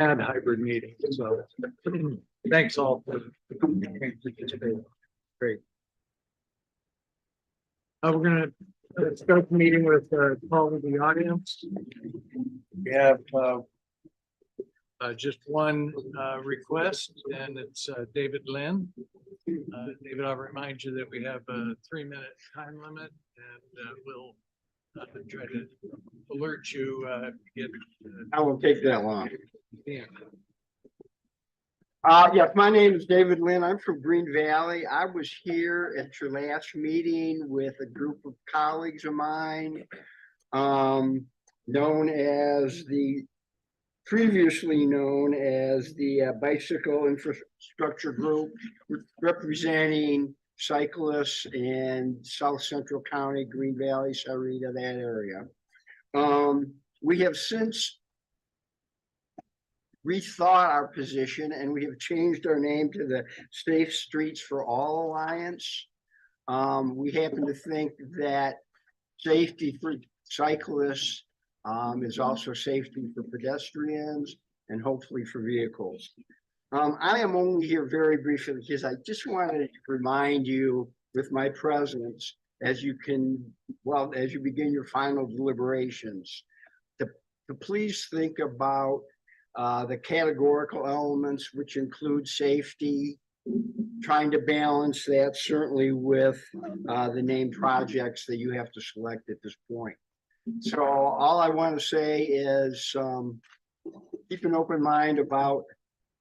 had hybrid meetings, so thanks all for participating. Great. We're gonna start the meeting with call to the audience. We have just one request, and it's David Lynn. David, I'll remind you that we have a 3-minute time limit, and we'll try to alert you if you get. I won't take that long. Yeah. Yes, my name is David Lynn. I'm from Green Valley. I was here at your last meeting with a group of colleagues of mine, previously known as the Bicycle Infrastructure Group, representing cyclists in South Central County, Green Valley, Sarita, that area. We have since rethought our position, and we have changed our name to the Safe Streets for All Alliance. We happen to think that safety for cyclists is also safety for pedestrians and hopefully for vehicles. I am only here very briefly because I just wanted to remind you with my presence as you begin your final deliberations to please think about the categorical elements, which include safety, trying to balance that certainly with the named projects that you have to select at this point. So all I want to say is keep an open mind about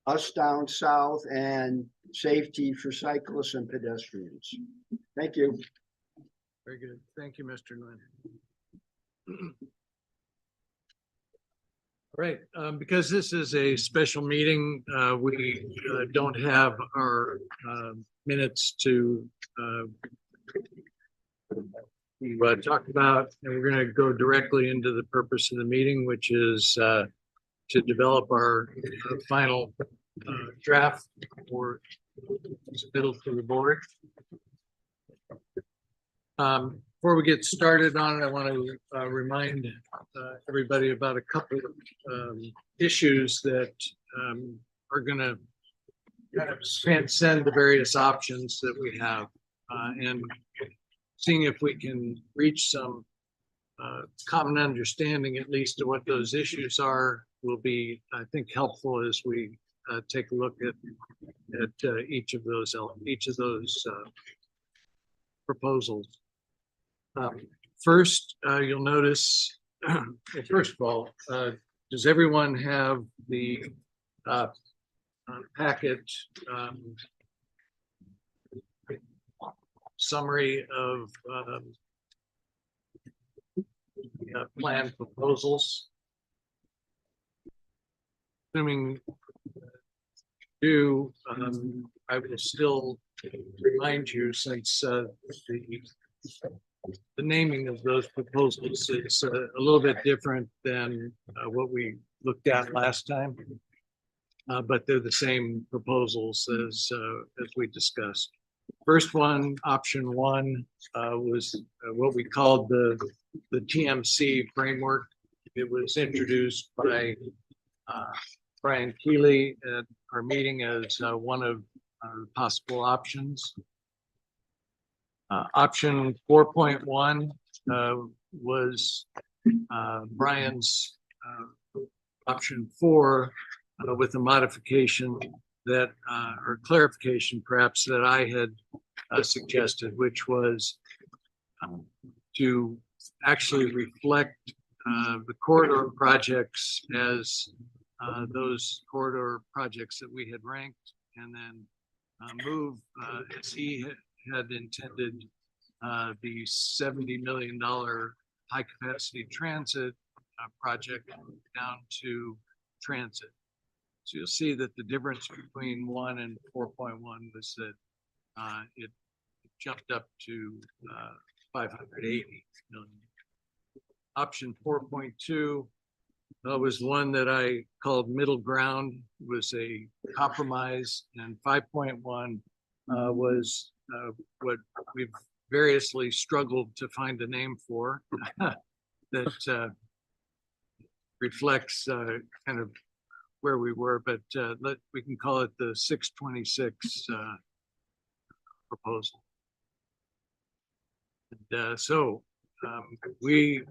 us down south and safety for cyclists and pedestrians. Thank you. Very good. Thank you, Mr. Lynn. Right, because this is a special meeting, we don't have our minutes to talk about, and we're going to go directly into the purpose of the meeting, which is to develop our final draft for submittal to the board. Before we get started on it, I want to remind everybody about a couple of issues that are going to kind of transcend the various options that we have, and seeing if we can reach some common understanding, at least, of what those issues are, will be, I think, helpful as we take a look at each of those proposals. First, you'll notice, well, first of all, does everyone have the packet summary of planned proposals? Assuming you do, I will still remind you, since the naming of those proposals is a little bit different than what we looked at last time, but they're the same proposals as we discussed. First one, option one, was what we called the TMC framework. It was introduced by Brian Keeley at our meeting as one of possible options. Option 4.1 was Brian's option 4 with a modification that, or clarification perhaps, that I had suggested, which was to actually reflect the corridor projects as those corridor projects that we had ranked, and then move, as he had intended, the $70 million high capacity transit project down to transit. So you'll see that the difference between 1 and 4.1 was that it jumped up to 580 million. Option 4.2 was one that I called middle ground, was a compromise, and 5.1 was what we've variously struggled to find a name for that reflects kind of where we were, but we can call it the 626 proposal. And we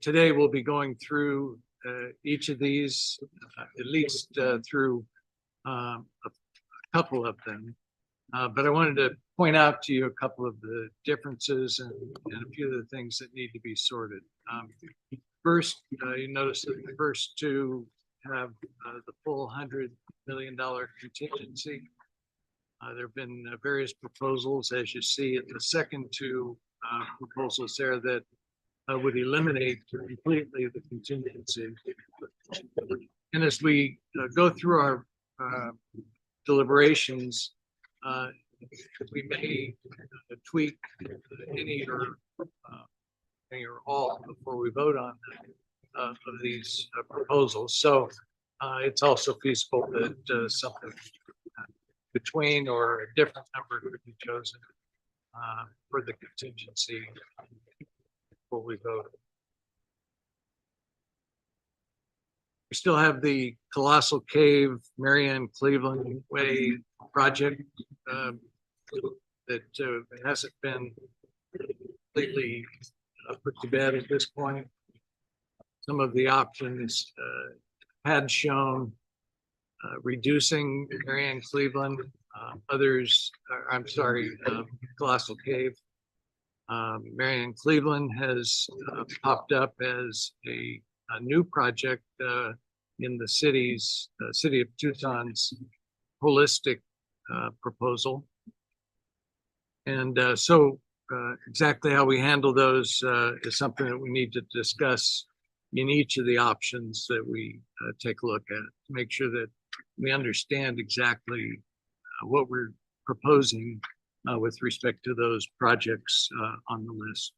today will be going through each of these, at least through a couple of them. But I wanted to point out to you a couple of the differences and a few of the things that need to be sorted. First, you notice that the first two have the full $100 million contingency. There have been various proposals, as you see in the second two proposals there, that would eliminate completely the contingency. And as we go through our deliberations, we may tweak any or all before we vote on of these proposals. So it's also feasible that something between or a different number could be chosen for the contingency before we vote. We still have the Colossal Cave, Marianne Cleveland Way project that hasn't been completely put to bed at this point. Some of the options had shown reducing Marianne Cleveland, Colossal Cave. Marianne Cleveland has popped up as a new project in the city of Tucson's holistic proposal. And exactly how we handle those is something that we need to discuss in each of the options that we take a look at to make sure that we understand exactly what we're proposing with respect to those projects on the list.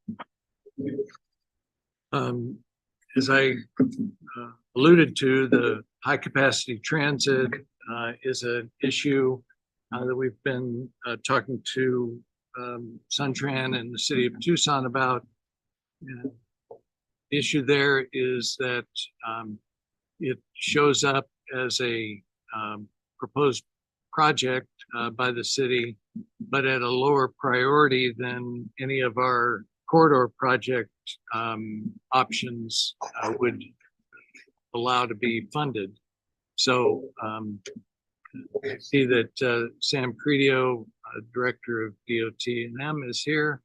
As I alluded to, the high capacity transit is an issue that we've been talking to Suntran and the city of Tucson about. And the issue there is that it shows up as a proposed project by the city, but at a lower priority than any of our corridor project options would allow to be funded. So I see that Sam Credio, Director of DOT&M, is here.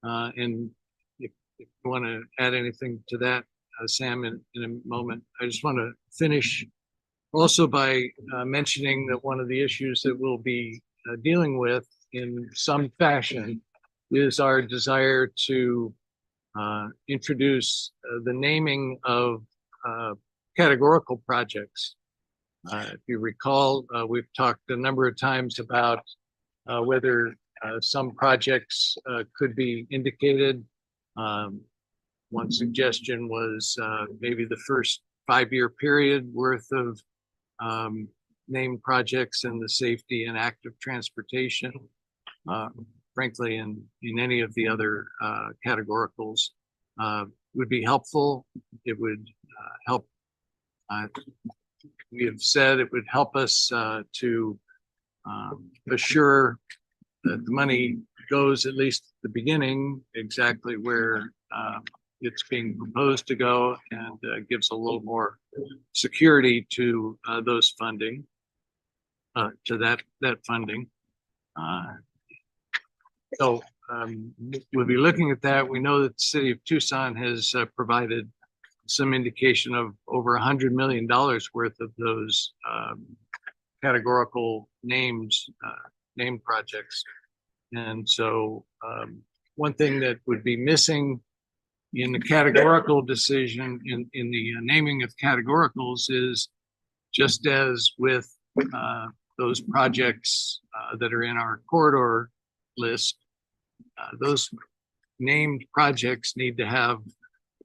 And if you want to add anything to that, Sam, in a moment. I just want to finish also by mentioning that one of the issues that we'll be dealing with in some fashion is our desire to introduce the naming of categorical projects. If you recall, we've talked a number of times about whether some projects could be indicated. One suggestion was maybe the first 5-year period worth of named projects in the safety and active transportation. Frankly, in any of the other categoricals would be helpful. It would help. We have said it would help us to assure that the money goes, at least at the beginning, exactly where it's being proposed to go, and gives a little more security to those funding, to that funding. So we'll be looking at that. We know that the city of Tucson has provided some indication of over $100 million worth of those categorical named projects. And so one thing that would be missing in the categorical decision, in the naming of categoricals, is just as with those projects that are in our corridor list, those named projects need to have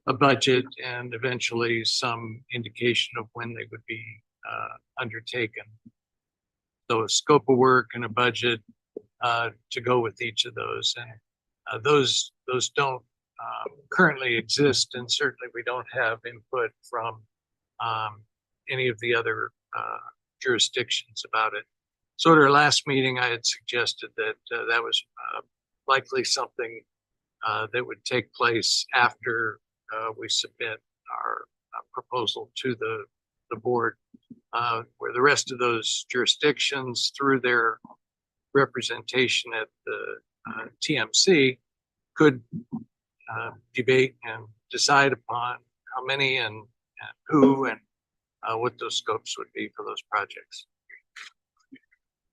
a budget and eventually some indication of when they would be undertaken. So a scope of work and a budget to go with each of those. And those don't currently exist, and certainly we don't have input from any of the other jurisdictions about it. So at our last meeting, I had suggested that that was likely something that would take place after we submit our proposal to the board, where the rest of those jurisdictions, through their representation at the TMC, could debate and decide upon how many and who and what those scopes would be for those projects.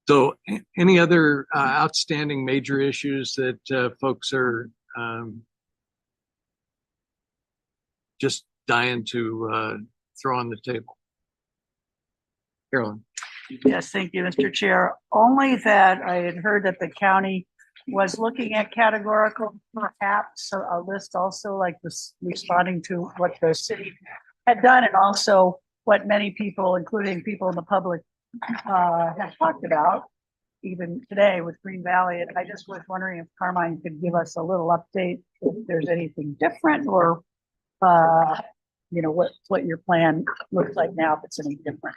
So any other outstanding major issues that folks are just dying to throw on the table? Carolyn. Yes, thank you, Mr. Chair. Only that I had heard that the county was looking at categorical, perhaps a list also like this, responding to what the city had done, and also what many people, including people in the public, have talked about, even today with Green Valley. And I just was wondering if Carmine could give us a little update if there's anything different, or you know, what your plan looks like now, if it's any different.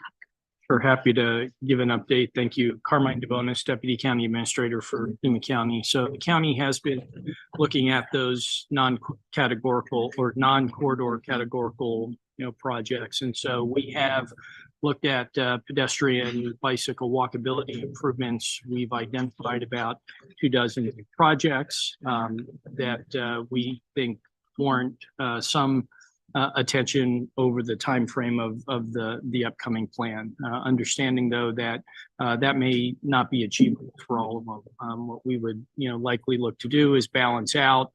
Sure, happy to give an update. Thank you. Carmine DeBonis, Deputy County Administrator for Pima County. So the county has been looking at those non-categorical or non-corridor categorical, projects. And so we have looked at pedestrian, bicycle walkability improvements. We've identified about 24 projects that we think warrant some attention over the time frame of the upcoming plan. Understanding though that that may not be achievable for all of them. What we would likely look to do is balance out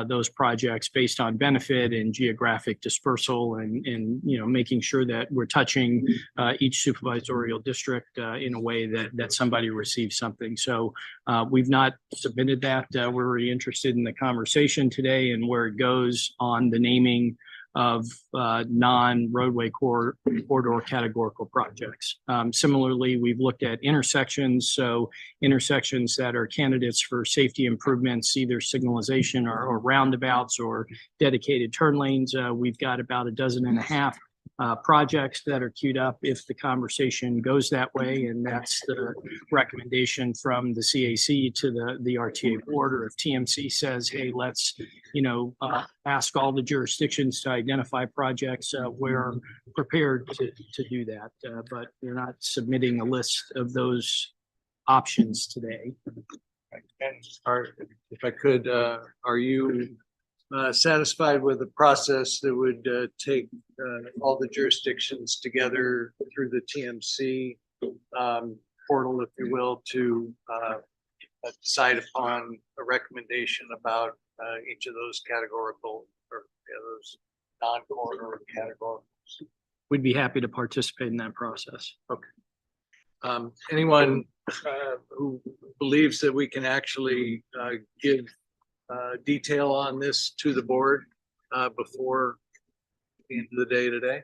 those projects based on benefit and geographic dispersal, and making sure that we're touching each supervisorial district in a way that somebody receives something. So we've not submitted that. We're really interested in the conversation today and where it goes on the naming of non-roadway corridor categorical projects. Similarly, we've looked at intersections, so intersections that are candidates for safety improvements, either signalization or roundabouts or dedicated turn lanes. We've got about 12.5 projects that are queued up if the conversation goes that way, and that's the recommendation from the CAC to the RTA board. Or if TMC says, hey, let's ask all the jurisdictions to identify projects, we're prepared to do that, but we're not submitting a list of those options today. And if I could, are you satisfied with the process that would take all the jurisdictions together through the TMC portal, if you will, to decide upon a recommendation about each of those categorical or those non-corridor categories? We'd be happy to participate in that process. Okay. Anyone who believes that we can actually give detail on this to the board before the end of the day today?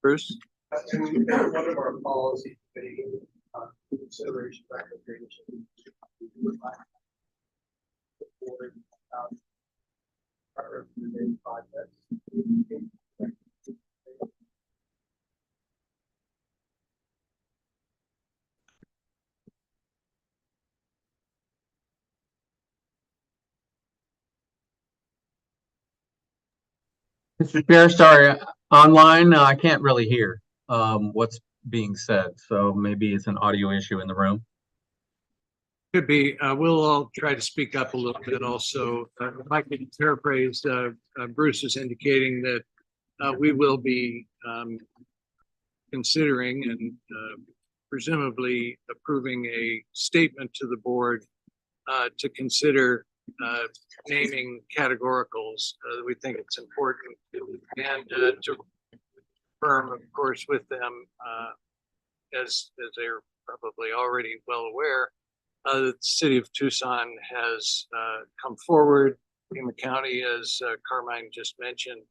Bruce? One of our policy committee consideration recommendations projects. Mr. Chair, sorry, online, I can't really hear what's being said, so maybe it's an audio issue in the room. Could be. We'll all try to speak up a little bit also. If I could paraphrase, Bruce is indicating that we will be considering and presumably approving a statement to the board to consider naming categoricals. We think it's important, and to confirm, of course, with them, as they're probably already well aware, the city of Tucson has come forward. Pima County, as Carmine just mentioned,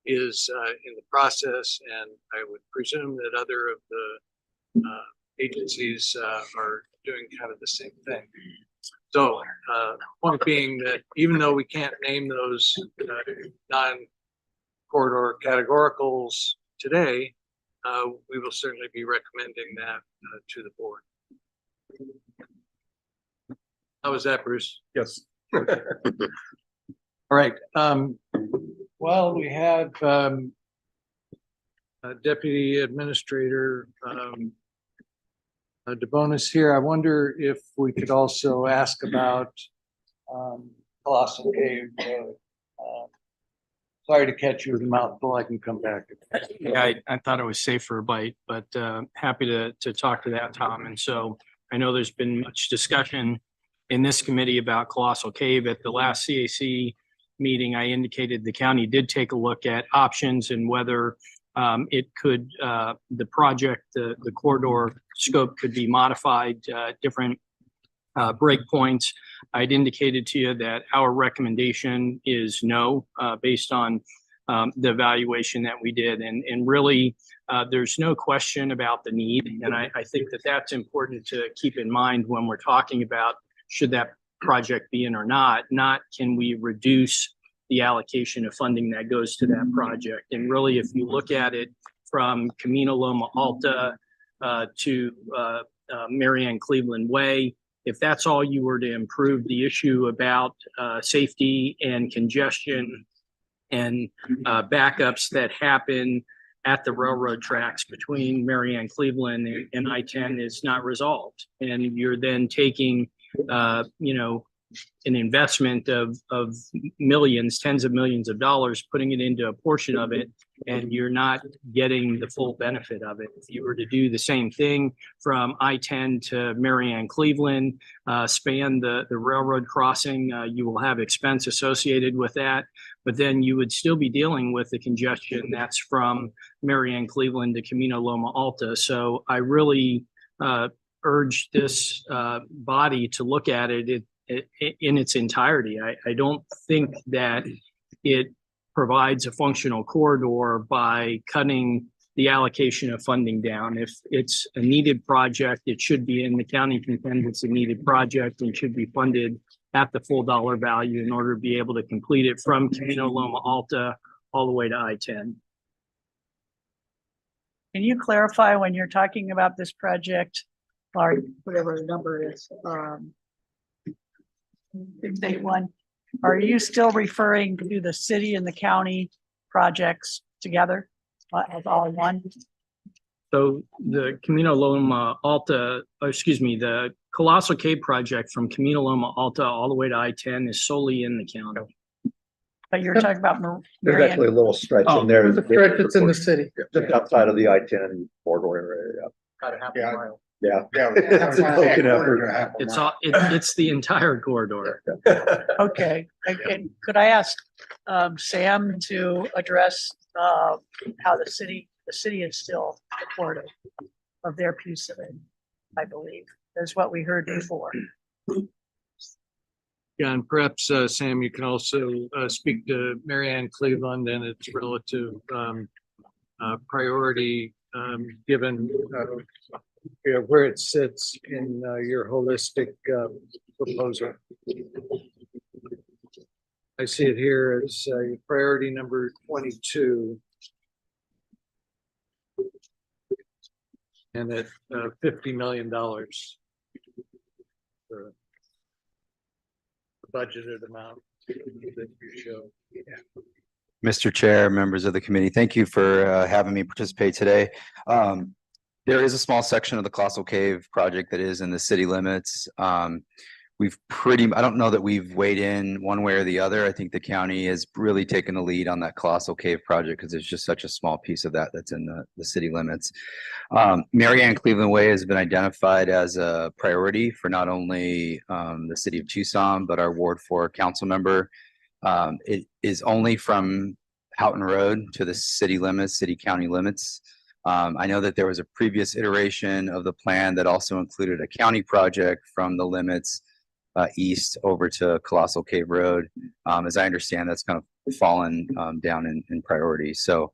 is in the process, and I would presume that other of the agencies are doing kind of the same thing. So, point being that even though we can't name those non-corridor categoricals today, we will certainly be recommending that to the board. How was that, Bruce? Yes. All right, well, we have Deputy Administrator DeBonis here. I wonder if we could also ask about Colossal Cave. Sorry to catch you with a mouthful. I can come back. Yeah, I thought it was safe for a bite, but happy to talk to that, Tom. And so I know there's been much discussion in this committee about Colossal Cave. At the last CAC meeting, I indicated the county did take a look at options and whether it could, the project, the corridor scope could be modified, different breakpoints. I'd indicated to you that our recommendation is no, based on the evaluation that we did. And really, there's no question about the need. And I think that that's important to keep in mind when we're talking about should that project be in or not can we reduce the allocation of funding that goes to that project. And really, if you look at it from Camino Loma Alta to Marianne Cleveland Way, if that's all you were to improve, the issue about safety and congestion and backups that happen at the railroad tracks between Marianne Cleveland and I-10 is not resolved. And you're then taking, an investment of millions, tens of millions of dollars, putting it into a portion of it, and you're not getting the full benefit of it. If you were to do the same thing from I-10 to Marianne Cleveland, span the railroad crossing, you will have expense associated with that, but then you would still be dealing with the congestion that's from Marianne Cleveland to Camino Loma Alta. So I really urge this body to look at it in its entirety. I don't think that it provides a functional corridor by cutting the allocation of funding down. If it's a needed project, it should be in the county contends it's a needed project and should be funded at the full dollar value in order to be able to complete it from Camino Loma Alta all the way to I-10. Can you clarify when you're talking about this project, or whatever the number is, big state one, are you still referring to the city and the county projects together as all one? So the Camino Loma Alta, the Colossal Cave project from Camino Loma Alta all the way to I-10 is solely in the county. But you're talking about There's actually a little stretch in there. The stretch that's in the city. Just outside of the I-10 corridor area. About a half a Yeah. mile. Yeah. Yeah. It's a token effort. It's the entire corridor. Okay, and could I ask Sam to address how the city is still supportive of their piece of it, I believe, is what we heard before. Yeah, and perhaps, Sam, you can also speak to Marianne Cleveland and its relative priority given where it sits in your holistic proposal. I see it here as priority number 22. And at $50 million. For the budgeted amount that you show. Mr. Chair, members of the committee, thank you for having me participate today. There is a small section of the Colossal Cave project that is in the city limits. I don't know that we've weighed in one way or the other. I think the county has really taken the lead on that Colossal Cave project because there's just such a small piece of that that's in the city limits. Marianne Cleveland Way has been identified as a priority for not only the city of Tucson, but our Ward 4 council member. It is only from Houghton Road to the city limits, city-county limits. I know that there was a previous iteration of the plan that also included a county project from the limits east over to Colossal Cave Road. As I understand, that's kind of fallen down in priority. So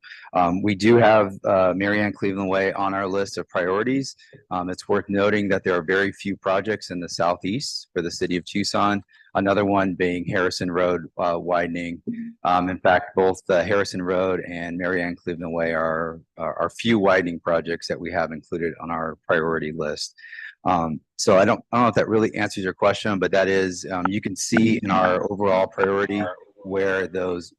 we do have Marianne Cleveland Way on our list of priorities. It's worth noting that there are very few projects in the southeast for the city of Tucson. Another one being Harrison Road widening. In fact, both Harrison Road and Marianne Cleveland Way are few widening projects that we have included on our priority list. So I don't know if that really answers your question, but that is, you can see in our overall priority where those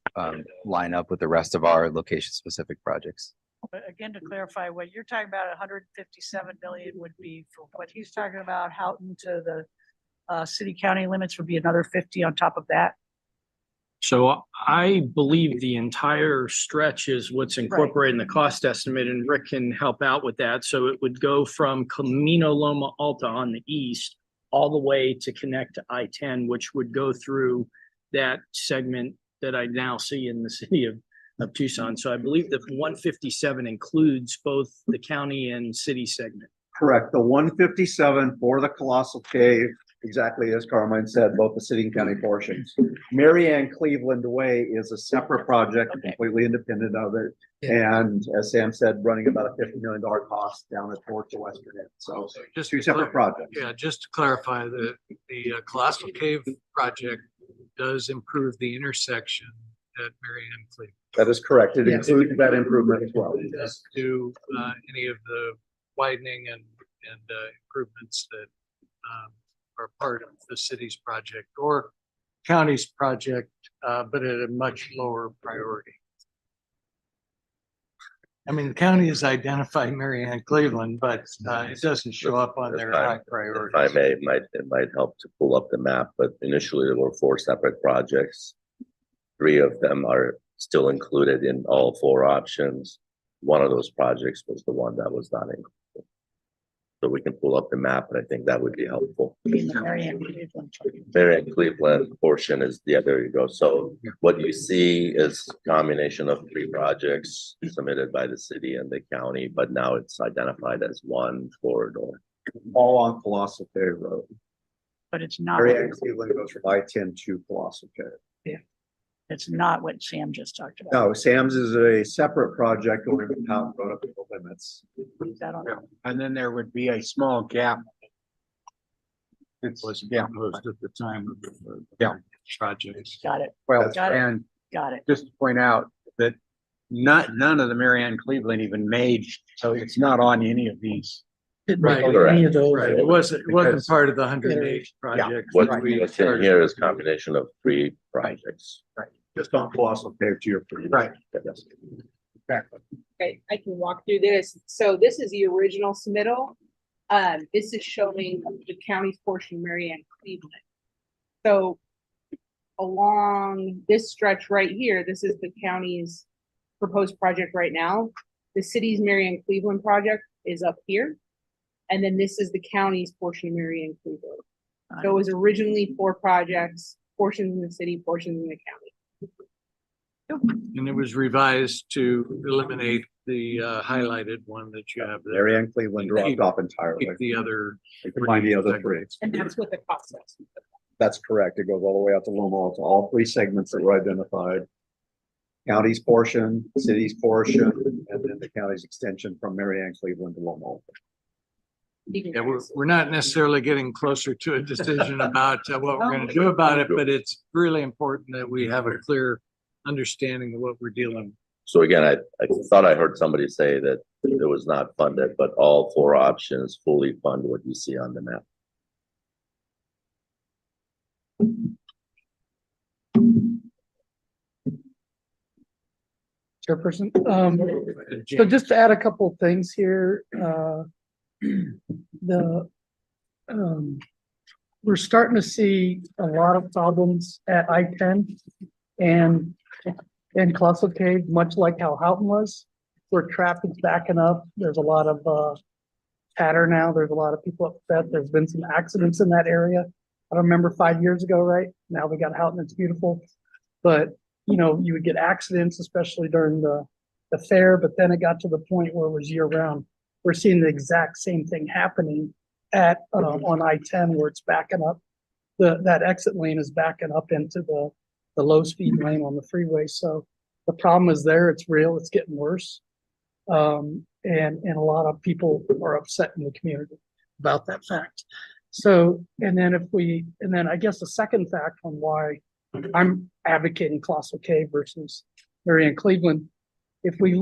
line up with the rest of our location-specific projects. But again, to clarify, what you're talking about, 157 million would be for what he's talking about, Houghton to the city county limits would be another 50 on top of that. So I believe the entire stretch is what's incorporated in the cost estimate, and Rick can help out with that. So it would go from Camino Loma Alta on the east all the way to connect to I-10, which would go through that segment that I now see in the city of Tucson. So I believe that 157 includes both the county and city segment. Correct. The 157 for the Colossal Cave, exactly as Carmine said, both the city and county portions. Marianne Cleveland Way is a separate project, completely independent of it. And as Sam said, running about a $50 million cost down at towards the western end. So Just two separate projects. Yeah, just to clarify, the Colossal Cave project does improve the intersection at Marianne Cleveland. That is correct. It Yes. includes that improvement as well. It does do any of the widening and improvements that are part of the city's project or county's project, but at a much lower priority. I mean, the county is identifying Marianne Cleveland, but it doesn't show up on their high priority. If I may, it might help to pull up the map, but initially there were 4 separate projects. 3 of them are still included in all 4 options. One of those projects was the one that was not included. So we can pull up the map, and I think that would be helpful. Marianne Cleveland. Marianne Cleveland portion is, yeah, there you go. So what you see is a combination of 3 projects submitted by the city and the county, but now it's identified as one corridor. All on Colossal Cave Road. But it's not, Marianne Cleveland goes from I-10 to Colossal Cave. it's not what Sam just talked about. No, Sam's is a separate project going from Houghton Road up to the limits. Is that on? And then there would be a small gap. It's, yeah, Proposed at the time of the Yeah. project. Got it, well, Got it. and got it. just to point out that none of the Marianne Cleveland even made, so it's not on any of these. Right. Any of those. Right, it wasn't Because- part of the 108 project. What's that we what's in started. here is a combination of 3 projects. Just on Colossal Cave to your. Right. Yes. Exactly. Okay, I can walk through this. So this is the original submittal. This is showing the county's portion of Marianne Cleveland. So along this stretch right here, this is the county's proposed project right now. The city's Marianne Cleveland project is up here. And then this is the county's portion of Marianne Cleveland. So it was originally 4 projects, portions in the city, portions in the county. And it was revised to eliminate the highlighted one that you have there. Marianne Cleveland dropped off entirely. Keep the other. Combine the other 3. And that's what the cost is. That's correct. It goes all the way out to Loma Alta, all 3 segments that were identified. County's portion, city's portion, and then the county's extension from Marianne Cleveland to Loma Alta. Yeah, we're not necessarily getting closer to a decision about what we're going to do about it, but it's really important that we have a clear understanding of what we're dealing with. So again, I thought I heard somebody say that it was not funded, but all 4 options fully fund what you see on the map. Chairperson, so just to add a couple of things here, we're starting to see a lot of problems at I-10 and Colossal Cave, much like how Houghton was, where traffic's backing up. There's a lot of chatter now. There's a lot of people upset. There's been some accidents in that area. I don't remember 5 years ago, right? Now we got Houghton, it's beautiful. But, you know, you would get accidents, especially during the fair, but then it got to the point where it was year round. We're seeing the exact same thing happening at, on I-10 where it's backing up. That exit lane is backing up into the low speed lane on the freeway. So the problem is there, it's real, it's getting worse. And a lot of people are upset in the community about that fact. So, and then I guess the second fact on why I'm advocating Colossal Cave versus Marianne Cleveland. If we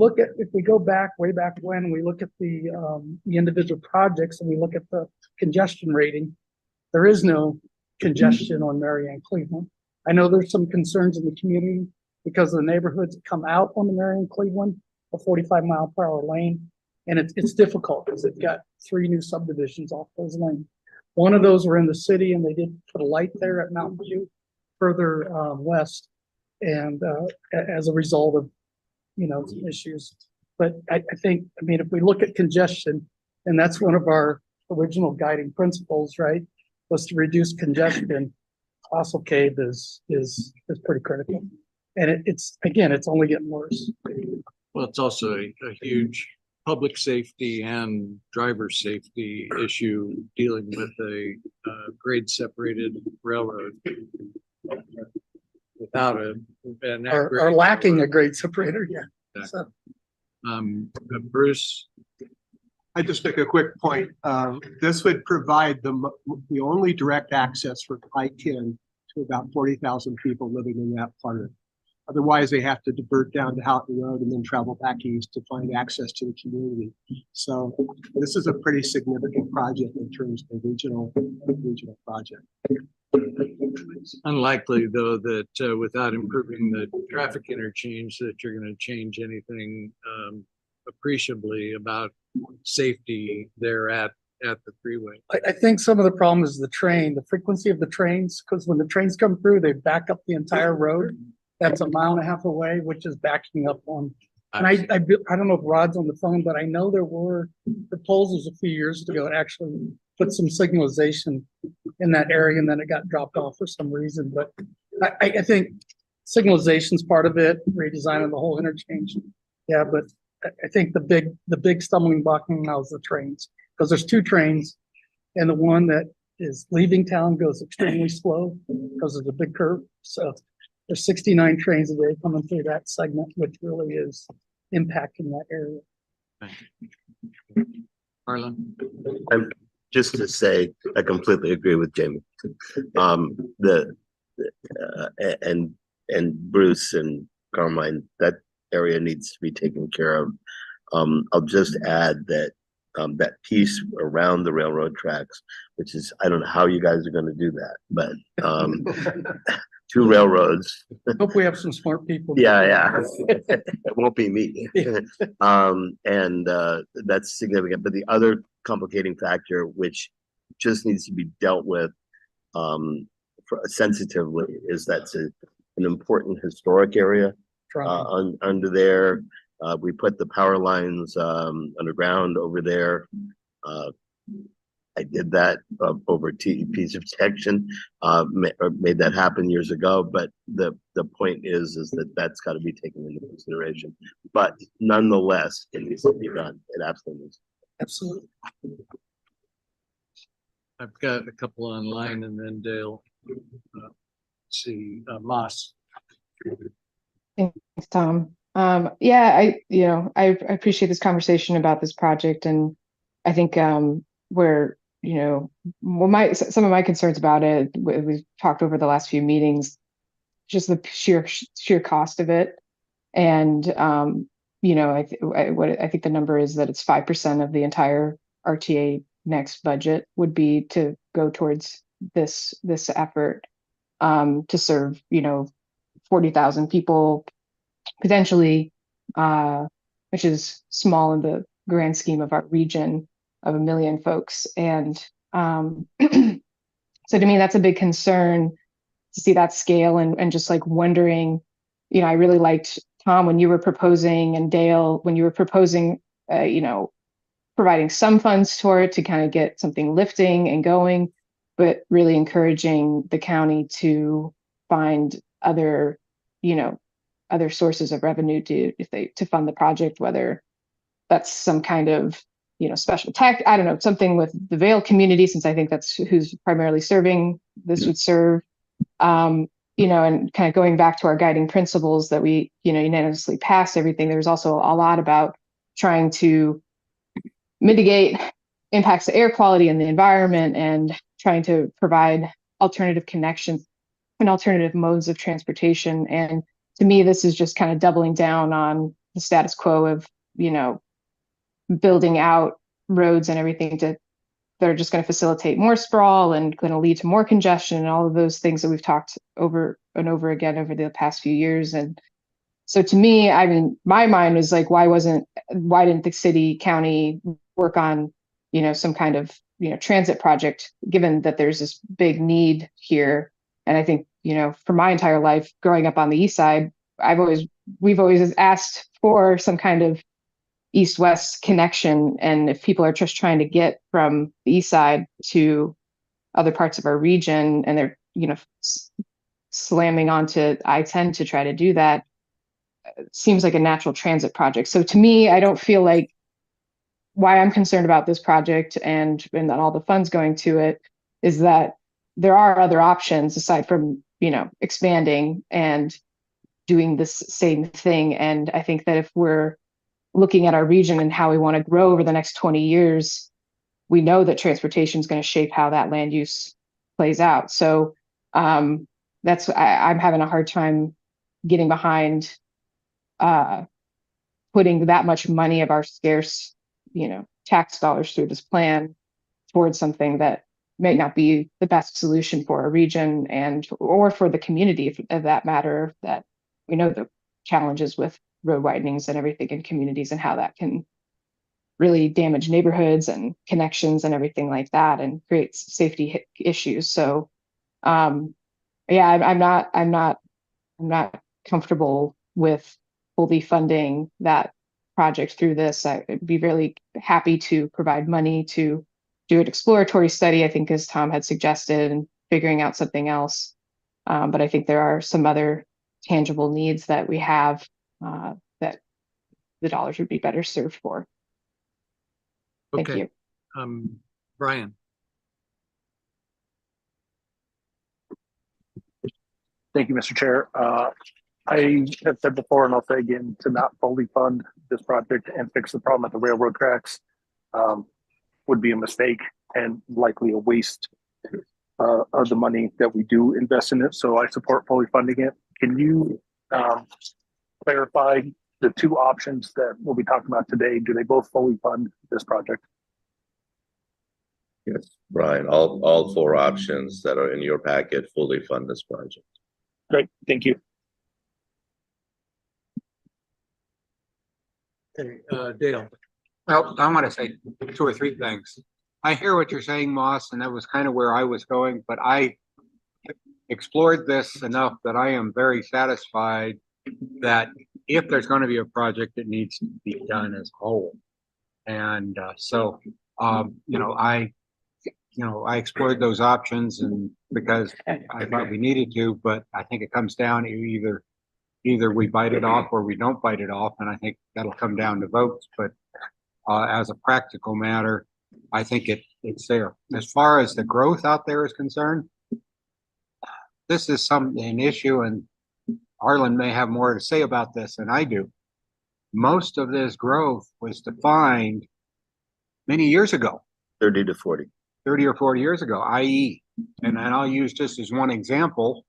go back, way back when, we look at the individual projects and we look at the congestion rating, there is no congestion on Marianne Cleveland. I know there's some concerns in the community because of the neighborhoods that come out on the Marianne Cleveland, a 45-mile-per-hour lane. And it's difficult because they've got 3 new subdivisions off those lanes. One of those were in the city and they did put a light there at Mountain View further west. And as a result of, some issues. But I think, if we look at congestion, and that's one of our original guiding principles, right, was to reduce congestion. Colossal Cave is pretty critical. And it's only getting worse. Well, it's also a huge public safety and driver safety issue dealing with a grade separated railroad. Without an Are lacking a grade separator, yeah. So, Bruce, I just make a quick point. This would provide the only direct access for I-10 to about 40,000 people living in that part. Otherwise, they have to divert down to Houghton Road and then travel back east to find access to the community. So this is a pretty significant project in terms of regional project. unlikely though that without improving the traffic interchange that you're going to change anything appreciably about safety there at the freeway. I think some of the problem is the frequency of the trains, because when the trains come through, they back up the entire road. That's 1.5 miles away, which is backing up on. And I don't know if Rod's on the phone, but I know there were proposals a few years ago to actually put some signalization in that area, and then it got dropped off for some reason. But I think signalization is part of it, redesigning the whole interchange. Yeah, but I think the big stumbling block now is the trains, because there's 2 trains, and the one that is leaving town goes extremely slow because of the big curve. So there's 69 trains a day coming through that segment, which really is impacting that area. Harlan? Just to say, I completely agree with Jamie. And Bruce and Carmine, that area needs to be taken care of. I'll just add that that piece around the railroad tracks, which is, I don't know how you guys are going to do that, but 2 railroads. Hope we have some smart people. Yeah. It won't be me. And that's significant. But the other complicating factor, which just needs to be dealt with sensitively, is that's an important historic area under there. We put the power lines underground over there. I did that over TEP's objection, made that happen years ago. But the point is that that's got to be taken into consideration. But nonetheless, it needs to be done. It absolutely needs. Absolutely. I've got a couple online, and then Dale. Moss. Thanks, Tom. Yeah, I appreciate this conversation about this project, and I think where some of my concerns about it, we've talked over the last few meetings, just the sheer cost of it, and I think the number is that it's 5% of the entire RTA next budget would be to go towards this effort to serve 40,000 people potentially, which is small in the grand scheme of our region of 1 million folks. And so to me, that's a big concern to see that scale, and just like wondering, I really liked Tom when you were proposing, and Dale when you were proposing, providing some funds toward it to kind of get something lifting and going, but really encouraging the county to find other sources of revenue to fund the project, whether that's some kind of special tax, I don't know, something with the Vail community, since I think that's who's primarily serving this would serve, and kind of going back to our guiding principles that we, unanimously passed everything, there's also a lot about trying to mitigate impacts to air quality and the environment and trying to provide alternative connections and alternative modes of transportation. And to me, this is just kind of doubling down on the status quo of, building out roads and everything that are just going to facilitate more sprawl and going to lead to more congestion and all of those things that we've talked over and over again over the past few years. And so to me, I mean, my mind was like, why didn't the city, county work on, some kind of, transit project, given that there's this big need here. And I think, for my entire life growing up on the east side, we've always asked for some kind of east-west connection. And if people are just trying to get from the east side to other parts of our region and they're, slamming onto I-10 to try to do that, it seems like a natural transit project. So to me, I don't feel like why I'm concerned about this project and then all the funds going to it is that there are other options aside from, expanding and doing this same thing. And I think that if we're looking at our region and how we want to grow over the next 20 years, we know that transportation is going to shape how that land use plays out. So I'm having a hard time getting behind putting that much money of our scarce, tax dollars through this plan towards something that may not be the best solution for a region or for the community of that matter, that we know the challenges with road widenings and everything in communities and how that can really damage neighborhoods and connections and everything like that and creates safety issues. So I'm not comfortable with fully funding that project through this. I'd be really happy to provide money to do an exploratory study, I think, as Tom had suggested, and figuring out something else. But I think there are some other tangible needs that we have that the dollars would be better served for. Thank Okay. you. Brian. Thank you, Mr. Chair. I have said before, and I'll say again, to not fully fund this project and fix the problem at the railroad tracks would be a mistake and likely a waste of the money that we do invest in it. So I support fully funding it. Can you clarify the two options that we'll be talking about today? Do they both fully fund this project? Yes, Brian, all four options that are in your packet fully fund this project. Great, thank you. Okay, Dale. Well, I want to say two or three things. I hear what you're saying, Moss, and that was kind of where I was going, but I explored this enough that I am very satisfied that if there's going to be a project, it needs to be done as a whole. And I explored those options and because I thought we needed to, but I think it comes down to either we bite it off or we don't bite it off. And I think that'll come down to votes. But as a practical matter, I think it's there. As far as the growth out there is concerned, this is an issue, and Arlen may have more to say about this than I do. Most of this growth was defined many years ago. 30 to 40. 30 or 40 years ago, i.e., and I'll use just as one example,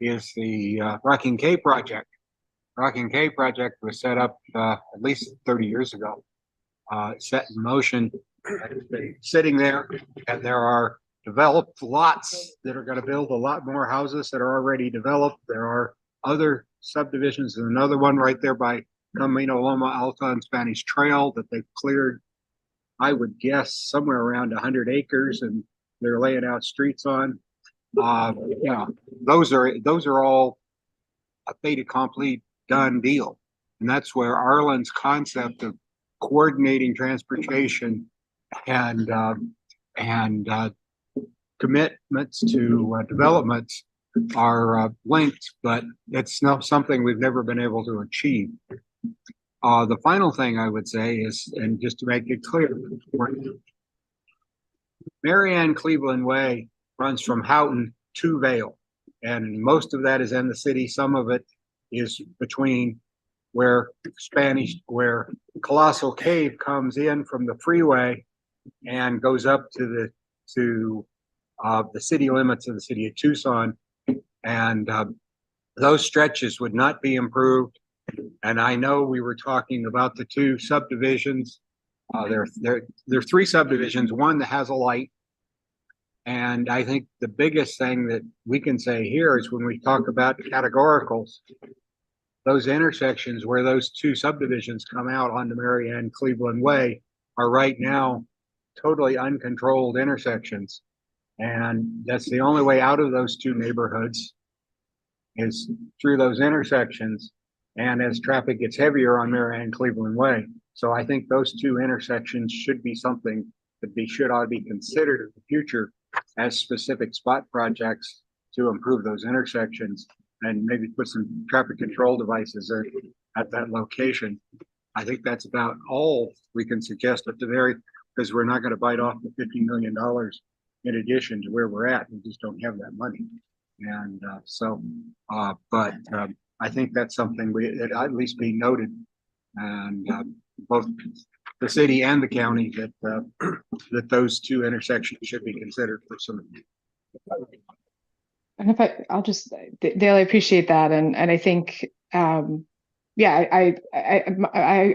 is the Rocking K project. Rocking K project was set up at least 30 years ago, set in motion, sitting there, and there are developed lots that are going to build a lot more houses that are already developed. There are other subdivisions. There's another one right there by Camino Loma Alta and Spanish Trail that they've cleared, I would guess, somewhere around 100 acres, and they're laying out streets on. Those are all a fait accompli, done deal. And that's where Arlen's concept of coordinating transportation and commitments to developments are linked, but it's not something we've never been able to achieve. The final thing I would say is, and just to make it clear, Mary Ann Cleveland Way runs from Houghton to Vale. And most of that is in the city. Some of it is between where Colossal Cave comes in from the freeway and goes up to the city limits of the city of Tucson. And those stretches would not be improved. And I know we were talking about the two subdivisions. There are three subdivisions, one that has a light. And I think the biggest thing that we can say here is when we talk about categoricals, those intersections where those two subdivisions come out onto Marianne Cleveland Way are right now totally uncontrolled intersections. And that's the only way out of those two neighborhoods is through those intersections. And as traffic gets heavier on Marianne Cleveland Way. So I think those two intersections should be something that ought to be considered in the future as specific spot projects to improve those intersections and maybe put some traffic control devices there at that location. I think that's about all we can suggest at the very, because we're not going to bite off the $50 million in addition to where we're at. We just don't have that money. And but I think that's something that at least be noted. And both the city and the county that those two intersections should be considered for some. And I'll just, Dale, I appreciate that. And I think, yeah, I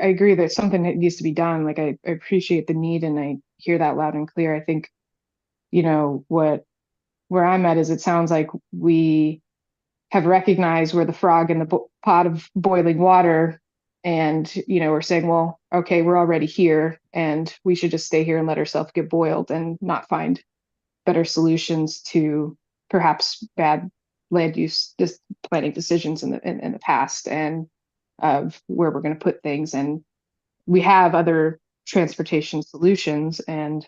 agree that something that needs to be done. Like I appreciate the need and I hear that loud and clear. I think, you know, where I'm at is it sounds like we have recognized we're the frog in the pot of boiling water. And, you know, we're saying, well, okay, we're already here and we should just stay here and let ourselves get boiled and not find better solutions to perhaps bad land use planning decisions in the past and of where we're going to put things. And we have other transportation solutions. And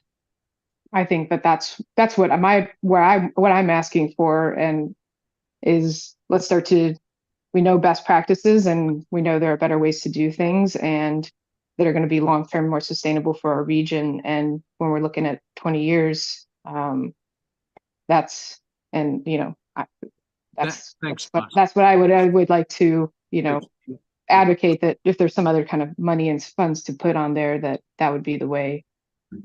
I think that's what I'm asking for, and is let's start to, we know best practices and we know there are better ways to do things and that are going to be long-term, more sustainable for our region. And when we're looking at 20 years, that's, and you know, that's what I would like to, you know, advocate that if there's some other kind of money and funds to put on there, that would be the way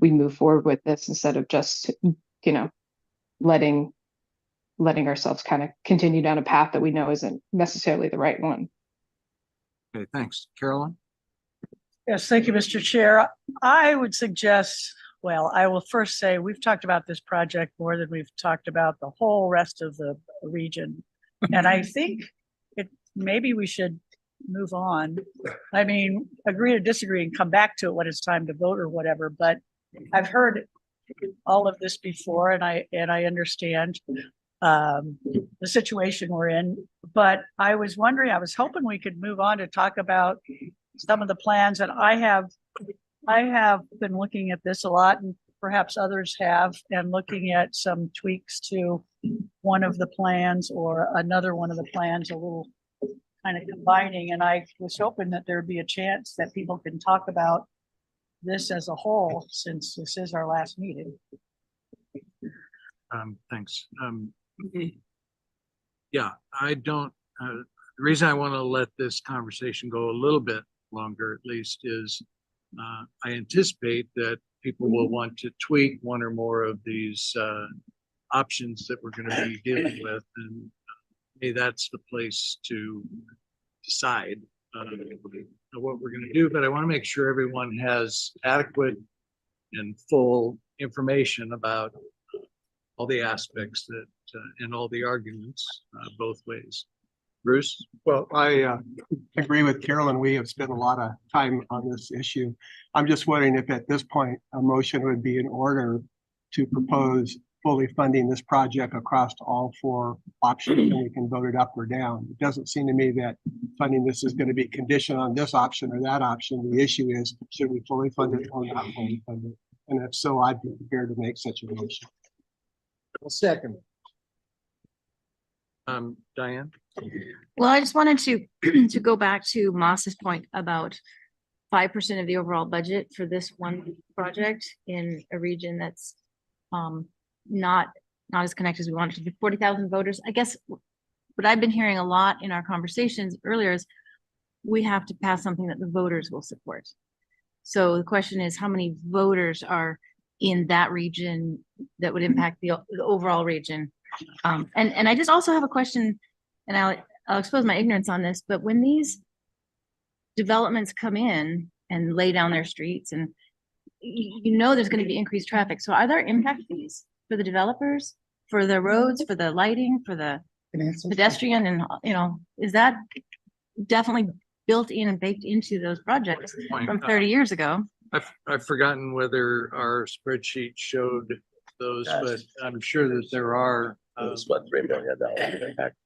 we move forward with this instead of just, you know, letting ourselves kind of continue down a path that we know isn't necessarily the right one. Okay, thanks. Carolyn? Yes, thank you, Mr. Chair. I would suggest, well, I will first say we've talked about this project more than we've talked about the whole rest of the region. And I think maybe we should move on. I mean, agree to disagree and come back to it when it's time to vote or whatever, but I've heard all of this before and I understand the situation we're in, but I was hoping we could move on to talk about some of the plans. And I have been looking at this a lot, and perhaps others have, and looking at some tweaks to one of the plans or another one of the plans, a little kind of combining. And I was hoping that there'd be a chance that people can talk about this as a whole, since this is our last meeting. Thanks. Yeah, I don't, the reason I want to let this conversation go a little bit longer, at least, is I anticipate that people will want to tweak one or more of these options that we're going to be dealing with. And maybe that's the place to decide what we're going to do. But I want to make sure everyone has adequate and full information about all the aspects that and all the arguments both ways. Bruce? Well, I agree with Carolyn. We have spent a lot of time on this issue. I'm just wondering if at this point a motion would be in order to propose fully funding this project across all four options, and we can vote it up or down. It doesn't seem to me that funding this is going to be conditioned on this option or that option. The issue is, should we fully fund it or not fully fund it? And if so, I'd be prepared to make such a motion. Second. Diane? Well, I just wanted to go back to Moss's point about 5% of the overall budget for this one project in a region that's not not as connected as we wanted to be, 40,000 voters. I guess what I've been hearing a lot in our conversations earlier is we have to pass something that the voters will support. So the question is, how many voters are in that region that would impact the overall region? And I just also have a question, and I'll expose my ignorance on this, but when these developments come in and lay down their streets, and you know there's going to be increased traffic. So are there impact fees for the developers, for the roads, for the lighting, for the pedestrian, and is that definitely built in and baked into those projects from 30 years ago? I've forgotten whether our spreadsheet showed those, but I'm sure that there are. It's about $3 million impact.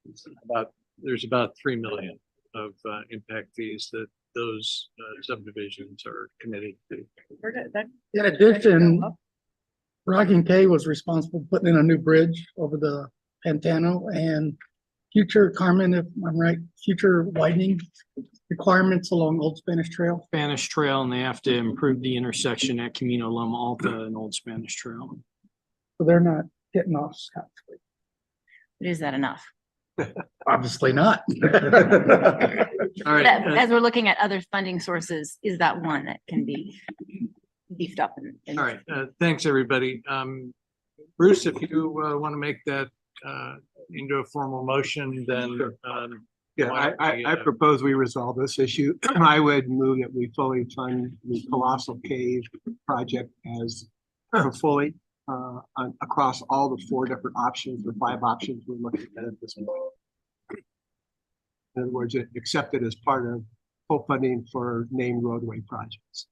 There's about 3 million of impact fees that those subdivisions are committed to. In addition, Rocking K was responsible for putting in a new bridge over the Pantano, and future, Carmen, if I'm right, future widening requirements along Old Spanish Trail. Spanish Trail, and they have to improve the intersection at Camino Loma Alta and Old Spanish Trail. So they're not getting off scot-free. But is that enough? Obviously not. All right. As we're looking at other funding sources, is that one that can be beefed up? All right. Thanks, everybody. Bruce, if you want to make that into a formal motion, then Yeah, I propose we resolve this issue. I would move that we fully fund the Colossal Cave project as fully across all the 4 different options or 5 options we're looking at this point. In other words, accept it as part of full funding for named roadway projects.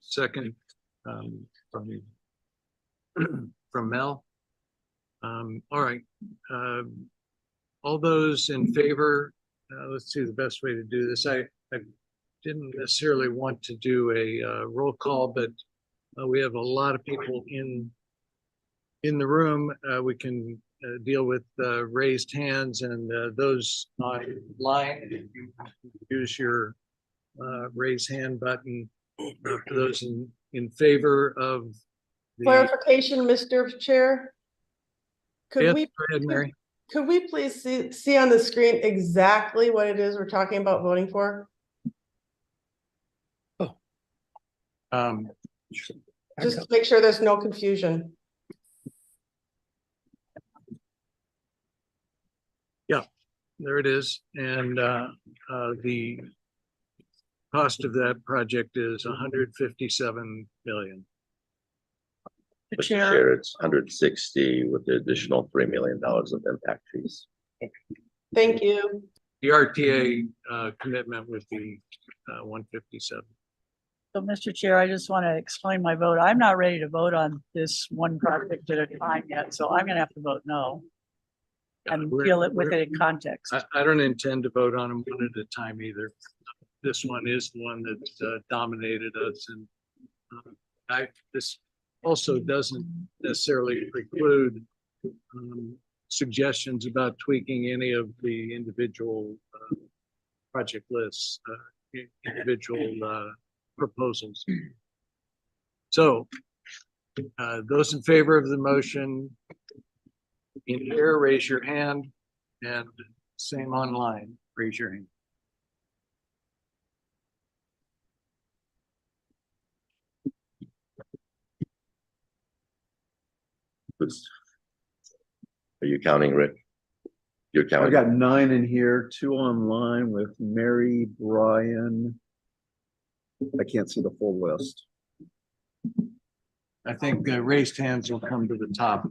Second from Mel. All right. All those in favor, let's see the best way to do this. I didn't necessarily want to do a roll call, but we have a lot of people in the room. We can deal with raised hands, and those online, use your raise hand button for those in favor of Clarification, Mr. Chair? Yes, go ahead, Mary. Could we please see on the screen exactly what it is we're talking about voting for? Just to make sure there's no confusion. Yeah, there it is. And the cost of that project is 157 million. The Mr. chair, Chair, it's 160 with the additional $3 million of impact fees. Thank you. The RTA commitment would be 157. So, Mr. Chair, I just want to explain my vote. I'm not ready to vote on this one project at a time yet, so I'm gonna have to vote no. And feel it with it in context. I don't intend to vote on them one at a time either. This one is the one that dominated us, and this also doesn't necessarily preclude suggestions about tweaking any of the individual project lists, individual proposals. So those in favor of the motion in here, raise your hand, and same online, raise your hand. Are you counting, Rick? You're I've counting. got 9 in here, 2 online with Mary, Brian. I can't see the full list. I think the raised hands will come to the top.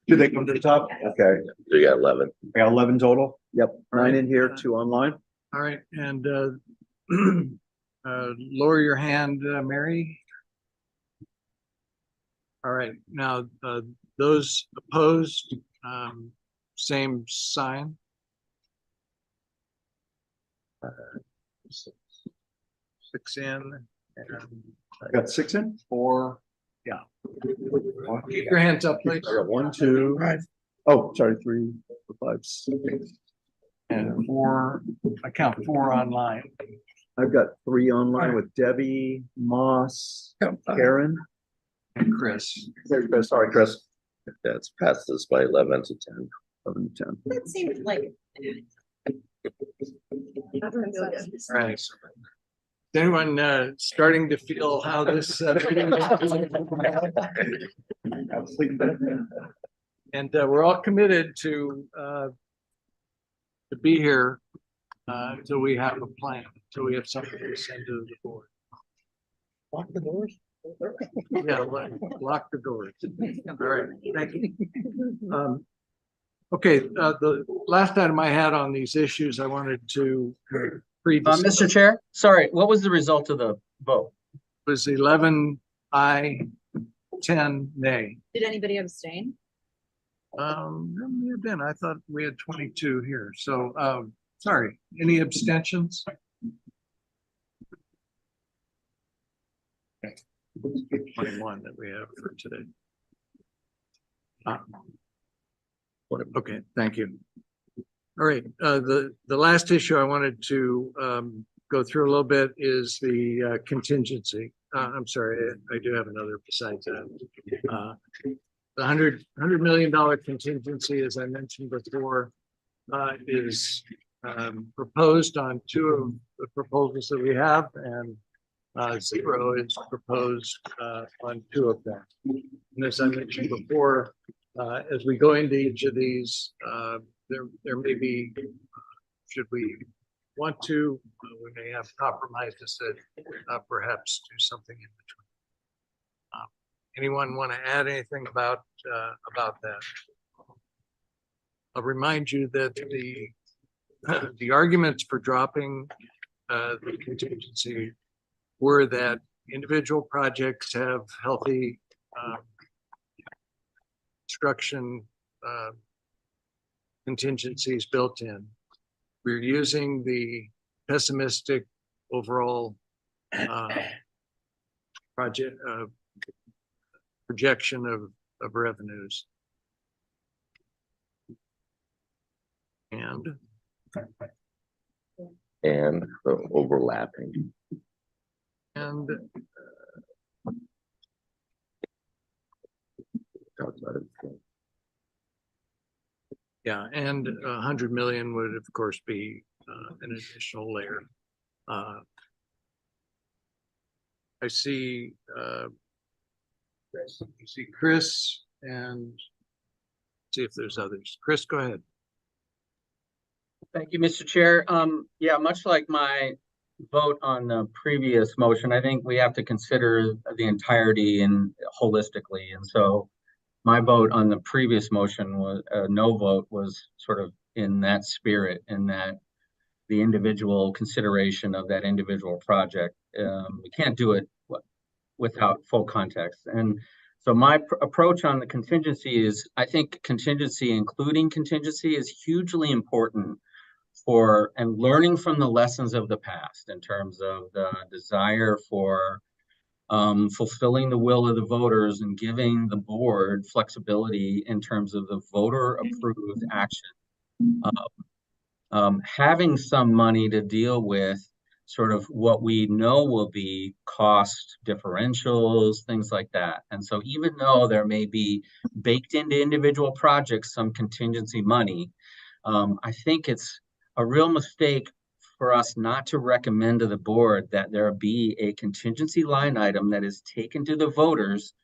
Do they come to the top? Okay, So you got 11. I got 11 total. Yep, 9 in here, 2 online. All right, and lower your hand, Mary. All right, now those opposed, same sign. 6 in. I got 6 in. 4. Yeah. Keep your hands up, please. I got 1, 2. Oh, sorry, 3, 4, 5, 6. And 4. I count 4 online. I've got 3 online with Debbie, Moss, Karen. And Chris. Sorry, Chris. That's passed us by 11 to 10. 10. That seems like. Right. Is anyone starting to feel how this? And we're all committed to be here until we have a plan, until we have something to send to the board. Lock the doors. Yeah, lock the doors. All right, thank you. Okay, the last item I had on these issues, I wanted to Mr. Chair, sorry, what was the result of the vote? was 11 aye, 10 nay. Did anybody abstain? There may have been, I thought we had 22 here, so, sorry, any abstentions? Okay. 21 that we have for today. Okay, thank you. All right, the last issue I wanted to go through a little bit is the contingency. I'm sorry, I do have another besides that. The $100 million contingency, as I mentioned before, is proposed on two of the proposals that we have, and zero is proposed on two of them. And as I mentioned before, as we go into each of these, there may be, should we want to, we may have compromises that perhaps do something in between. Anyone want to add anything about that? I'll remind you that the arguments for dropping the contingency were that individual projects have healthy construction contingencies built in. We're using the pessimistic overall projection of revenues. And overlapping. And yeah, and 100 million would of course be an additional layer. I see Chris, and see if there's others. Chris, go ahead. Thank you, Mr. Chair. Yeah, much like my vote on the previous motion, I think we have to consider the entirety and holistically. And so my vote on the previous motion was no vote, was sort of in that spirit, in that the individual consideration of that individual project. We can't do it without full context. And so my approach on the contingency is, I think contingency, including contingency, is hugely important for and learning from the lessons of the past in terms of the desire for fulfilling the will of the voters and giving the board flexibility in terms of the voter approved action. Having some money to deal with sort of what we know will be cost differentials, things like that. And so even though there may be baked into individual projects some contingency money, I think it's a real mistake for us not to recommend to the board that there be a contingency line item that is taken to the voters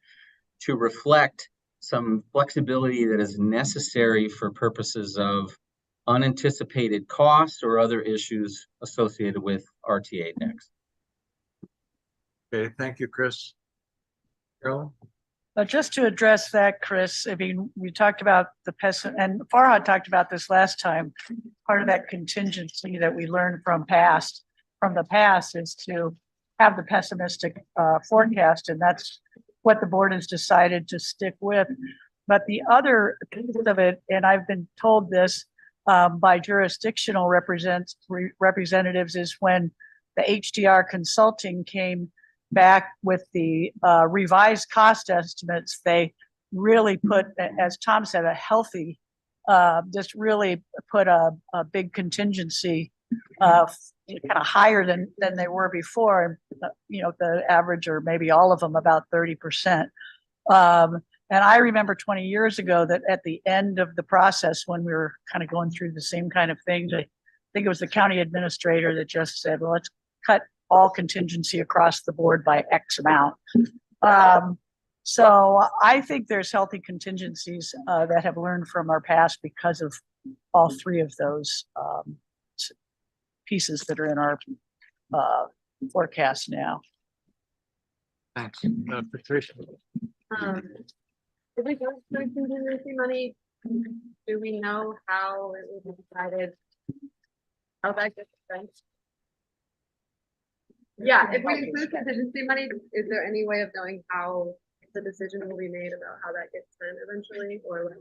to reflect some flexibility that is necessary for purposes of unanticipated costs or other issues associated with RTA next. Okay, thank you, Chris. Carol? Just to address that, Chris, I mean, we talked about the and Farhad talked about this last time. Part of that contingency that we learned from the past is to have the pessimistic forecast, and that's what the board has decided to stick with. But the other piece of it, and I've been told this by jurisdictional representatives, is when the HDR consulting came back with the revised cost estimates, they really put, as Tom said, a healthy, just really put a big contingency kind of higher than they were before. You know, the average, or maybe all of them, about 30%. And I remember 20 years ago that at the end of the process, when we were kind of going through the same kind of thing, I think it was the county administrator that just said, well, let's cut all contingency across the board by X amount. So I think there's healthy contingencies that have learned from our past because of all three of those pieces that are in our forecast now. Thanks. Patricia. If we go through contingency money, do we know how it will be decided? How that gets spent? Yeah, if we include contingency money, is there any way of knowing how the decision will be made about how that gets spent eventually, or like?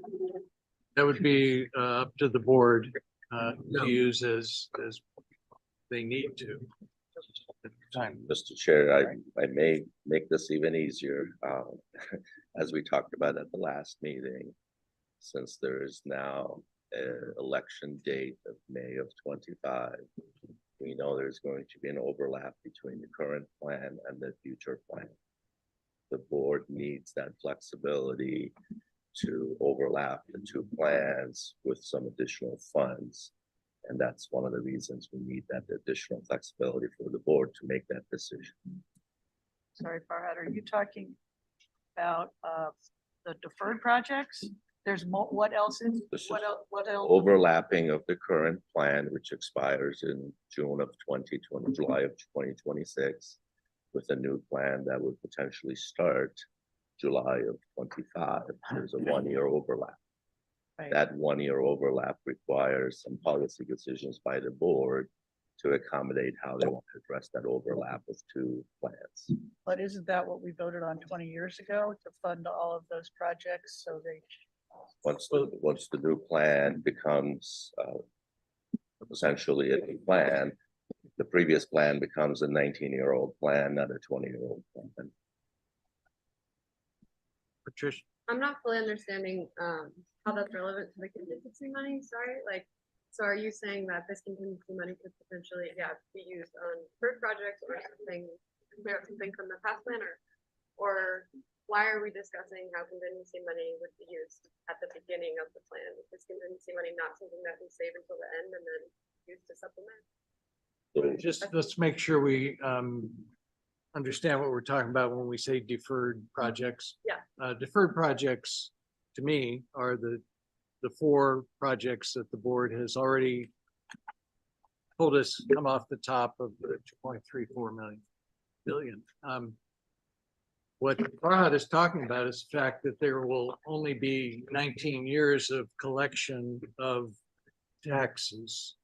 That would be up to the board to use as they need to. Mr. Chair, I may make this even easier, as we talked about at the last meeting, since there is now an election date of May of 25. We know there's going to be an overlap between the current plan and the future plan. The board needs that flexibility to overlap the two plans with some additional funds. And that's one of the reasons we need that additional flexibility for the board to make that decision. Sorry, Farhad, are you talking about the deferred projects? There's more, what else is, what else? Overlapping of the current plan, which expires in July of 2026, with a new plan that would potentially start July of 25. There's a 1-year overlap. Right. That 1-year overlap requires some policy decisions by the board to accommodate how they want to address that overlap of two plans. But isn't that what we voted on 20 years ago to fund all of those projects? So they. Once the new plan becomes essentially a new plan, the previous plan becomes a 19-year-old plan, not a 20-year-old plan. Patricia. I'm not fully understanding how that's relevant to the contingency money, sorry, like, so are you saying that this contingency money could potentially, be used on first projects or something, something from the past plan, or why are we discussing how contingency money would be used at the beginning of the plan? Is contingency money not something that we save until the end and then use to supplement? Just let's make sure we understand what we're talking about when we say deferred projects. Yeah. Deferred projects, to me, are the 4 projects that the board has already told us come off the top of the 2.34 billion. What Farhad is talking about is the fact that there will only be 19 years of collection of taxes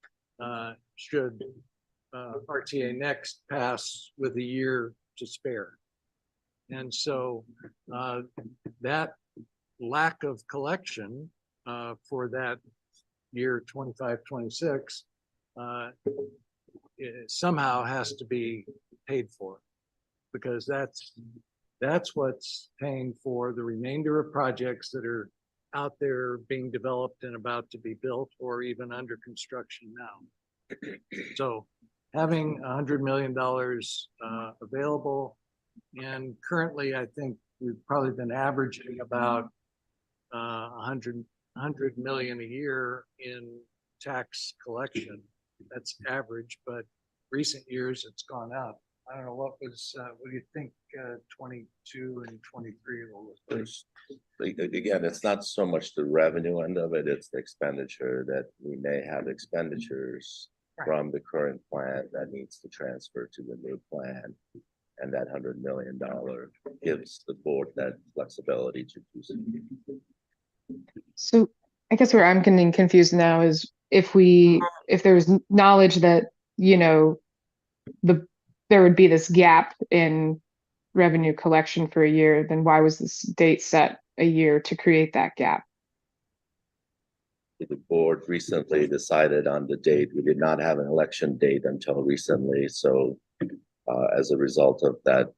should RTA Next pass with a year to spare. And so that lack of collection for that year 25-26 somehow has to be paid for, because that's what's paying for the remainder of projects that are out there being developed and about to be built or even under construction now. So having $100 million available, and currently I think we've probably been averaging about 100 million a year in tax collection. That's average, but recent years it's gone up. I don't know what do you think 22 and 23 will look like? Again, it's not so much the revenue end of it, it's the expenditure that we may have expenditures from the current plan that needs to transfer to the new plan. And that $100 million gives the board that flexibility to do something. So I guess where I'm getting confused now is if there's knowledge that, there would be this gap in revenue collection for a year, then why was this date set a year to create that gap? The board recently decided on the date. We did not have an election date until recently. So as a result of that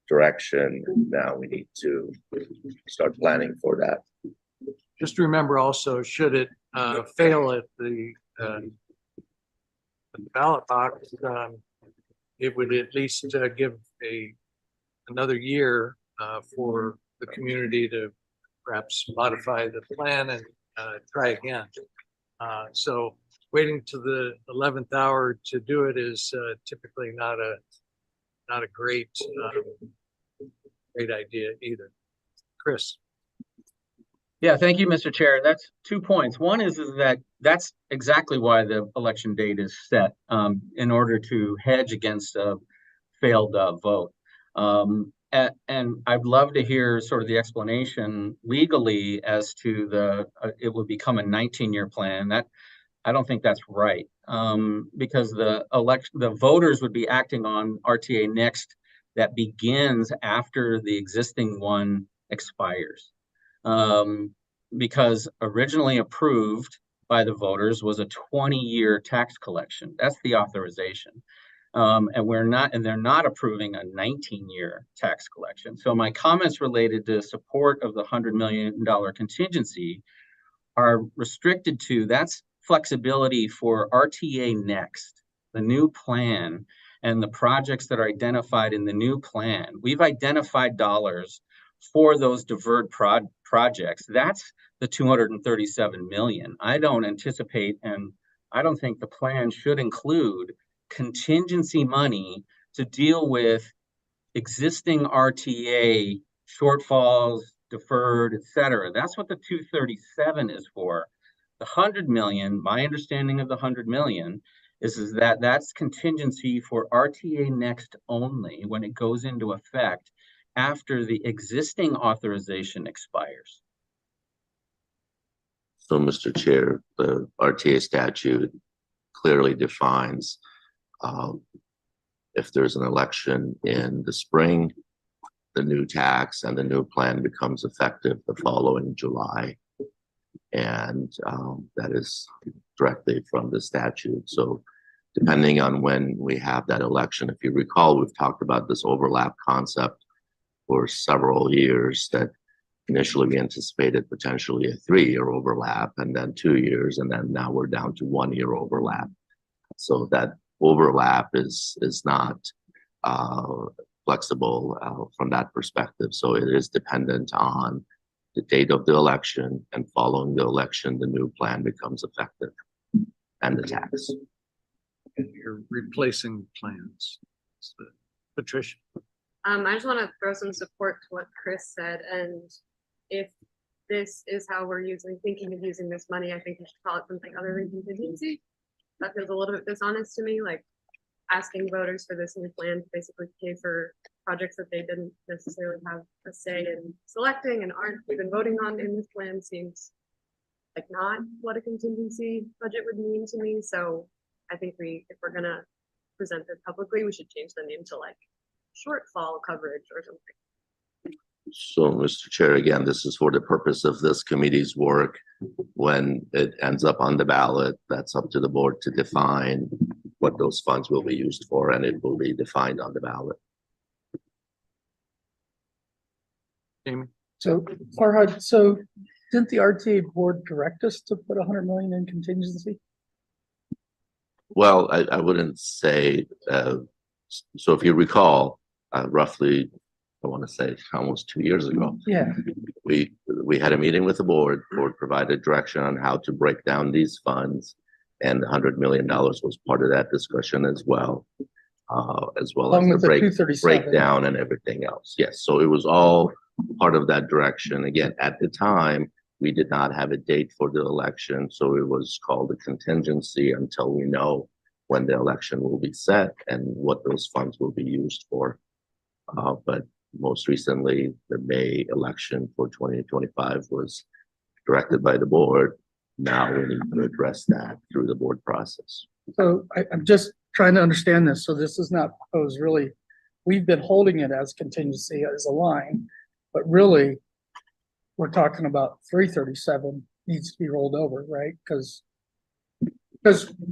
direction, now we need to start planning for that. Just remember also, should it fail at the ballot box, it would at least give another year for the community to perhaps modify the plan and try again. So waiting to the 11th hour to do it is typically not a great idea either. Chris. Yeah, thank you, Mr. Chair. That's 2 points. One is that that's exactly why the election date is set, in order to hedge against a failed vote. And I'd love to hear sort of the explanation legally as to it would become a 19-year plan. That I don't think that's right, because the voters would be acting on RTA Next that begins after the existing one expires. Because originally approved by the voters was a 20-year tax collection. That's the authorization. And they're not approving a 19-year tax collection. So my comments related to support of the $100 million contingency are restricted to that's flexibility for RTA Next, the new plan, and the projects that are identified in the new plan. We've identified dollars for those deferred projects. That's the 237 million. I don't anticipate, and I don't think the plan should include contingency money to deal with existing RTA shortfalls, deferred, et cetera. That's what the 237 is for. The 100 million, my understanding of the 100 million is that that's contingency for RTA Next only when it goes into effect after the existing authorization expires. So, Mr. Chair, the RTA statute clearly defines if there's an election in the spring, the new tax and the new plan becomes effective the following July. And that is directly from the statute. So depending on when we have that election, if you recall, we've talked about this overlap concept for several years, that initially we anticipated potentially a 3-year overlap and then 2 years, and then now we're down to 1-year overlap. So that overlap is not flexible from that perspective. So it is dependent on the date of the election, and following the election, the new plan becomes effective and the tax. And you're replacing plans. So, Patricia. I just want to throw some support to what Chris said, and if this is how we're thinking of using this money, I think we should call it something other than contingency. That feels a little bit dishonest to me, like asking voters for this new plan to basically pay for projects that they didn't necessarily have a say in selecting and aren't even voting on in this plan seems like not what a contingency budget would mean to me. So I think if we're gonna present it publicly, we should change the name to like shortfall coverage or something. So, Mr. Chair, again, this is for the purpose of this committee's work. When it ends up on the ballot, that's up to the board to define what those funds will be used for, and it will be defined on the ballot. Jamie. So Farhad, so didn't the RTA board direct us to put 100 million in contingency? Well, I wouldn't say, so if you recall, roughly, I want to say almost 2 years ago, Yeah. we had a meeting with the board. Board provided direction on how to break down these funds, and $100 million was part of that discussion as well as Along with the the 237. breakdown and everything else. Yes, so it was all part of that direction. Again, at the time, we did not have a date for the election, so it was called a contingency until we know when the election will be set and what those funds will be used for. But most recently, the May election for 2025 was directed by the board. Now we need to address that through the board process. So I'm just trying to understand this. So this is not proposed really. We've been holding it as contingency as a line, but really we're talking about 337 needs to be rolled over, right? Because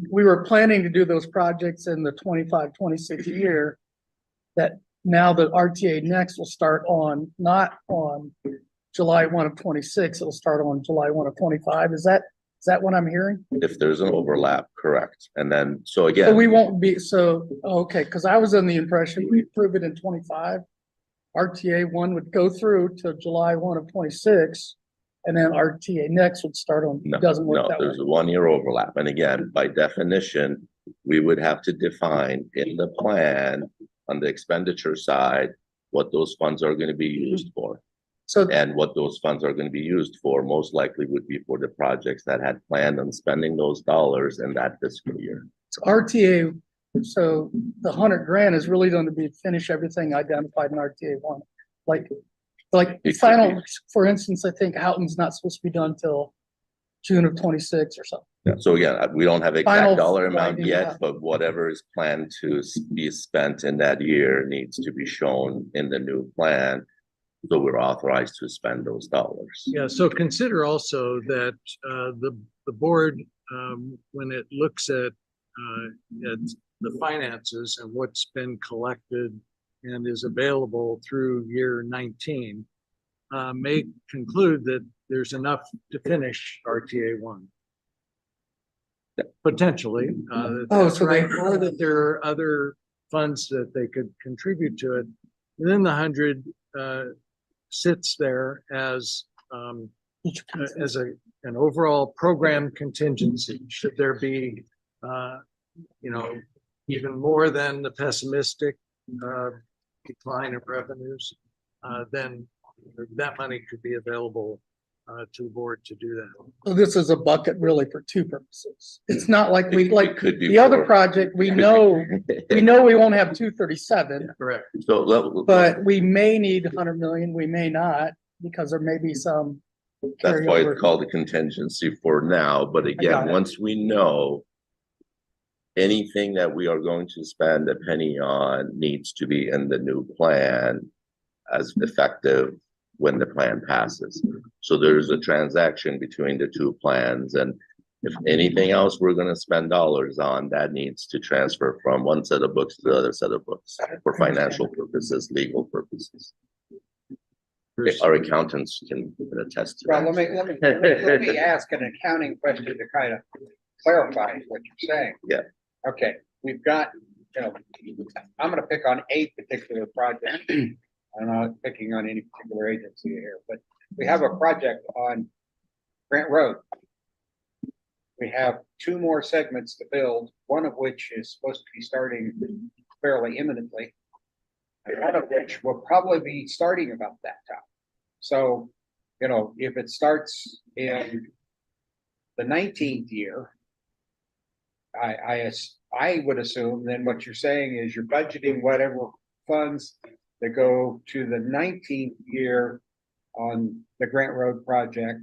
we were planning to do those projects in the 25-26 year, that now the RTA Next will start on, not on July 1 of 26, it'll start on July 1 of 25. Is that what I'm hearing? If there's an overlap, correct. And then, so again. So we won't be, okay, because I was under the impression we approve it in 25 RTA one would go through to July 1 of 26, and then RTA next would start on, No, it doesn't work no, that way. there's a 1 year overlap. And again, by definition, we would have to define in the plan on the expenditure side, what those funds are gonna be used for. So, And what those funds are gonna be used for, most likely would be for the projects that had planned on spending those dollars in that fiscal year. RTA, so the 100 grand is really going to be finish everything identified in RTA one. Like It could final, be. for instance, I think Houghton's not supposed to be done till June of 26 or something. Yeah, so again, we don't have Final exact dollar amount finding, yeah. yet, but whatever is planned to be spent in that year needs to be shown in the new plan. So we're authorized to spend those dollars. Yeah, so consider also that the board, when it looks at the finances and what's been collected and is available through year 19, may conclude that there's enough to finish RTA one. Potentially, that's so they- right, or that there are other funds that they could contribute to it. And then the 100 sits there as an overall program contingency. Should there be, even more than the pessimistic decline of revenues, then that money could be available to the board to do that. So this is a bucket really for two purposes. It's not like we, It like could be the other for- project, we know we won't have 237, Correct. So but we may need 100 million, we may not, because there may be some. that's why carryover. it's called a contingency for now, but got again, it. once we know anything that we are going to spend a penny on needs to be in the new plan as effective when the plan passes. So there's a transaction between the two plans, and if anything else we're gonna spend dollars on, that needs to transfer from one set of books to the other set of books for financial purposes, legal purposes. Our accountants can attest to Well, that. let me ask an accounting question to kind of clarify what you're saying. Yeah. Okay, we've got, I'm gonna pick on a particular project. I'm not picking on any particular agency here, but we have a project on Grant Road. We have two more segments to build, one of which is supposed to be starting fairly imminently. And one of which will probably be starting about that time. So, if it starts in the 19th year, I would assume then what you're saying is you're budgeting whatever funds that go to the 19th year on the Grant Road project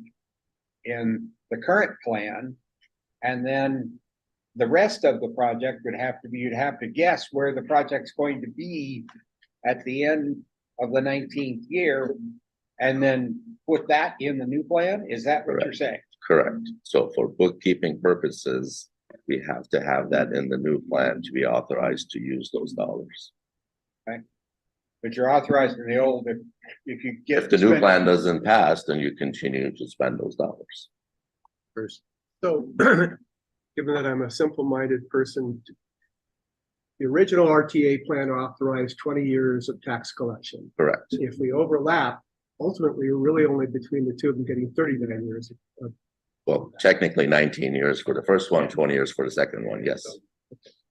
in the current plan. And then the rest of the project would have to be, you'd have to guess where the project's going to be at the end of the 19th year, and then put that in the new plan? Is that what you're saying? Correct. So for bookkeeping purposes, we have to have that in the new plan to be authorized to use those dollars. But you're authorized in the old, if you get. If the new spend- plan doesn't pass, then you continue to spend those dollars. First, So, given that I'm a simple-minded person, the original RTA plan authorized 20 years of tax collection. Correct. If we overlap, ultimately, we're really only between the two of them getting 39 years of. Well, technically 19 years for the first one, 20 years for the second one. Yes.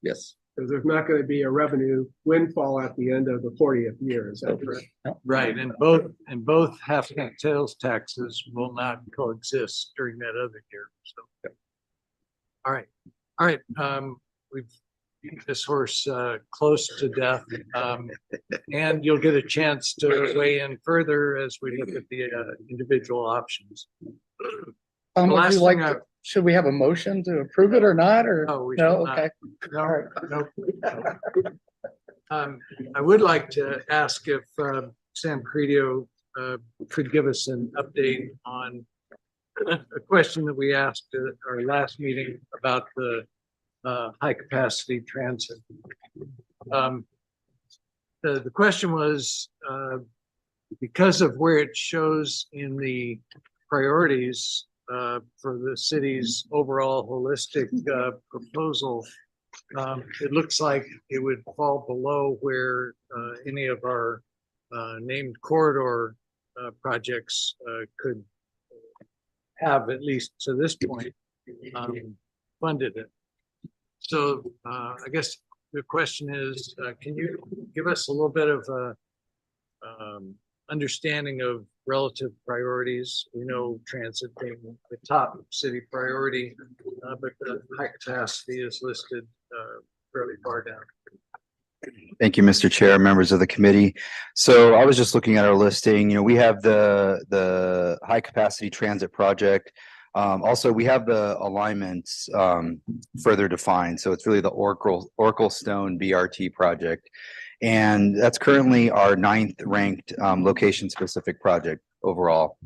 Yes. Because there's not going to be a revenue windfall at the end of the 40th year, is that correct? right, and both half-cent sales taxes will not coexist during that other year, so. All right, we've beat this horse, close to death. And you'll get a chance to weigh in further as we look at the, individual options. Would Last you like thing I- to, should we have a motion to approve it or not, or? No, we No, should not. okay. No, no. I would like to ask if Sam Credio could give us an update on a question that we asked at our last meeting about the high capacity transit. The question was because of where it shows in the priorities for the city's overall holistic proposal, it looks like it would fall below where any of our named corridor projects could have, at least to this point, funded it. So I guess the question is, can you give us a little bit of understanding of relative priorities? We know transit being the top city priority, but the high capacity is listed fairly far down. Thank you, Mr. Chair, members of the committee. So I was just looking at our listing, you know, we have the high capacity transit project. Also, we have the alignments further defined. So it's really the Oracle Stone BRT project. And that's currently our 9th ranked location specific project overall.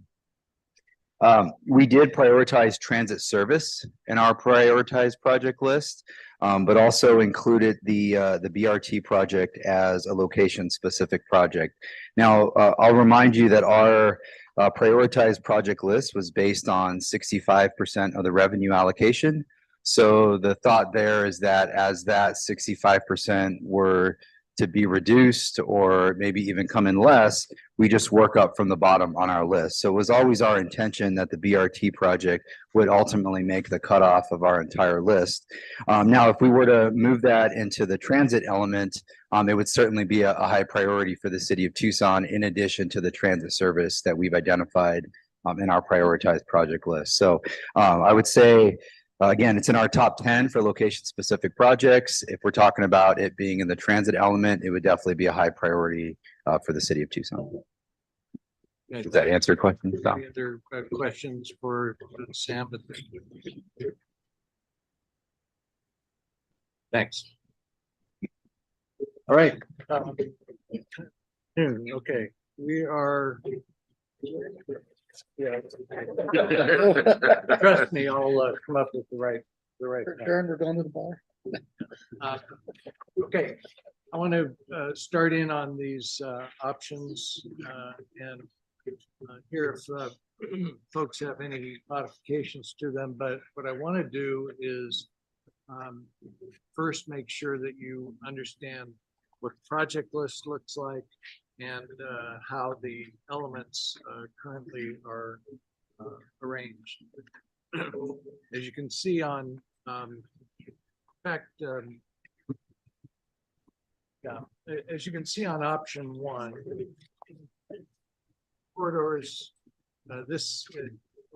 We did prioritize transit service in our prioritized project list, but also included the BRT project as a location specific project. Now, I'll remind you that our prioritized project list was based on 65% of the revenue allocation. So the thought there is that as that 65% were to be reduced or maybe even come in less, we just work up from the bottom on our list. So it was always our intention that the BRT project would ultimately make the cutoff of our entire list. Now, if we were to move that into the transit element, it would certainly be a high priority for the city of Tucson, in addition to the transit service that we've identified in our prioritized project list. So I would say, again, it's in our top 10 for location-specific projects. If we're talking about it being in the transit element, it would definitely be a high priority for the city of Tucson. Does that answer your question, Tom? Any other questions for Sam? Thanks. All right. Okay, we are. Yeah. Trust me, I'll come up with the right. Sharon, we're going to the bar. Okay, I want to start in on these options and hear if folks have any modifications to them. But what I want to do is first make sure that you understand what the project list looks like and how the elements currently are arranged. As you can see on, in fact, yeah, as you can see on option 1, corridors, this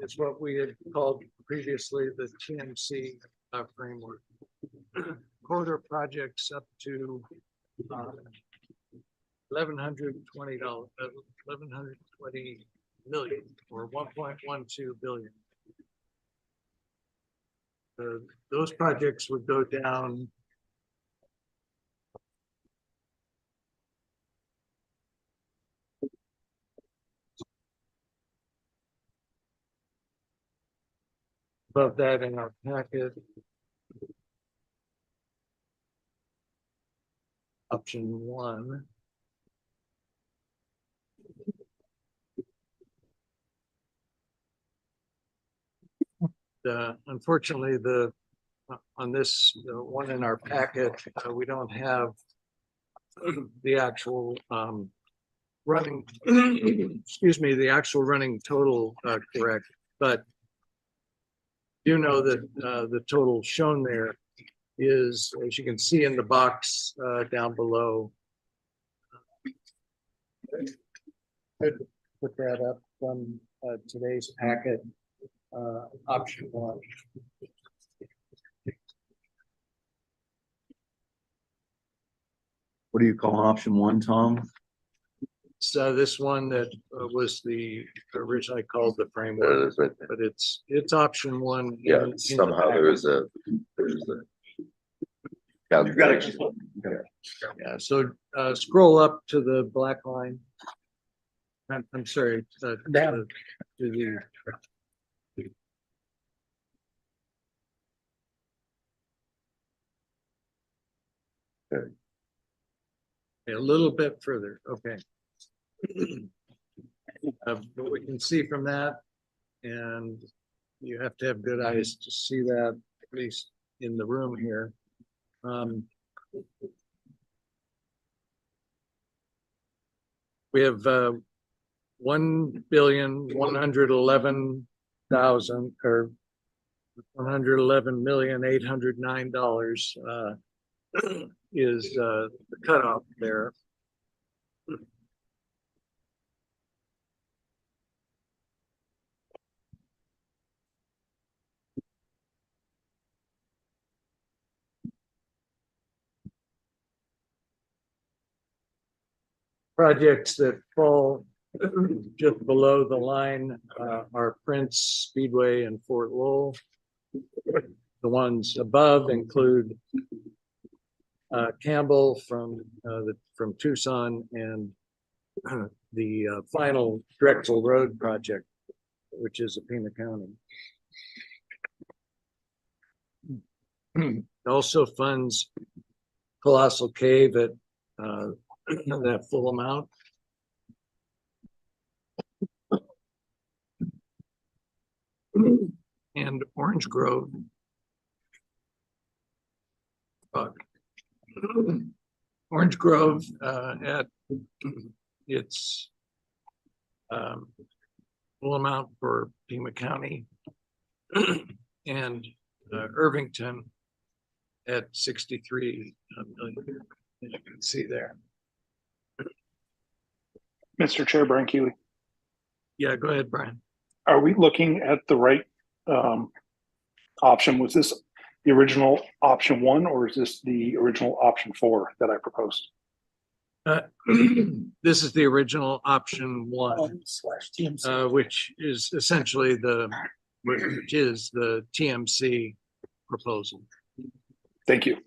is what we had called previously the TMC framework. Corridor projects up to $1,120 million or 1.12 billion. Those projects would go down above that in our packet. Option 1. Unfortunately, on this one in our packet, we don't have the actual running, excuse me, the actual running total correct, but you know that the total shown there is, as you can see in the box down below. Could put that up from today's packet, option 1. What do you call option 1, Tom? So this one that was the originally called the framework, but it's option 1. Yeah, in somehow the there's a. You've got it. Yeah, so scroll up to the black line. I'm sorry, to the a little bit further, okay. But we can see from that, and you have to have good eyes to see that, at least in the room here. We have 1,111,000 or $111,809 is the cutoff there. Projects that fall just below the line are Prince Speedway and Fort Lowell. The ones above include Campbell from Tucson and the final Drexel Road project, which is in Pima County. It also funds Colossal Cave at that full amount. And Orange Grove. Orange Grove at its full amount for Pima County and Irvington at 63 million, as you can see there. Mr. Chair, Brian Keeley. Yeah, go ahead, Brian. Are we looking at the right option? Was this the original option 1 or is this the original option 4 that I proposed? This is the original option 1, which is essentially the TMC proposal. Thank you.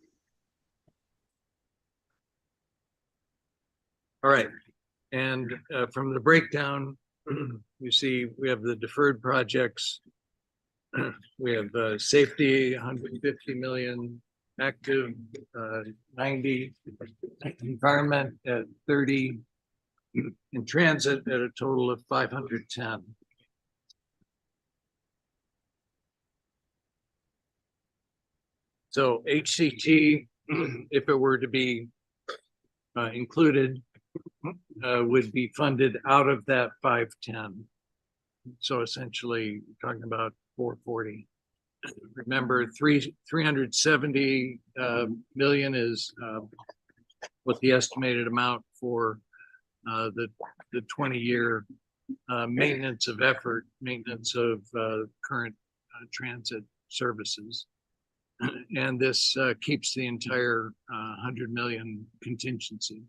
All right. And from the breakdown, you see we have the deferred projects. We have safety, 150 million, active 90, environment at 30, in transit at a total of 510. So HCT, if it were to be included, would be funded out of that 510. So essentially talking about 440. Remember, 370 million is what the estimated amount for the 20-year maintenance of effort, maintenance of current transit services. And this keeps the entire 100 million contingency.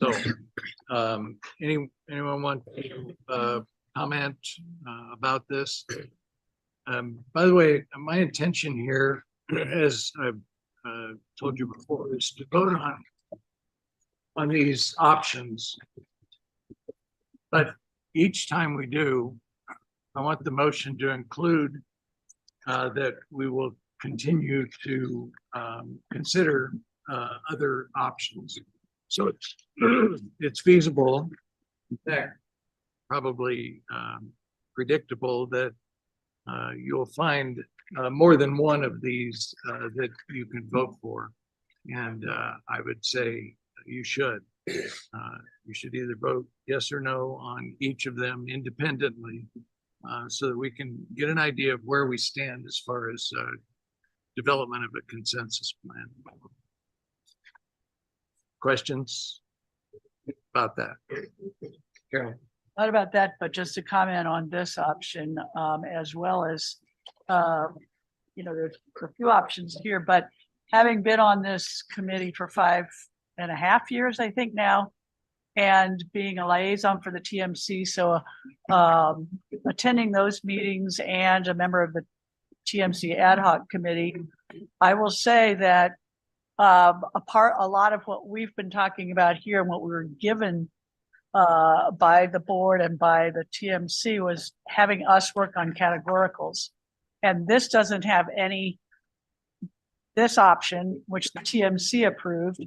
So anyone want to comment about this? By the way, my intention here, as I've told you before, is to vote on these options. But each time we do, I want the motion to include that we will continue to consider other options. So it's feasible, in fact, probably predictable that you'll find more than one of these that you can vote for. And I would say you should. You should either vote yes or no on each of them independently so that we can get an idea of where we stand as far as development of a consensus plan. Questions about that? Carol? Not about that, but just to comment on this option, as well as, there's a few options here, but having been on this committee for 5.5 years, I think now, and being a liaison for the TMC, so attending those meetings and a member of the TMC ad hoc committee, I will say that a lot of what we've been talking about here and what we were given by the board and by the TMC was having us work on categoricals. And this doesn't have this option, which the TMC approved,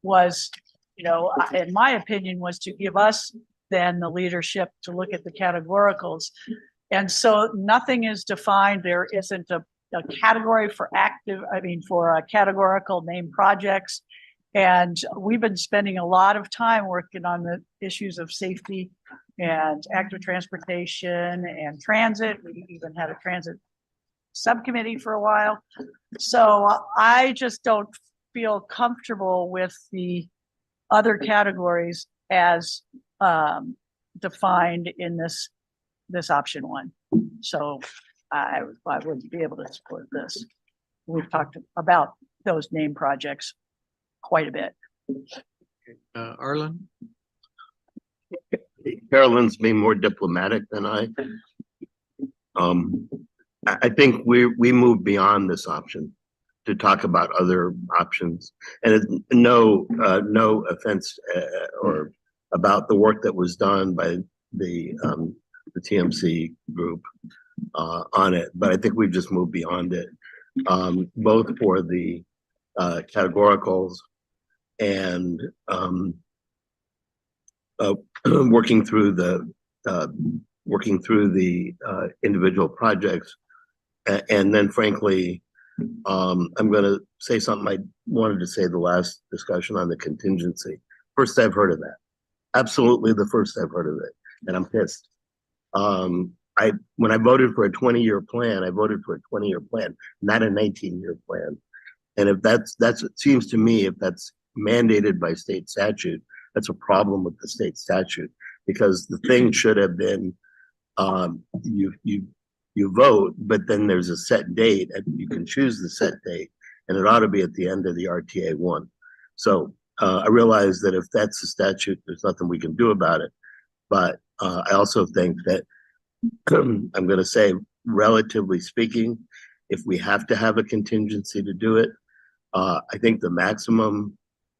was, in my opinion, was to give us then the leadership to look at the categoricals. And so nothing is defined. There isn't a category for for categorical named projects. And we've been spending a lot of time working on the issues of safety and active transportation and transit. We even had a transit subcommittee for a while. So I just don't feel comfortable with the other categories as defined in this option one. So I wouldn't be able to support this. We've talked about those name projects quite a bit. Arlen? Carolyn's being more diplomatic than I. I think we moved beyond this option to talk about other options. And no offense or about the work that was done by the TMC group on it, but I think we've just moved beyond it, both for the categoricals and working through the individual projects. And then frankly, I'm going to say something I wanted to say the last discussion on the contingency. First I've heard of that. Absolutely the first I've heard of it. And I'm pissed. When I voted for a 20-year plan, I voted for a 20-year plan, not a 19-year plan. And if that's it seems to me, if that's mandated by state statute, that's a problem with the state statute, because the thing should have been you vote, but then there's a set date and you can choose the set date, and it ought to be at the end of the RTA one. So I realize that if that's the statute, there's nothing we can do about it. But I also think that I'm going to say, relatively speaking, if we have to have a contingency to do it, I think the maximum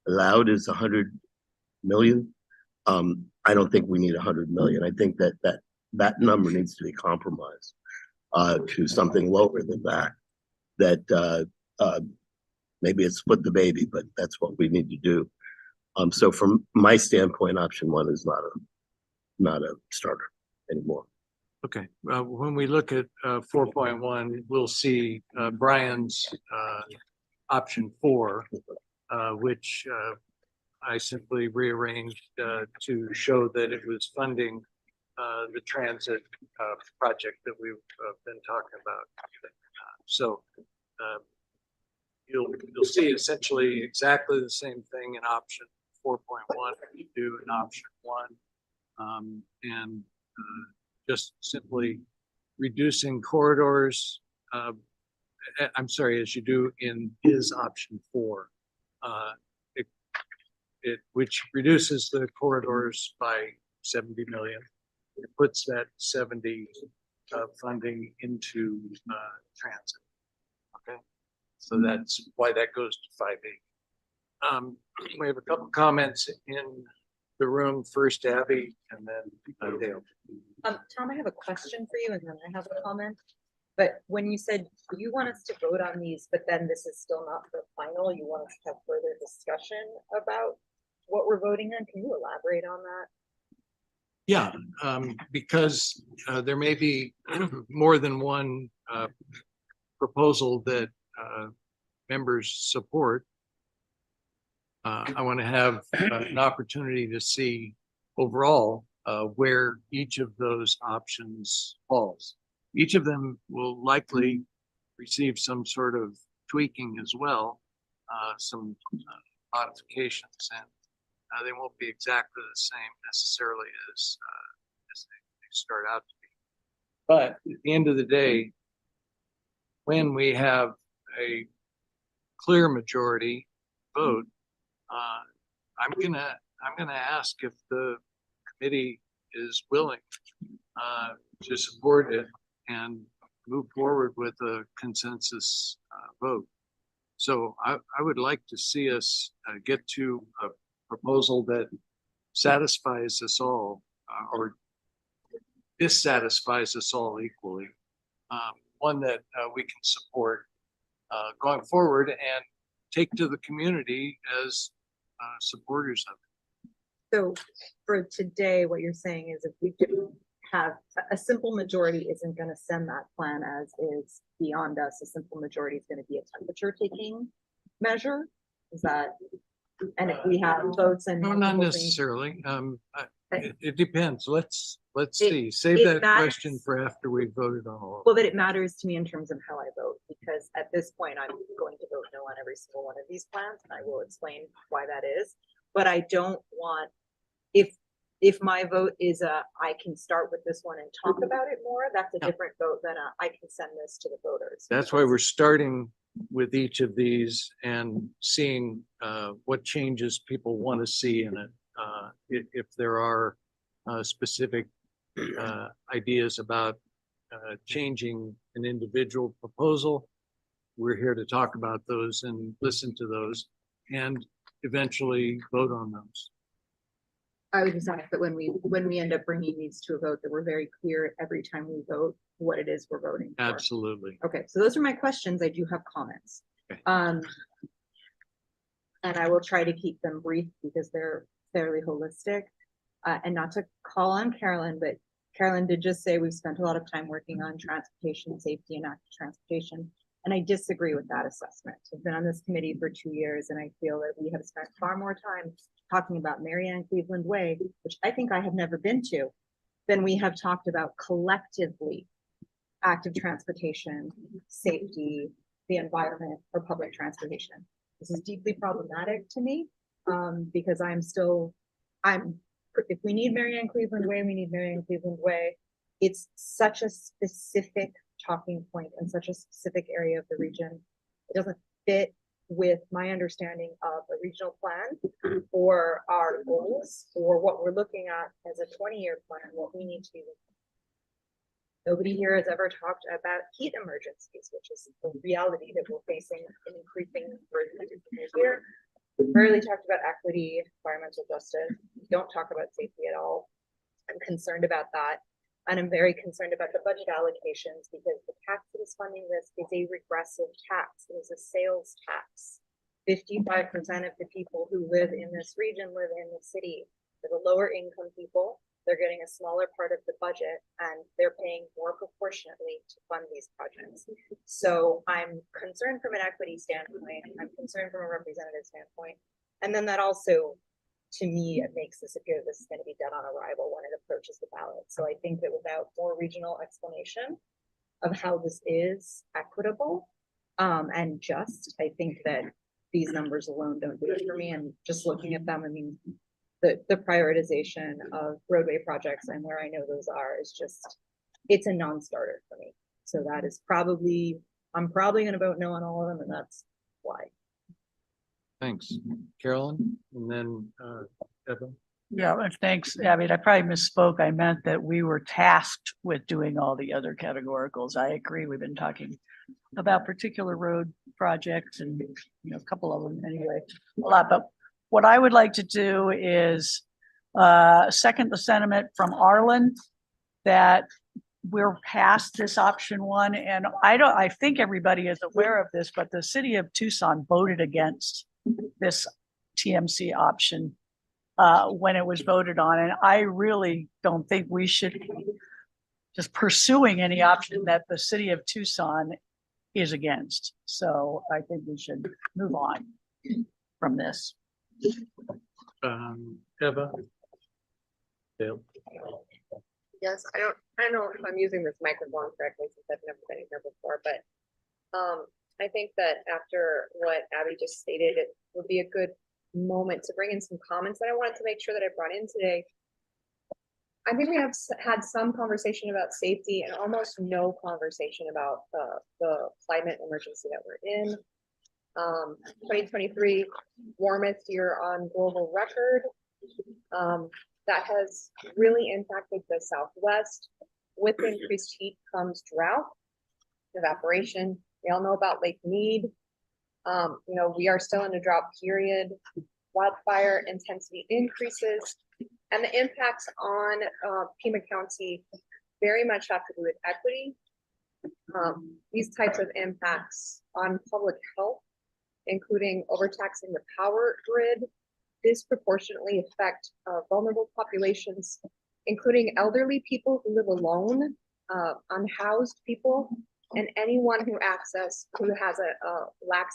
allowed is 100 million. I don't think we need 100 million. I think that number needs to be compromised to something lower than that. Maybe it's split the baby, but that's what we need to do. So from my standpoint, option one is not a starter anymore. Okay, when we look at 4.1, we'll see Brian's option 4, which I simply rearranged to show that it was funding the transit project that we've been talking about. So you'll see essentially exactly the same thing in option 4.1 you do in option 1, and just simply reducing corridors. I'm sorry, as you do in his option 4, which reduces the corridors by 70 million. It puts that 70 funding into transit. Okay, so that's why that goes to 5.8. We have a couple comments in the room. First, Abby, and then Dale. Tom, I have a question for you, and then I have a comment. But when you said you want us to vote on these, but then this is still not the final, you want us to have further discussion about what we're voting on, can you elaborate on that? Yeah, because there may be more than one proposal that members support. I want to have an opportunity to see overall where each of those options falls. Each of them will likely receive some sort of tweaking as well, some modifications, and they won't be exactly the same necessarily as they start out to be. But at the end of the day, when we have a clear majority vote, I'm gonna ask if the committee is willing to support it and move forward with a consensus vote. So I would like to see us get to a proposal that satisfies us all or dissatisfies us all equally. One that we can support going forward and take to the community as supporters of it. So for today, what you're saying is if we do have a simple majority isn't going to send that plan as is beyond us. A simple majority is going to be a temperature taking measure. Is that And if we have votes and. No, not multiple things- necessarily. Okay. It depends. Let's It- see. Save it that matters. question for after we voted on all. Well, but it matters to me in terms of how I vote, because at this point, I'm going to vote no on every single one of these plans. And I will explain why that is. But I don't want, if my vote is I can start with this one and talk about it more, that's a different vote than I can send this to the voters. That's why we're starting with each of these and seeing what changes people want to see in it. If there are specific ideas about changing an individual proposal, we're here to talk about those and listen to those and eventually vote on those. I would just ask that when we end up bringing these to a vote, that we're very clear every time we vote what it is we're voting for. Absolutely. Okay, so those are my questions. I do have comments. And I will try to keep them brief because they're fairly holistic. And not to call on Carolyn, but Carolyn did just say we've spent a lot of time working on transportation safety and active transportation. And I disagree with that assessment. I've been on this committee for 2 years and I feel that we have spent far more time talking about Mary Ann Cleveland Way, which I think I have never been to, than we have talked about collectively active transportation, safety, the environment, or public transportation. This is deeply problematic to me because if we need Mary Ann Cleveland Way, we need Mary Ann Cleveland Way. It's such a specific talking point in such a specific area of the region. It doesn't fit with my understanding of a regional plan or our goals or what we're looking at as a 20-year plan, what we need to be looking at. Nobody here has ever talked about heat emergencies, which is the reality that we're facing in increasing here. We rarely talked about equity, environmental justice. We don't talk about safety at all. I'm concerned about that. And I'm very concerned about the budget allocations because the tax that is funding this is a regressive tax. It is a sales tax. 55% of the people who live in this region live in the city. For the lower income people, they're getting a smaller part of the budget and they're paying more proportionately to fund these projects. So I'm concerned from an equity standpoint. I'm concerned from a representative standpoint. And then that also, to me, it makes this appear that this is going to be done on arrival when it approaches the ballot. So I think that without more regional explanation of how this is equitable and just, I think that these numbers alone don't do it for me. And just looking at them, I mean, the prioritization of roadway projects and where I know those are is just, it's a non-starter for me. So that is probably, I'm probably going to vote no on all of them, and that's why. Thanks, Carolyn, and then Evan. Yeah, thanks. I mean, I probably misspoke. I meant that we were tasked with doing all the other categoricals. I agree. We've been talking about particular road projects and, a couple of them anyway, a lot. But what I would like to do is second the sentiment from Arlen that we're past this option one. And I think everybody is aware of this, but the city of Tucson voted against this TMC option when it was voted on. And I really don't think we should be just pursuing any option that the city of Tucson is against. So I think we should move on from this. Eva. Dale. Yes, I don't know if I'm using this microphone correctly since I've never been here before, but I think that after what Abby just stated, it would be a good moment to bring in some comments that I wanted to make sure that I brought in today. I think we have had some conversation about safety and almost no conversation about the climate emergency that we're in. 2023, warmest year on global record. That has really impacted the Southwest. With increased heat comes drought, evaporation. We all know about Lake Mead. We are still in a drought period. Wildfire intensity increases, and the impacts on Pima County very much have to do with equity. These types of impacts on public health, including overtaxing the power grid, disproportionately affect vulnerable populations, including elderly people who live alone, unhoused people, and anyone who lacks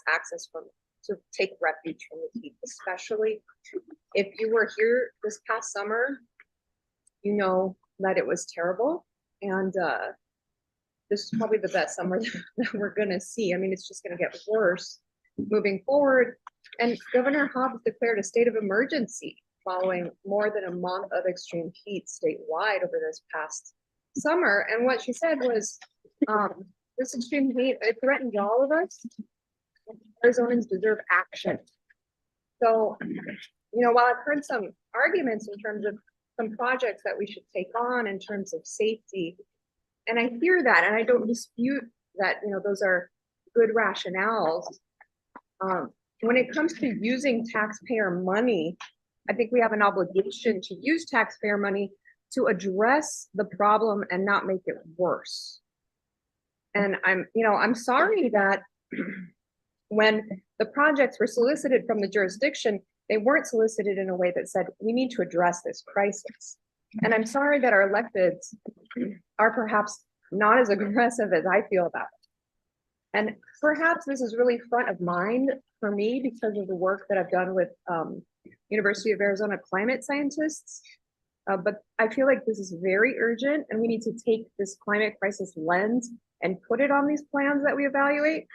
access from to take refuge from the heat, especially if you were here this past summer, you know that it was terrible. And this is probably the best summer that we're gonna see. I mean, it's just gonna get worse moving forward. And Governor Hobbs declared a state of emergency following more than a month of extreme heat statewide over this past summer. And what she said was, this extreme heat, it threatens all of us. Arizonans deserve action. So, you know, while I've heard some arguments in terms of some projects that we should take on in terms of safety, and I hear that, and I don't dispute that, you know, those are good rationales. When it comes to using taxpayer money, I think we have an obligation to use taxpayer money to address the problem and not make it worse. And I'm sorry that when the projects were solicited from the jurisdiction, they weren't solicited in a way that said, we need to address this crisis. And I'm sorry that our electeds are perhaps not as aggressive as I feel about it. And perhaps this is really front of mind for me because of the work that I've done with University of Arizona climate scientists. But I feel like this is very urgent and we need to take this climate crisis lens and put it on these plans that we evaluate.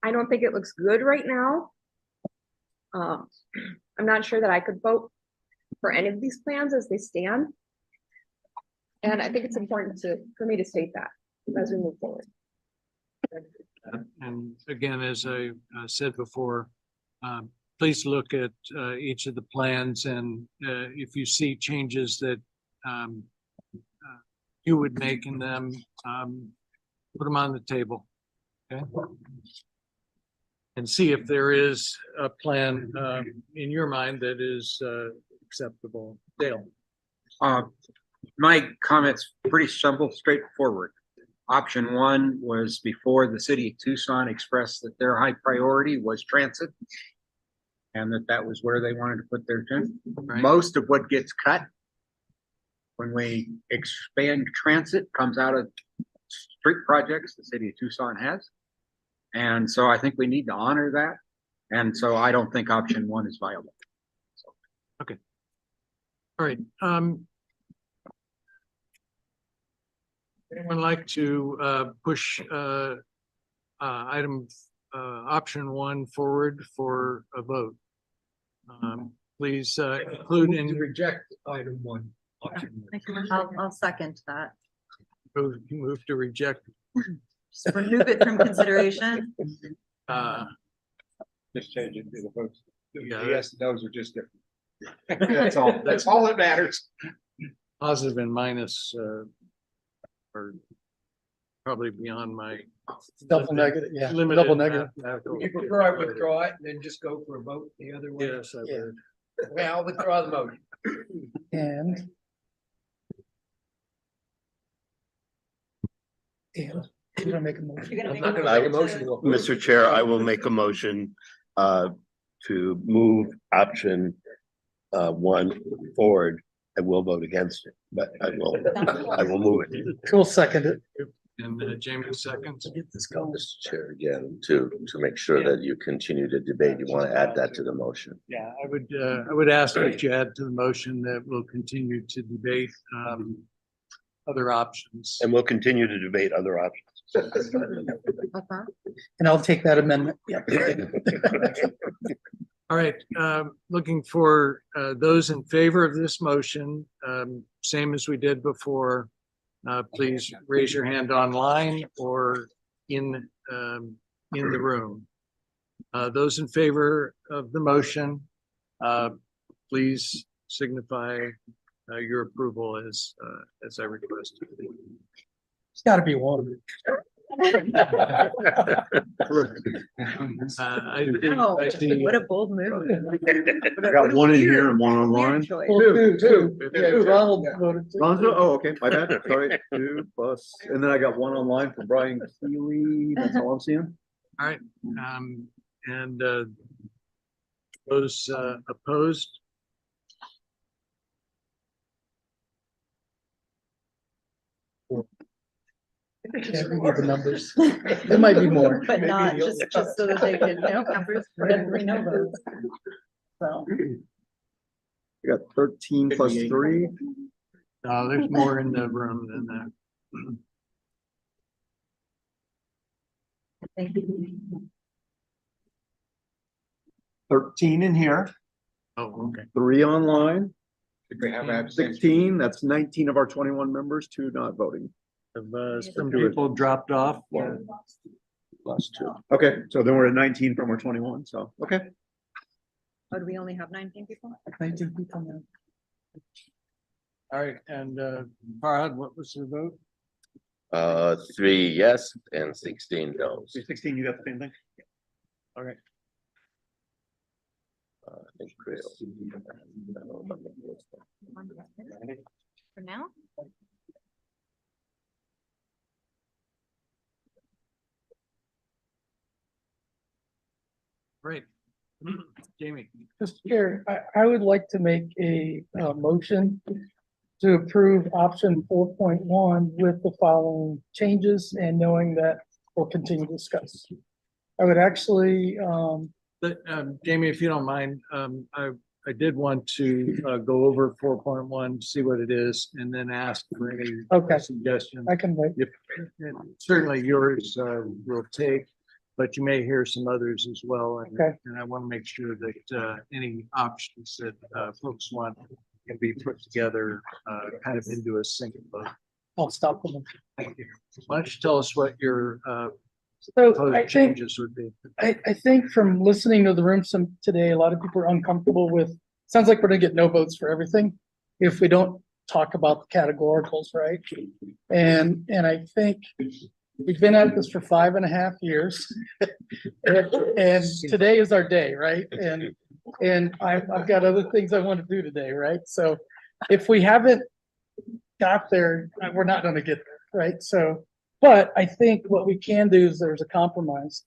I don't think it looks good right now. I'm not sure that I could vote for any of these plans as they stand. And I think it's important for me to state that as we move forward. And again, as I said before, please look at each of the plans, and if you see changes that you would make in them, put them on the table. Okay. And see if there is a plan in your mind that is acceptable. Dale. My comment's pretty simple, straightforward. Option one was before the city of Tucson expressed that their high priority was transit, and that was where they wanted to put their attention. Right. Most of what gets cut when we expand transit comes out of street projects the city of Tucson has. And so I think we need to honor that. And so I don't think option one is viable. So. Okay. All right. Anyone like to push item option one forward for a vote? Please include and reject item one. I'll second that. Move to reject. Just remove it from consideration. Just change it to the votes. Yeah, Yes, those are just different. That's all. That's all that matters. Positive and minus are probably beyond my. Double negative, yeah, limited double negative. mathematical- You prefer I withdraw it and then just go for a vote the other way? Yes, I Yeah. would. Okay, I'll withdraw the motion. And. Yeah, you're gonna make a motion. I'm not gonna make a motion. to approve. Mr. Chair, I will make a motion to move option one forward. I will vote against it, but I will move it. We'll second it. And Jamie seconds. Get this going. Mr. Chair, again, to make sure that you continue to debate, you want to add that to the motion. Yeah, I would ask that you add to the motion that we'll continue to debate other options. And we'll continue to debate other options. And I'll take that amendment. Yeah. All right, looking for those in favor of this motion, same as we did before. Please raise your hand online or in the room. Those in favor of the motion, please signify your approval as I requested. It's gotta be one. I see. What a bold move. I got one in here and one online. Two. Yeah, Ronald voted too. Oh, okay, my bad, sorry, 2 plus, and then I got one online from Brian Keely, that's all I'm seeing. All right, and those opposed? Can't read the numbers. There might be more. But not just so that they can, numbers, get 3 numbers. So. We got 13 plus 3. No, there's more in the room than that. Thank you. 13 in here, Oh, okay. 3 online, Did we have absence? 16, that's 19 of our 21 members, 2 not voting. Have some people dropped off? Last 2. Okay, so then we're at 19 from our 21, so, okay. Oh, do we only have 19 people? 19 people now. All right, and Farhad, what was your vote? 3 yes and 16 no. 16, you got the same thing? All right. I think Chris. For now? Great. Jamie. Mr. Chair, I would like to make a motion to approve option 4.1 with the following changes and knowing that we'll continue to discuss. I would actually, Jamie, if you don't mind, I did want to go over 4.1, see what it is, and then ask for any Okay. suggestions. I can wait. Certainly yours will take, but you may hear some others as well. Okay. And I want to make sure that any options that folks want can be put together kind of into a single vote. I'll stop them. Thank you. Why don't you tell us what your So I proposed think, changes would be? I think from listening to the room today, a lot of people are uncomfortable with, sounds like we're gonna get no votes for everything if we don't talk about the categoricals, right? And I think we've been at this for 5.5 years. And today is our day, right? And I've got other things I want to do today, right? So if we haven't got there, we're not gonna get there, right? So, but I think what we can do is there's a compromise.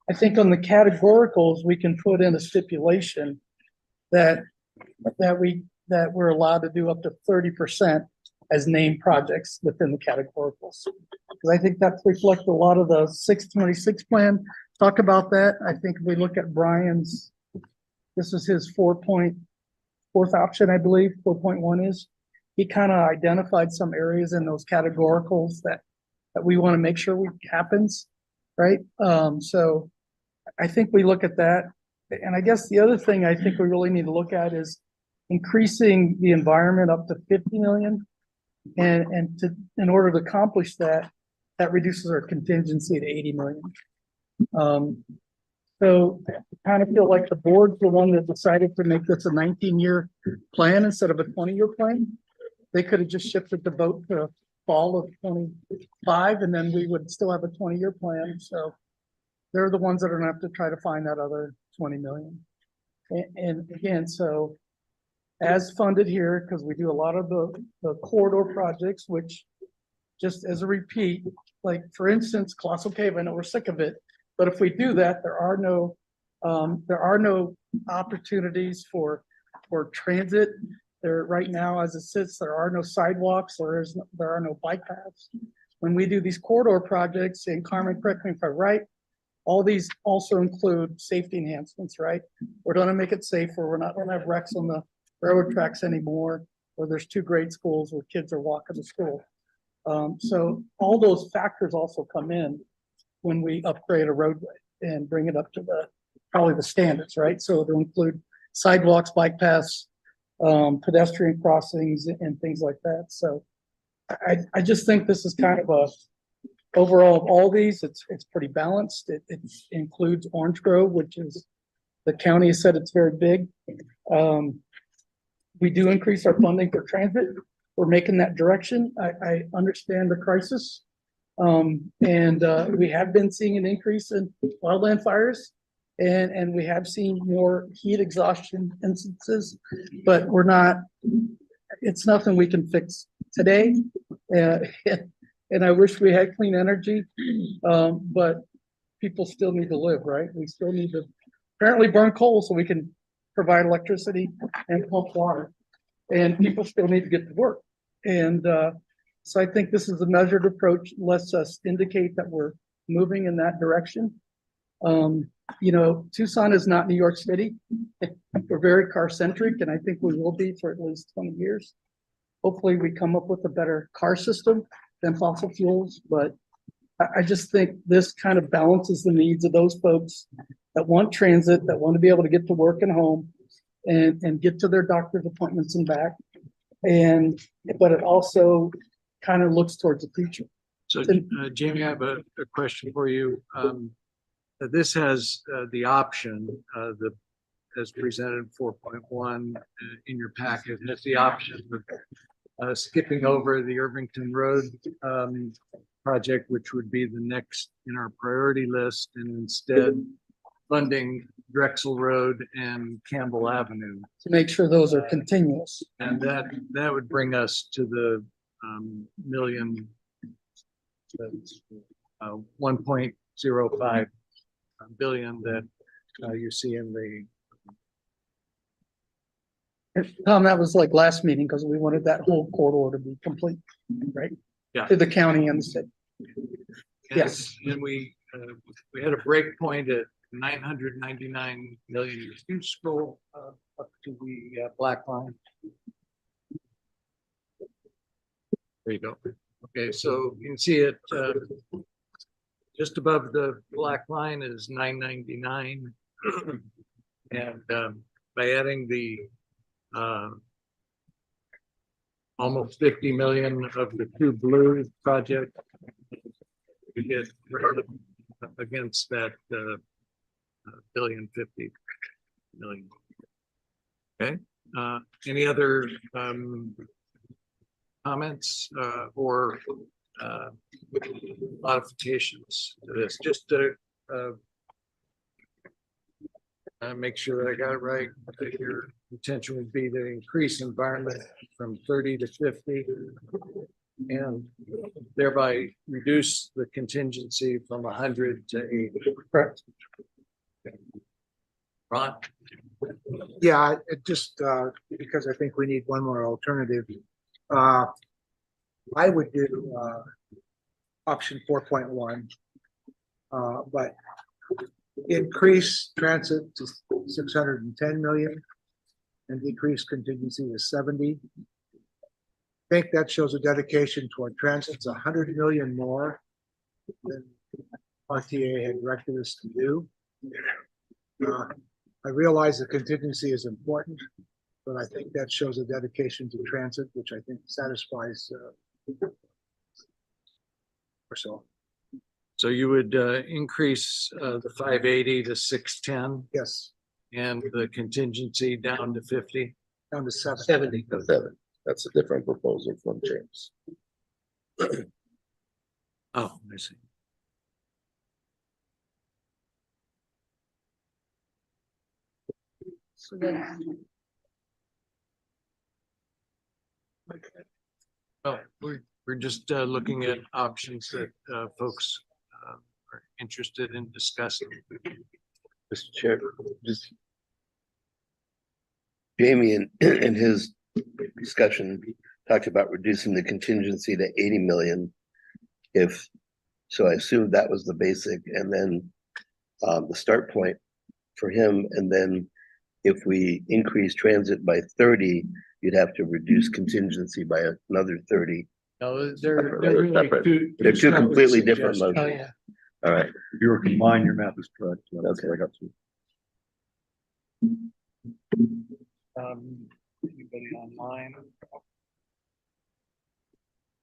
I think on the categoricals, we can put in a stipulation that we're allowed to do up to 30% as named projects within the categoricals. Because I think that's reflect a lot of the 626 plan. Talk about that. I think if we look at Brian's, this is his 4.4th option, I believe, 4.1 is. He kind of identified some areas in those categoricals that we want to make sure happens, right? So I think we look at that. And I guess the other thing I think we really need to look at is increasing the environment up to 50 million. And in order to accomplish that, that reduces our contingency to 80 million. So I kind of feel like the board's the one that decided to make this a 19-year plan instead of a 20-year plan. They could have just shifted the vote to fall of 25, and then we would still have a 20-year plan. So they're the ones that are gonna have to try to find that other 20 million. And again, so as funded here, because we do a lot of the corridor projects, which just as a repeat, like for instance, Colossal Cave, I know we're sick of it, but if we do that, there are no opportunities for transit. There right now, as it sits, there are no sidewalks, there are no bike paths. When we do these corridor projects, and Carmen, correct me if I'm right, all these also include safety enhancements, right? We're gonna make it safer. We're not gonna have wrecks on the railroad tracks anymore, where there's 2 grade schools where kids are walking to school. So all those factors also come in when we upgrade a roadway and bring it up to probably the standards, right? So it'll include sidewalks, bike paths, pedestrian crossings and things like that. So I just think this is kind of overall of all these, it's pretty balanced. It includes Orange Grove, which is, the county has said it's very big. We do increase our funding for transit. We're making that direction. I understand the crisis. We have been seeing an increase in wildland fires. And we have seen more heat exhaustion instances, but it's nothing we can fix today. And I wish we had clean energy, but people still need to live, right? We still need to apparently burn coal so we can provide electricity and pump water. And people still need to get to work. And So I think this is a measured approach, lets us indicate that we're moving in that direction. You know, Tucson is not New York City. We're very car centric, and I think we will be for at least 20 years. Hopefully we come up with a better car system than fossil fuels, but I just think this kind of balances the needs of those folks that want transit, that want to be able to get to work and home and get to their doctor's appointments and back. But it also kind of looks towards the future. So, Jamie, I have a question for you. This has the option, as presented 4.1 in your packet, has the option of skipping over the Irvington Road project, which would be the next in our priority list, and instead funding Drexel Road and Campbell Avenue. To make sure those are continuous. And that would bring us to the million, 1.05 billion that you see in the. Tom, that was like last meeting because we wanted that whole corridor to be complete, right? Yeah. To the county and the state. Yes. And we had a break point at 999 million. You scroll up to the black line. There you go. Okay, so you can see it just above the black line is 999. And by adding the almost 50 million of the two blue project, we get against that billion 50 million. Okay. Any other comments or modifications to this? Just to make sure that I got it right. Your intention would be to increase environment from 30 to 50 and thereby reduce the contingency from 100 to 80. Correct. Ron? Yeah, it just, because I think we need one more alternative. I would do, option 4.1. But increase transit to 610 million and decrease contingency to 70. I think that shows a dedication toward transit. It's 100 million more than RTA had directed us to do. I realize the contingency is important, but I think that shows a dedication to transit, which I think satisfies or so. So you would increase the 580 to 610? Yes. And the contingency down to 50? Down to 70. 7. That's a different proposal from James. Oh, I see. So then, Oh, we're just looking at options that folks are interested in discussing. Mr. Chair, just Jamie in his discussion talked about reducing the contingency to 80 million. So I assumed that was the basic and then the start point for him. And then if we increase transit by 30, you'd have to reduce contingency by another 30. No, they're Separate. really They're two completely different suggestions. motions. All right. If you were combined, your math is correct. That's what I got to. Anybody online?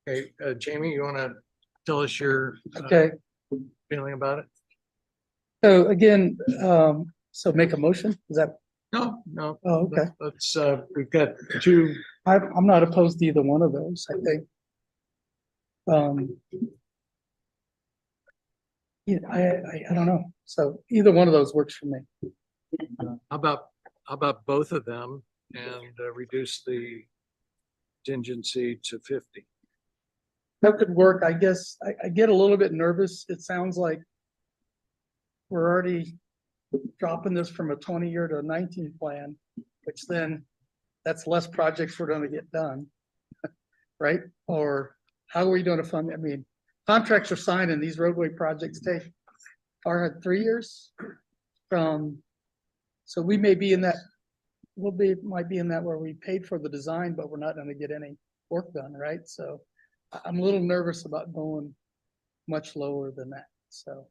Okay, Jamie, you want to tell us your okay. feeling about it? So again, so make a motion. Is that? No. Oh, okay. Let's, we've got two. I'm not opposed to either one of those, I think. Yeah, I don't know. So either one of those works for me. How about both of them and reduce the contingency to 50? That could work. I guess I get a little bit nervous. It sounds like we're already dropping this from a 20-year to a 19 plan, which then that's less projects we're going to get done, right? Or how are we going to fund? I mean, contracts are signed and these roadway projects take, are 3 years. So we may be in that, might be in that where we paid for the design, but we're not gonna get any work done, right? So I'm a little nervous about going much lower than that, so.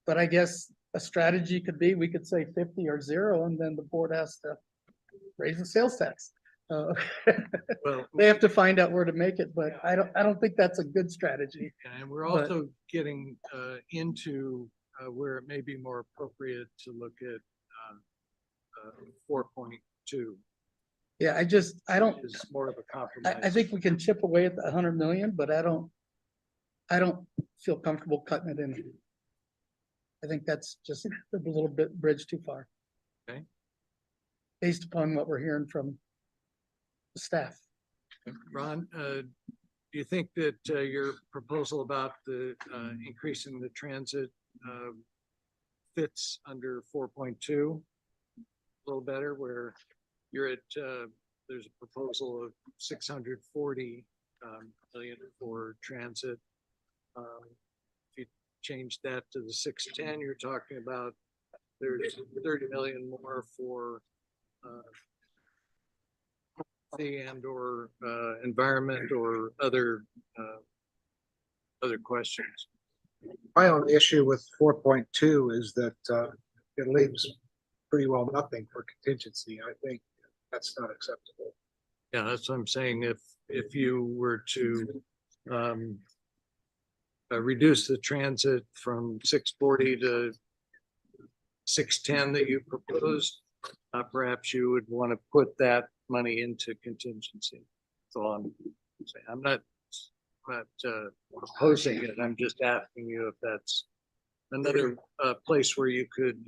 But I guess a strategy could be, we could say 50 or 0, and then the board has to raise the sales tax. Well, They have to find out where to make it, but I don't think that's a good strategy. and we're But- also getting into where it may be more appropriate to look at 4.2 Yeah, I don't, is more of a compromise. I think we can chip away at the 100 million, but I don't feel comfortable cutting it in. I think that's just a little bit bridge too far. Okay. Based upon what we're hearing from the staff. Ron, do you think that your proposal about the increasing the transit fits under 4.2? A little better, where you're at, there's a proposal of 640 million for transit. If you change that to the 610, you're talking about there's 30 million more for and or environment or other questions. My only issue with 4.2 is that it leaves pretty well nothing for contingency. I think that's not acceptable. Yeah, that's what I'm saying. If you were to reduce the transit from 640 to 610 that you proposed, perhaps you would want to put that money into contingency. So I'm saying, I'm not opposing it. I'm just asking you if that's another place where you could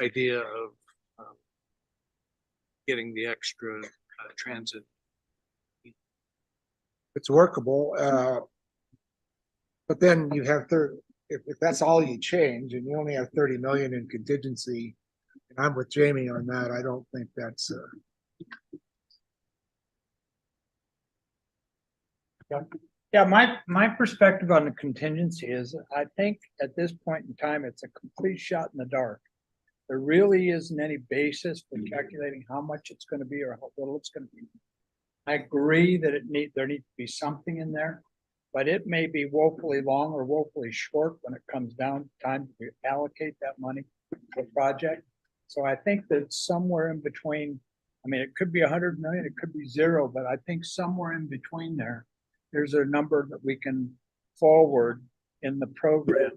idea of getting the extra transit. It's workable, but then you have if that's all you change and you only have 30 million in contingency, and I'm with Jamie on that, I don't think that's Yeah, my perspective on the contingency is, I think at this point in time, it's a complete shot in the dark. There really isn't any basis for calculating how much it's gonna be or how little it's gonna be. I agree that there needs to be something in there, but it may be woefully long or woefully short when it comes down to time to allocate that money to a project. So I think that somewhere in between, I mean, it could be 100 million, it could be 0, but I think somewhere in between there's a number that we can forward in the program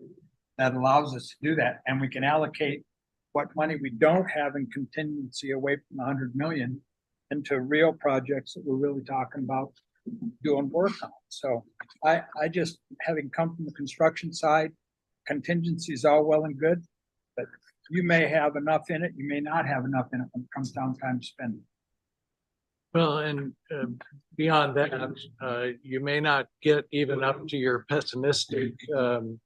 that allows us to do that. And we can allocate what money we don't have in contingency away from the 100 million into real projects that we're really talking about doing work on. So I just, having come from the construction side, contingency is all well and good, but you may have enough in it, you may not have enough in it when it comes down time to spend it. Well, and beyond that, you may not get even up to your pessimistic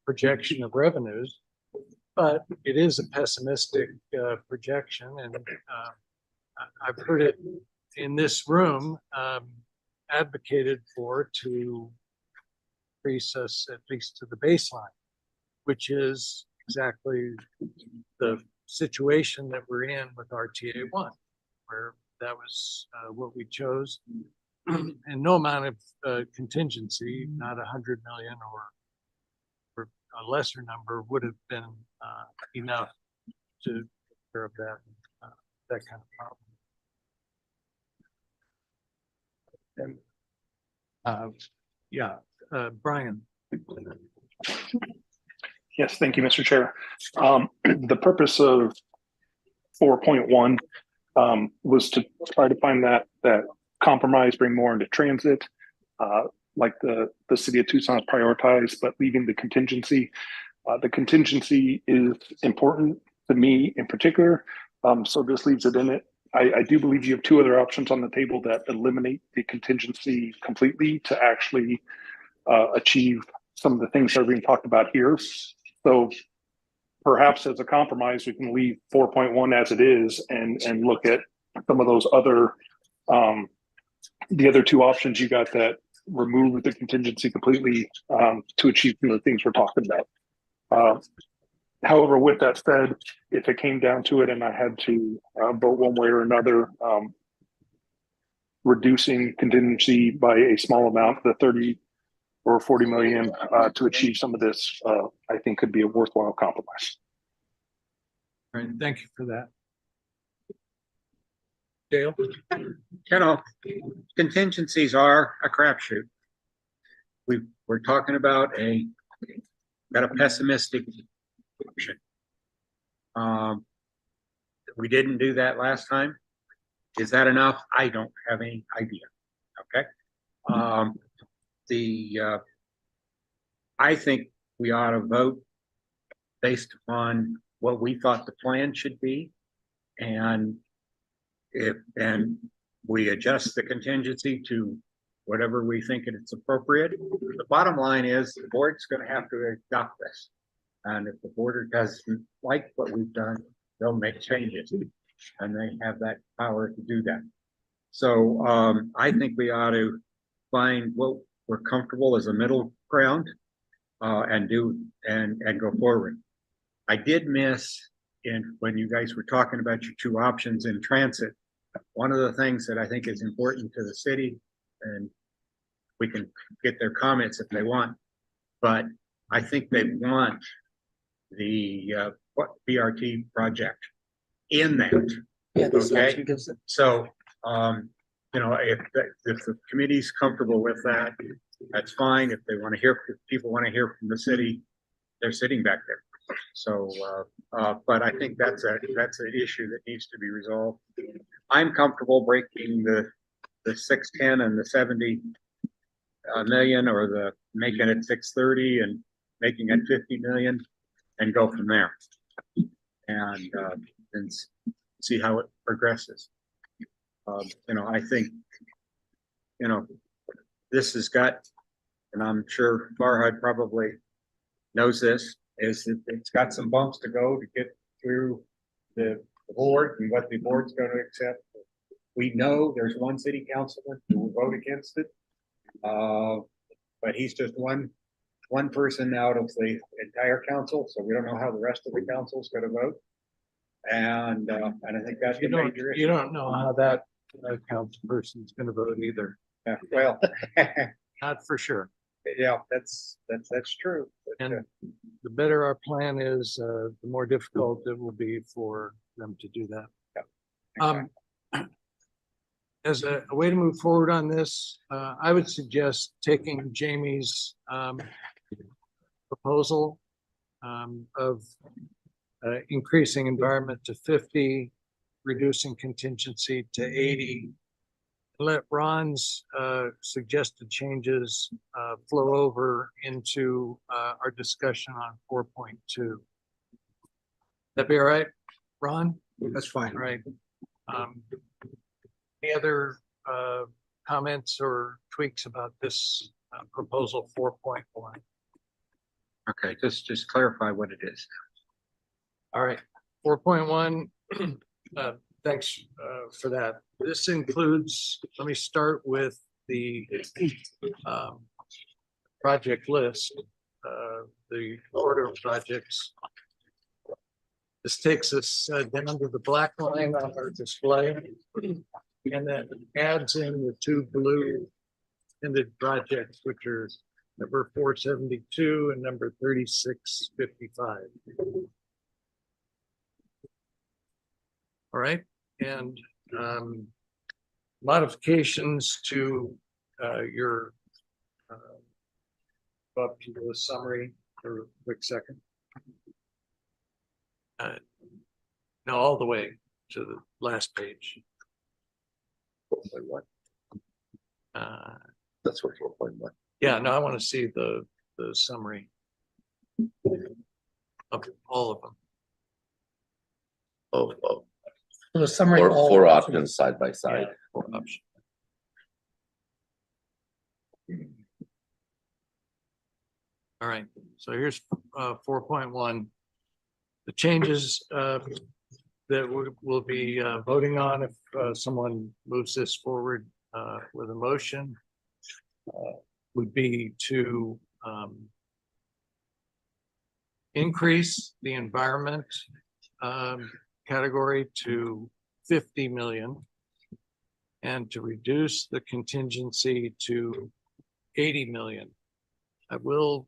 projection of revenues, but it is a pessimistic projection, and I've heard it in this room advocated for to increase us at least to the baseline, which is exactly the situation that we're in with RTA 1, where that was what we chose, and no amount of contingency, not 100 million or a lesser number, would have been enough to take care of that kind of problem. And Brian. Yes, thank you, Mr. Chair. The purpose of 4.1 was to try to find that compromise, bring more into transit, like the city of Tucson has prioritized, but leaving the contingency. The contingency is important to me in particular, so this leaves it in it. I do believe you have two other options on the table that eliminate the contingency completely to actually achieve some of the things that are being talked about here. So perhaps as a compromise, we can leave 4.1 as it is and look at some of those other the other two options, you got that remove the contingency completely, to achieve some of the things we're talking about. However, with that said, if it came down to it and I had to vote one way or another, reducing contingency by a small amount, the 30 or 40 million, to achieve some of this, I think could be a worthwhile compromise. All right, thank you for that. Dale? You know, contingencies are a crapshoot. We're talking about got a pessimistic option. We didn't do that last time. Is that enough? I don't have any idea. Okay. I think we ought to vote based upon what we thought the plan should be. And we adjust the contingency to whatever we think it's appropriate. The bottom line is the board's going to have to adopt this. And if the board doesn't like what we've done, they'll make changes. And they have that power to do that. So I think we ought to find what we're comfortable as a middle ground and go forward. I did miss when you guys were talking about your two options in transit. One of the things that I think is important to the city, and we can get their comments if they want, but I think they want the BRT project in that. Yeah, this Okay, option gives it. so you know, if the committee's comfortable with that, that's fine. If they want to hear, if people want to hear from the city, they're sitting back there. So, but I think that's an issue that needs to be resolved. I'm comfortable breaking the 610 and the 70 million, or making it 630 and making it 50 million, and go from there, and see how it progresses. You know, I think, you know, this has got, and I'm sure Farhad probably knows this, is that it's got some bumps to go to get through the board and what the board's going to accept. We know there's one city councilman who will vote against it, but he's just one person out of the entire council, so we don't know how the rest of the council is going to vote. And I think that's the major issue. You don't know how that council person is going to vote either. Yeah, well, not for sure. Yeah, that's true. But, and the better our plan is, the more difficult it will be for them to do that. Yeah. As a way to move forward on this, I would suggest taking Jamie's proposal of increasing environment to 50, reducing contingency to 80. Let Ron's suggested changes flow over into our discussion on 4.2. That be all right, Ron? That's fine. All right. Any other comments or tweaks about this proposal 4.1? okay, just clarify what it is. All right, 4.1, thanks for that. This includes, let me start with the project list, the order of projects. This takes us down to the black line on our display, and that adds in the two blue ended projects, which are number 472 and number 3655. All right, and modifications to your up to the summary for a quick second. Now all the way to the last page. What? That's what 4.1. Yeah, no, I want to see the summary of all of them. Oh. The summary. Four options side by side. Yeah, 4 options. All right, so here's 4.1. The changes that we'll be voting on if someone moves this forward with a motion would be to increase the environment category to 50 million and to reduce the contingency to 80 million. I will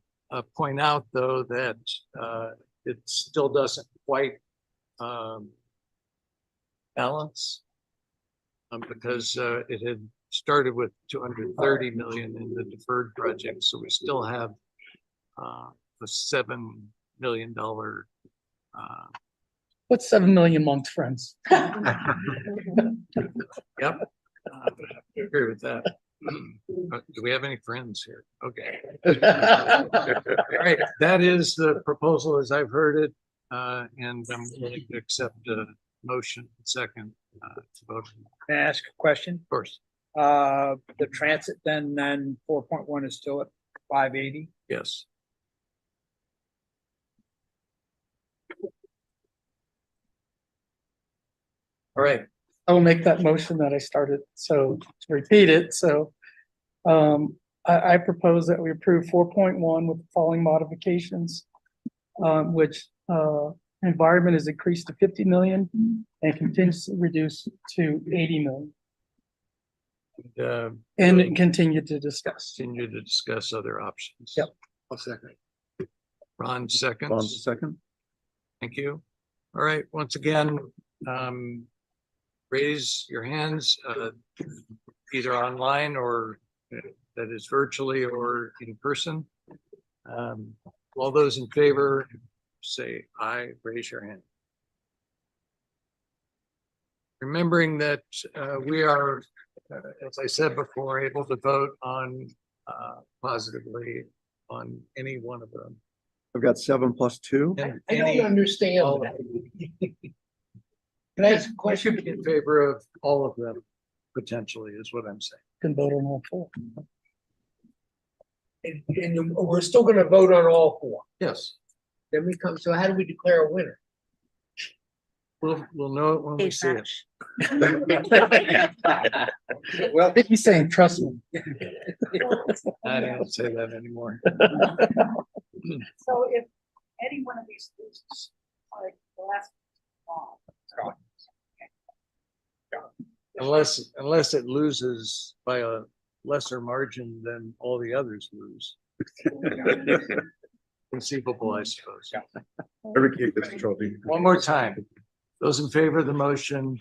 point out, though, that it still doesn't quite balance because it had started with 230 million in the deferred project, so we still have a $7 million. What's 7 million amongst friends? Yep. Agree with that. Do we have any friends here? Okay. All right, that is the proposal as I've heard it, and I'm willing to accept a motion second to vote. Can I ask a question? Of course. The transit then 4.1 is still at 580? Yes. All right. I will make that motion that I started, so to repeat it, so I propose that we approve 4.1 with the following modifications, which environment is increased to 50 million and contingency reduced to 80 million. And continue to discuss. Continue to discuss other options. Yep. I'll second. Ron seconds. Ron's second. Thank you. All right, once again, raise your hands, either online or that is virtually or in person. All those in favor, say aye, raise your hand. Remembering that we are, as I said before, able to vote on positively on any one of them. I've got 7 plus 2. And I don't any- understand all of that. them. Can I ask a I question? should be in favor of all of them, potentially, is what I'm saying. Can vote on all four. And we're still gonna vote on all four. Yes, Then we come, so how do we declare a winner? we'll know it when we see it. Well, I think he's saying, trust me. I don't say that anymore. So if any one of these loses, like the last one, Unless it loses by a lesser margin than all the others lose. Conceivable, I suppose. Every kid gets a trophy. One more time. Those in favor of the motion,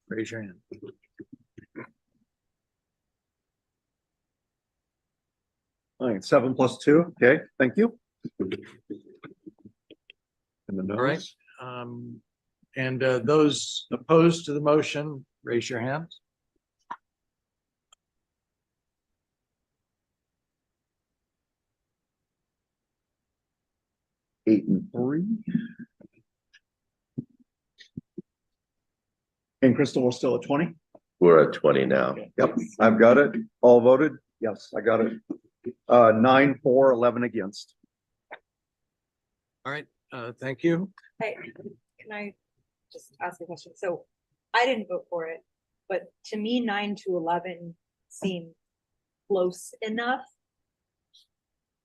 raise your hand. All right, 7 plus 2. Okay, thank you. And the All right. nose. And those opposed to the motion, raise your hands. Eight and 3. And Crystal, we're still at 20? We're at 20 now. Yep, I've got it. All voted? Yes, I got it. 9, 4, 11 against. All right, thank you. Hey, can I just ask a question? So I didn't vote for it, but to me, 9 to 11 seem close enough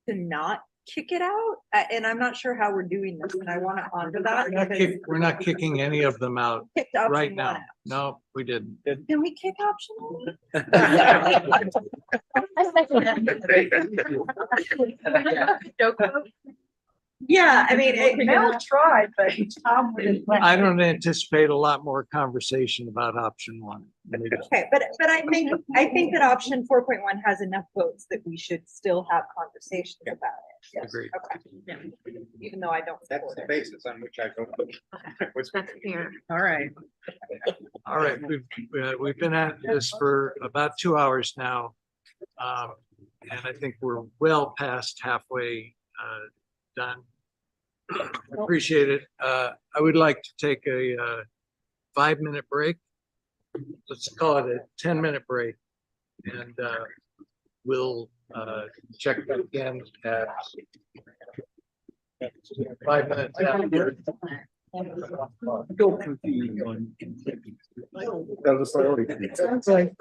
to not kick it out. And I'm not sure how we're doing this, and I want to honor that. because We're not kicking any of them out kicked option right one now. out. No, we didn't. Can we kick option one? Joke vote? Yeah, I mean, Mel tried, but Tom wouldn't. let I him. don't anticipate a lot more conversation about option one. okay, but I think that option 4.1 has enough votes that we should still have conversations about it. Yes, Agreed. okay. Even though I don't support it. basis on which I go. That's fair. All right. All right, we've been at this for about 2 hours now. And I think we're well past halfway done. Appreciate it. I would like to take a 5-minute break. Let's call it a 10-minute break. And we'll check back in at 5 minutes after. Still confused on. That was a priority. Sounds like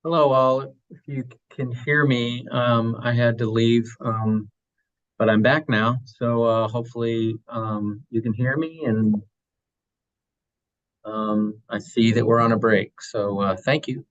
Hello, all. If you can hear me, I had to leave, but I'm back now. So hopefully you can hear me, and I see that we're on a break. So thank you.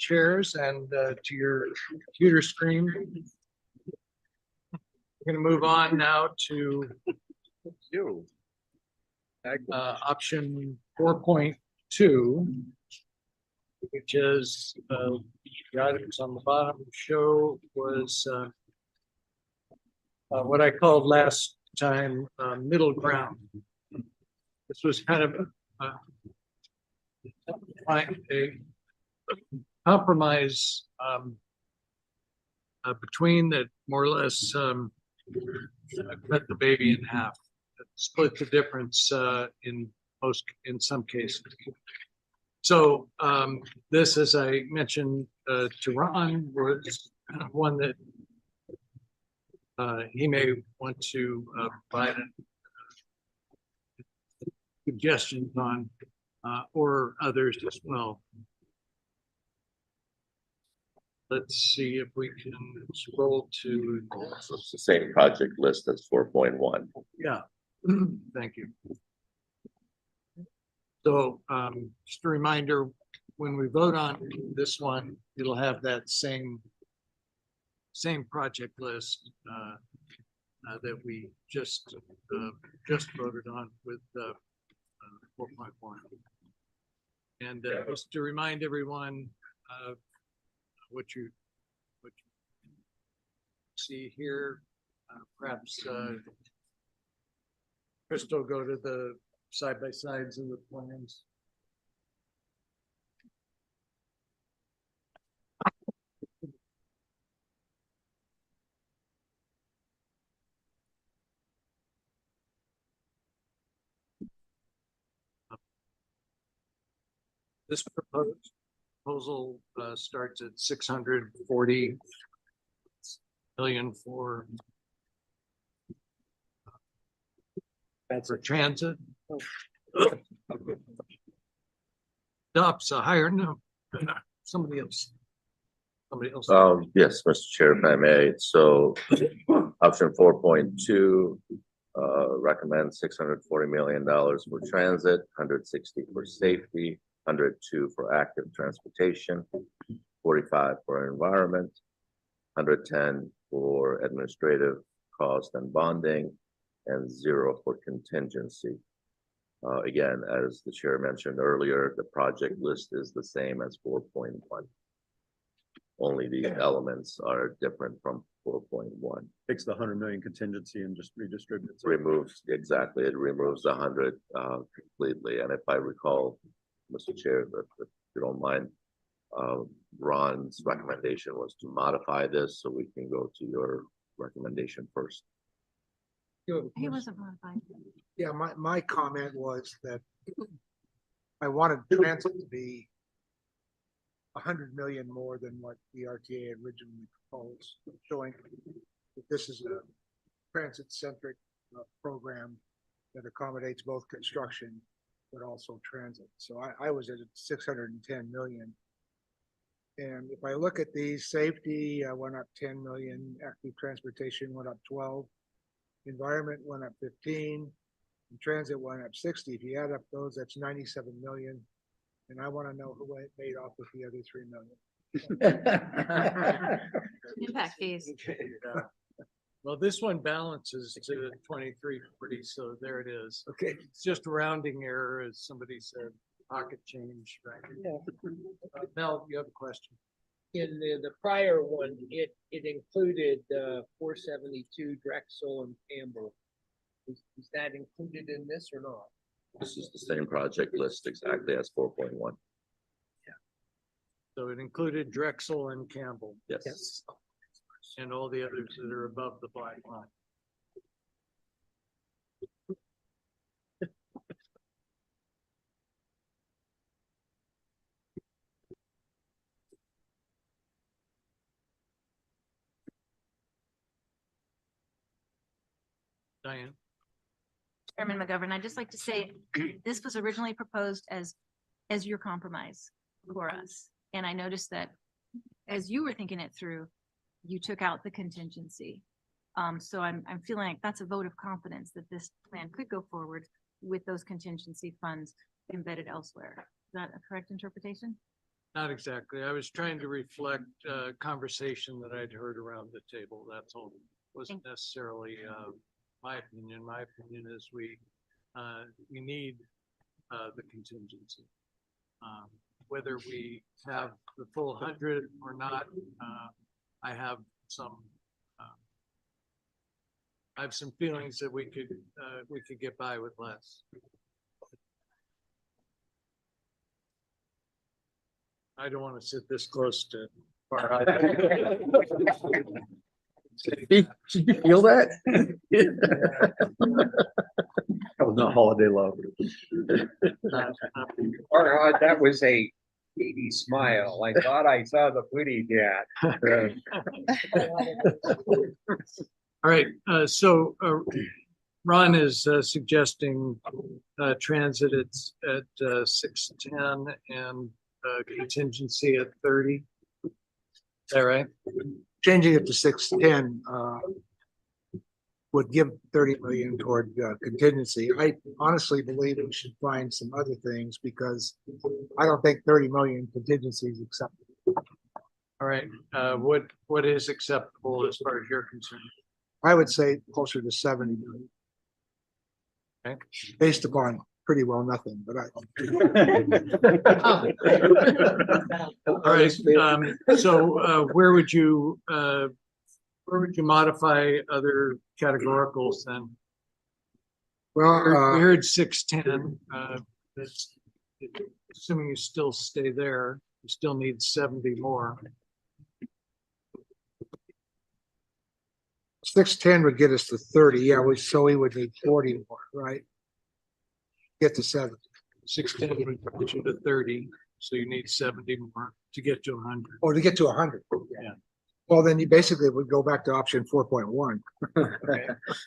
Chairs and to your computer screen. We're gonna move on now to option 4.2, which is the items on the bottom show was what I called last time middle ground. This was kind of a compromise between that, more or less cut the baby in half, split the difference in some cases. So this, as I mentioned to Ron, was one that he may want to provide suggestions on, or others as well. Let's see if we can scroll to. So it's the same project list as 4.1. Yeah, thank you. So just a reminder, when we vote on this one, it'll have that same project list that we just voted on with 4.1. And just to remind everyone, what you see here, perhaps Crystal, go to the side-by-sides of the plans. This proposal starts at 640 million for transit. Adopts a higher number. Somebody else. Yes, Mr. Chair, if I may. So option 4.2 recommends $640 million for transit, 160 for safety, 102 for active transportation, 45 for environment, 110 for administrative cost and bonding, and 0 for contingency. Again, as the chair mentioned earlier, the project list is the same as 4.1. Only the elements are different from 4.1. Takes the 100 million contingency and just redistributes. Removes, exactly, it removes 100 completely. And if I recall, Mr. Chair, if you don't mind, Ron's recommendation was to modify this, so we can go to your recommendation first. He wasn't modified. Yeah, my comment was that I wanted transit to be 100 million more than what the RTA originally proposed, showing that this is a transit-centric program that accommodates both construction but also transit. So I was at 610 million. And if I look at these, safety went up 10 million, active transportation went up 12, environment went up 15, and transit went up 60. If you add up those, that's 97 million. And I want to know who made off with the other 3 million. Impact fees. Well, this one balances to 2340, so there it is. Okay. It's just a rounding error, as somebody said, pocket change, right? Mel, you have a question? In the prior one, it included 472 Drexel and Campbell. Is that included in this or not? This is the same project list exactly as 4.1. So it included Drexel and Campbell. Yes. And all the others that are above the black line. Diane? Chairman McGovern, I'd just like to say, this was originally proposed as your compromise for us. And I noticed that as you were thinking it through, you took out the contingency. So I'm feeling like that's a vote of confidence that this plan could go forward with those contingency funds embedded elsewhere. Is that a correct interpretation? Not exactly. I was trying to reflect conversation that I'd heard around the table. That's all. Wasn't necessarily my opinion. My opinion is we need the contingency. Whether we have the full 100 or not, I have some feelings that we could get by with less. I don't want to sit this close to Farhad. Did you feel that? That was not holiday love. That was a baby smile. I thought I saw the pretty cat. All right, so Ron is suggesting transit at 610 and contingency at 30. Is that right? Changing it to 610 would give 30 million toward contingency. I honestly believe we should find some other things because I don't think 30 million contingency is acceptable. All right, what is acceptable as far as you're concerned? I would say closer to 70 million. Okay. Based upon pretty well nothing, but All right, so where would you modify other categoricals then? Well, we heard 610, that's assuming you still stay there, you still need 70 more. 610 would get us to 30. Yeah, so we would need 40 more, right? Get to 70. 610 would put you to 30, so you need 70 more to get to 100. Oh, to get to 100. Yeah. Well, then you basically would go back to option 4.1.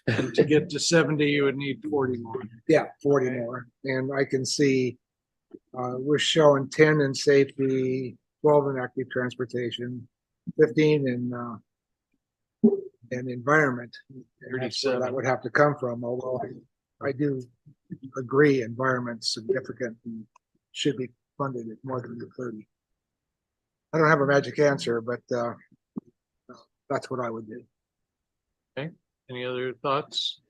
And to get to 70, you would need 40 more. Yeah, 40 more. And I can see we're showing 10 in safety, 12 in active transportation, 15 in environment. And that's where that would have to come from, although I do agree environment's significant and should be funded at more than the 30. I don't have a magic answer, but that's what I would do. Okay, any other thoughts?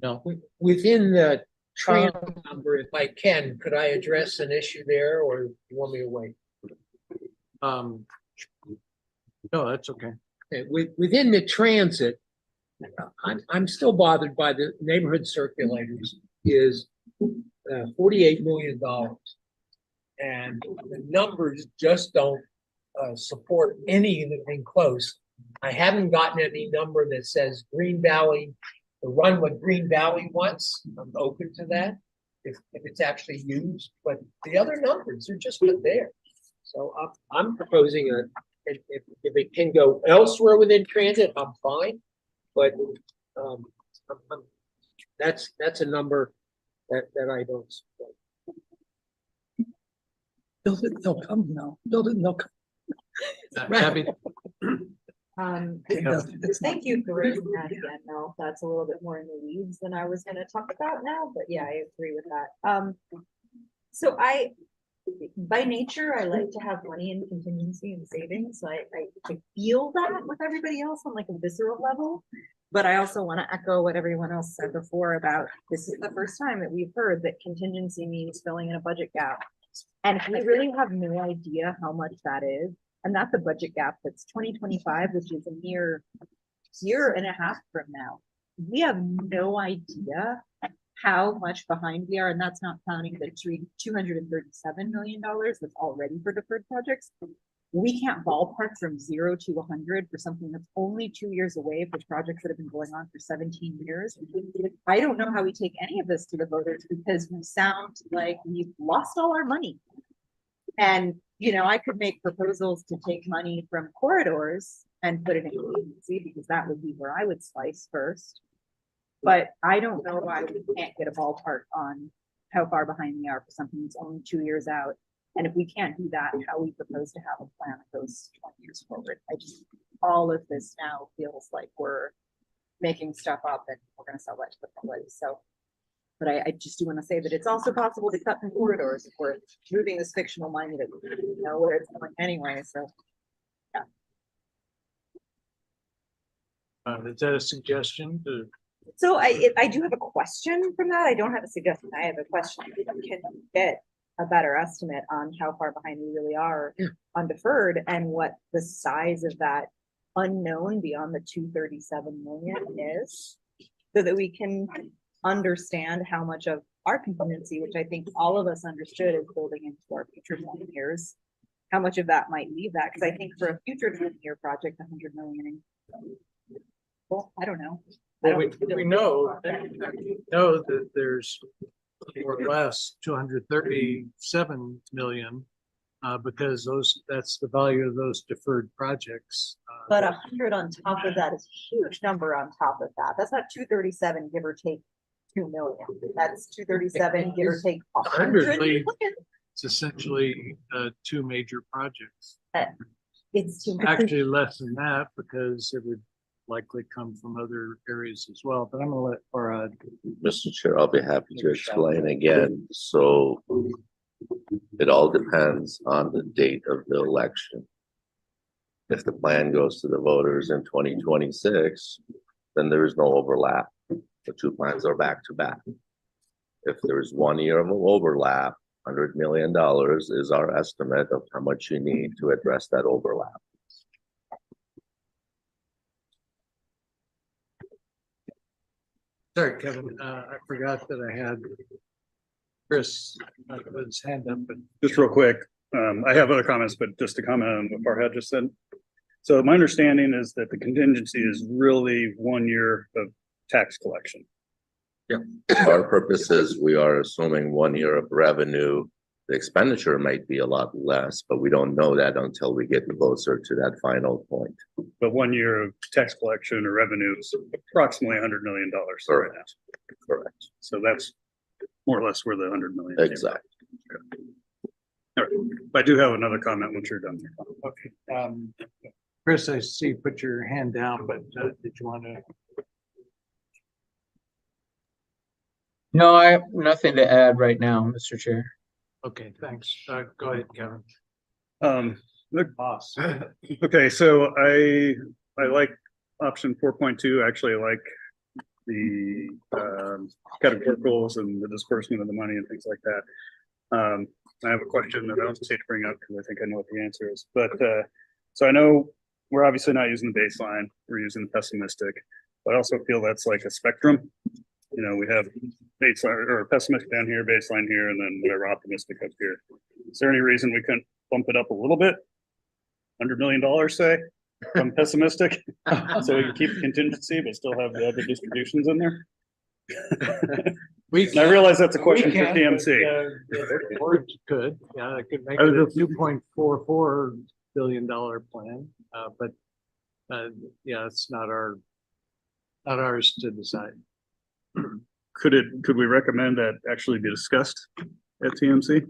No. Within the transit number, if I can, could I address an issue there or you want me to wait? No, that's okay. Okay, within the transit, I'm still bothered by the neighborhood circulators is $48 million. And the numbers just don't support anything close. I haven't gotten any number that says Green Valley, the run what Green Valley wants. I'm open to that if it's actually used, but the other numbers are just not there. So I'm proposing if it can go elsewhere within transit, I'm fine. But that's a number that I don't support. Build it, they'll come now. Build it, they'll come. Abby? Thank you for raising that again, Mel. That's a little bit more in the weeds than I was gonna talk about now, but yeah, I agree with that. So by nature, I like to have money in contingency and savings. I feel that with everybody else on like a visceral level. But I also want to echo what everyone else said before about this is the first time that we've heard that contingency means filling in a budget gap. And if we really have no idea how much that is, and that's a budget gap that's 2025, which is a mere year and a half from now. We have no idea how much behind we are, and that's not counting the $237 million that's already for deferred projects. We can't ballpark from 0 to 100 for something that's only 2 years away for projects that have been going on for 17 years. I don't know how we take any of this to the voters because we sound like we've lost all our money. And, you know, I could make proposals to take money from corridors and put it in agency because that would be where I would slice first. But I don't know why we can't get a ballpark on how far behind we are for something that's only 2 years out. And if we can't do that, how we propose to have a plan that goes 20 years forward. All of this now feels like we're making stuff up and we're going to sell that to the public. So, but I just do want to say that it's also possible to cut from corridors if we're moving this fictional money that we don't know where it's going anyway. So, yeah. Is that a suggestion to? So I do have a question from that. I don't have a suggestion. I have a question. Can you get a better estimate on how far behind we really are on deferred and what the size of that unknown beyond the 237 million is, so that we can understand how much of our contingency, which I think all of us understood is building into our future 20 years, how much of that might leave that? Because I think for a future 20-year project, 100 million, well, I don't know. Well, we know that there's more or less 237 million because that's the value of those deferred projects. But 100 on top of that is a huge number on top of that. That's not 237, give or take 2 million. That's 237, give or take 100 million. It's essentially two major projects. It's too much. Actually less than that because it would likely come from other areas as well, but I'm gonna let Farhad. Mr. Chair, I'll be happy to explain again. So it all depends on the date of the election. If the plan goes to the voters in 2026, then there is no overlap. The two plans are back to back. If there's 1 year of overlap, $100 million is our estimate of how much you need to address that overlap. Sorry, Kevin, I forgot that I had Chris with his hand up, but Just real quick, I have other comments, but just to comment on what Farhad just said. So my understanding is that the contingency is really 1 year of tax collection. Yeah. For our purposes, we are assuming 1 year of revenue. The expenditure might be a lot less, but we don't know that until we get closer to that final point. But 1 year of tax collection or revenue is approximately $100 million right now. Correct. So that's more or less where the 100 million. Exactly. All right. I do have another comment once you're done. okay. Chris, I see you put your hand down, but did you want to? No, I have nothing to add right now, Mr. Chair. Okay, thanks. Go ahead, Kevin. Look, Boss. okay, so I like option 4.2. Actually, I like the categoricals and the disbursement of the money and things like that. I have a question that I don't hesitate to bring up because I think I know what the answer is. But so I know we're obviously not using the baseline, we're using the pessimistic, but I also feel that's like a spectrum. You know, we have baseline or pessimistic down here, baseline here, and then whatever optimistic up here. Is there any reason we couldn't bump it up a little bit? $100 million, say, from pessimistic, so we can keep contingency, but still have the other distributions in there? I realize that's a question for TMC. Or could, yeah, I could make it a $2.44 billion plan, but yeah, it's not ours to decide. Could we recommend that actually be discussed at TMC?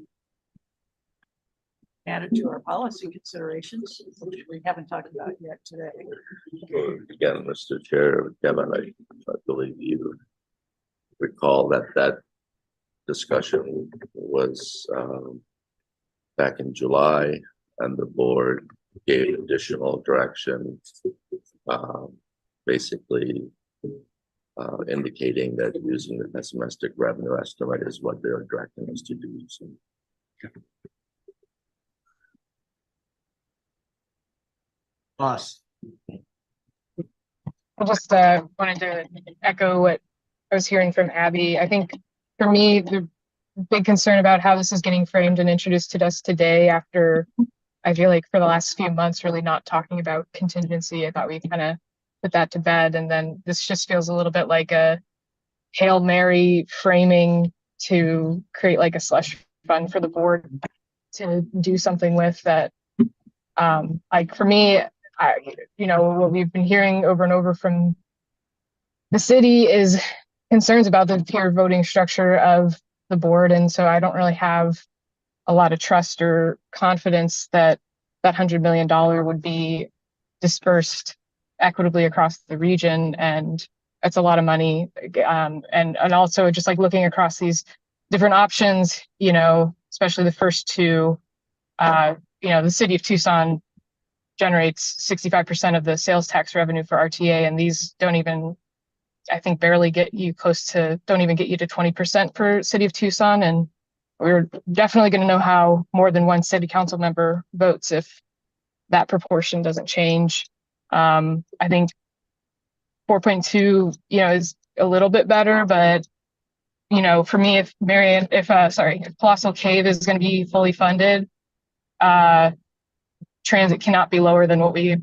add it to our policy considerations, which we haven't talked about yet today. Again, Mr. Chair, Kevin, I believe you recall that discussion was back in July, and the board gave additional direction, basically indicating that using the pessimistic revenue estimate is what they're directing us to do. So. Boss. I just wanted to echo what I was hearing from Abby. I think for me, the big concern about how this is getting framed and introduced to us today, after I feel like for the last few months really not talking about contingency, I thought we kind of put that to bed, and then this just feels a little bit like a Hail Mary framing to create like a slush fund for the board to do something with that. Like for me, what we've been hearing over and over from the city is concerns about the tier voting structure of the board. And so I don't really have a lot of trust or confidence that that $100 million would be dispersed equitably across the region. And that's a lot of money. And also just like looking across these different options, especially the first two, the city of Tucson generates 65% of the sales tax revenue for RTA, and these don't even, I think, barely get you don't even get you to 20% for city of Tucson. And we're definitely going to know how more than one city council member votes if that proportion doesn't change. I think 4.2, is a little bit better, but for me, if Colossal Cave is going to be fully funded, transit cannot be lower than what we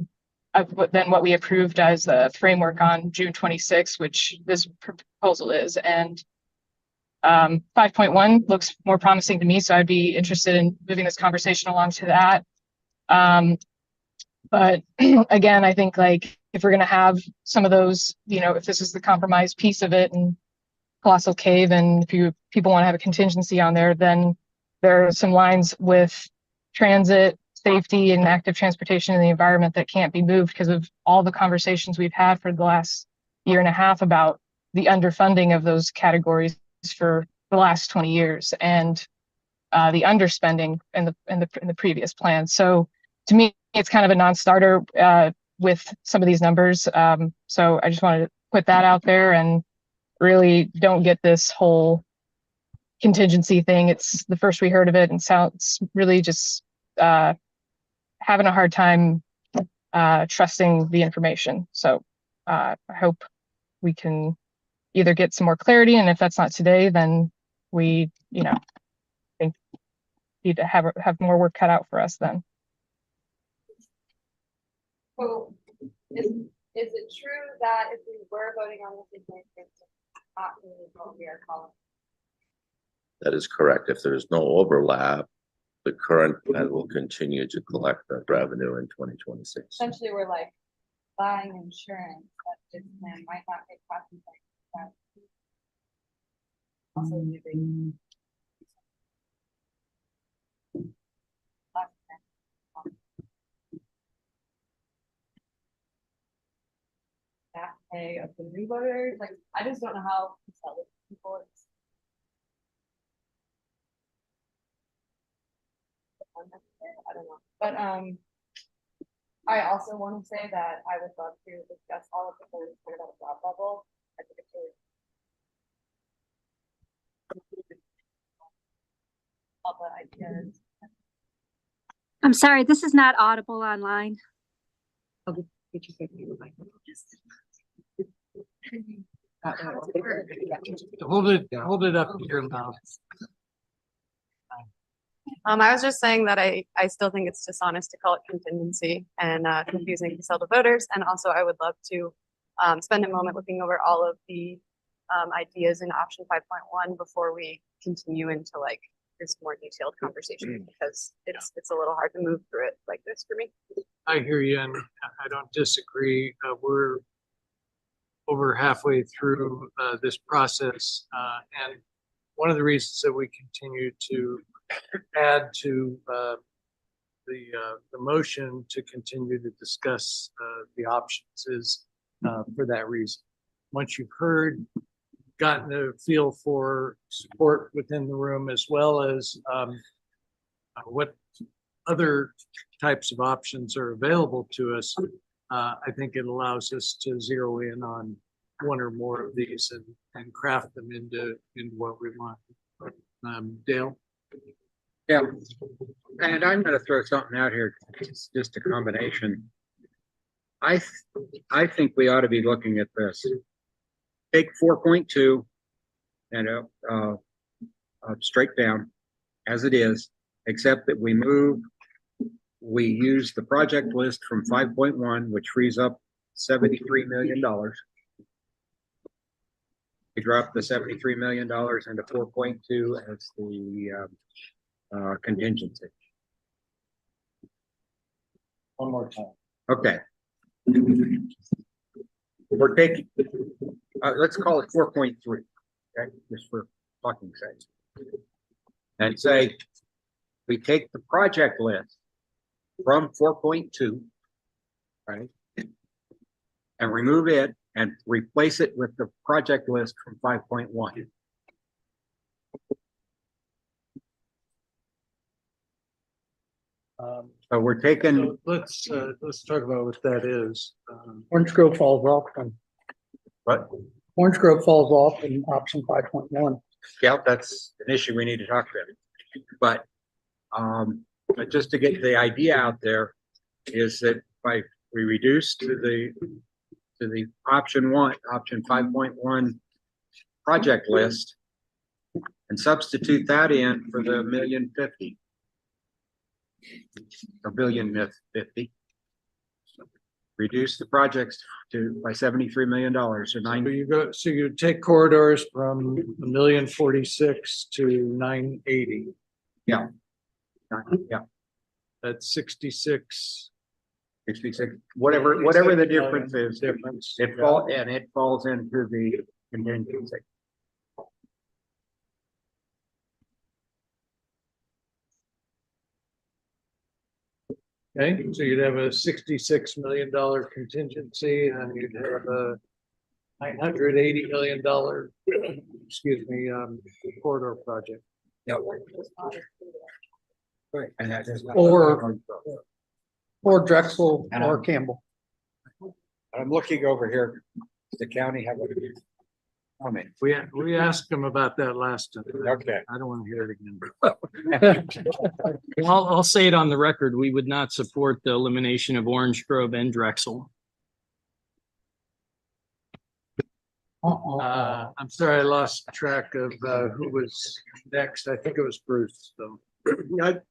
approved as the framework on June 26th, which this proposal is. And 5.1 looks more promising to me, so I'd be interested in moving this conversation along to that. But again, I think like if we're going to have some of those, if this is the compromise piece of it and Colossal Cave, and if people want to have a contingency on there, then there are some lines with transit, safety, and active transportation in the environment that can't be moved because of all the conversations we've had for the last year and a half about the underfunding of those categories for the last 20 years and the underspending in the previous plan. So to me, it's kind of a non-starter with some of these numbers. So I just wanted to put that out there and really don't get this whole contingency thing. It's the first we heard of it and sounds really just having a hard time trusting the information. So I hope we can either get some more clarity, and if that's not today, then we, think need to have more work cut out for us then. So is it true that if we were voting on this, it's not really what we are calling? That is correct. If there's no overlap, the current plan will continue to collect that revenue in 2026. Essentially, we're like buying insurance that this plan might not get classified. Also using back pay of the new voters. Like, I just don't know how to tell it to people. I don't know, but I also want to say that I would love to discuss all of the things kind of at a broad level. I think it's really all the ideas. I'm sorry, this is not audible online. Hold it up to your mouth. I was just saying that I still think it's dishonest to call it contingency and confusing to sell to voters. And also I would love to spend a moment looking over all of the ideas in option 5.1 before we continue into like this more detailed conversation, because it's a little hard to move through it like this for me. I hear you, and I don't disagree. We're over halfway through this process, and one of the reasons that we continue to add to the motion to continue to discuss, the options is, for that reason. Once you've heard, gotten a feel for support within the room as well as, what other types of options are available to us, I think it allows us to zero in on one or more of these and craft them into what we want. Dale? Yeah, and I'm gonna throw something out here, it's just a combination. I think we ought to be looking at this. Take 4.2 and straight down as it is, except that we use the project list from 5.1, which frees up $73 million. We drop the $73 million into 4.2 as the contingency. One more time. Okay. We're taking, let's call it 4.3, okay, just for fucking sake. And say, we take the project list from 4.2, right? And remove it and replace it with the project list from 5.1. So we're taking. So let's talk about what that is. Orange Grove falls off and What? Orange Grove falls off in option 5.1. Yeah, that's an issue we need to talk about. But just to get the idea out there is that by we reduce to the option 5.1 project list and substitute that in for the $1,050,000. A $1,050,000. Reduce the projects by $73 million or nine. So you take corridors from 1,046,000 to 980. Yeah. Yeah. That's 66. Whatever the difference is. It falls into the contingency. Okay, so you'd have a $66 million contingency and you'd have a $980 million, corridor project. Yep. Right, and that is. Or Drexel or Campbell. I'm looking over here. Does the county have a comment? We asked them about that last time. Okay. I don't want to hear it again. Well, I'll say it on the record. We would not support the elimination of Orange Grove and Drexel. I'm sorry, I lost track of who was next. I think it was Bruce, so. I'd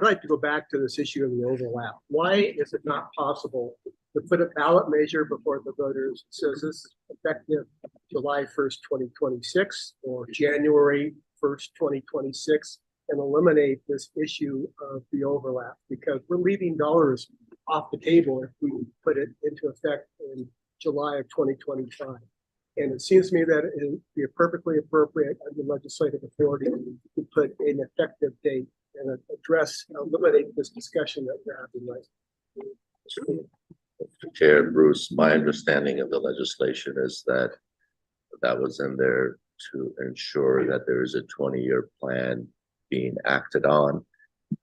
like to go back to this issue of the overlap. Why is it not possible to put a ballot measure before the voters that says this is effective July 1st, 2026 or January 1st, 2026 and eliminate this issue of the overlap? Because we're leaving dollars off the table if we put it into effect in July of 2025. And it seems to me that it would be perfectly appropriate under legislative authority to put an effective date and eliminate this discussion that we're having right now. Chair Bruce, my understanding of the legislation is that that was in there to ensure that there is a 20-year plan being acted on.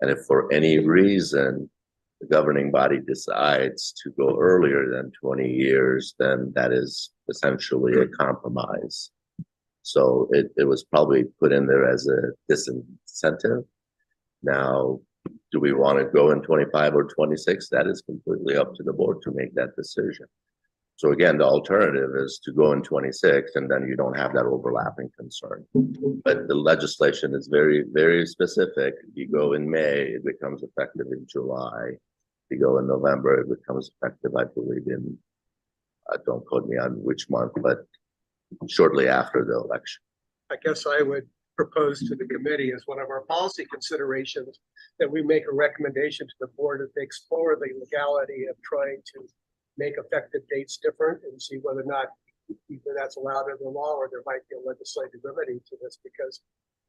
And if for any reason the governing body decides to go earlier than 20 years, then that is essentially a compromise. So it was probably put in there as a disincentive. Now, do we want to go in 25 or 26? That is completely up to the board to make that decision. So again, the alternative is to go in 26 and then you don't have that overlapping concern. But the legislation is very, very specific. If you go in May, it becomes effective in July. If you go in November, it becomes effective, I believe, in, don't quote me on which month, but shortly after the election. I guess I would propose to the committee as one of our policy considerations that we make a recommendation to the board that they explore the legality of trying to make effective dates different and see whether or not either that's allowed in the law or there might be a legislative remedy to this, because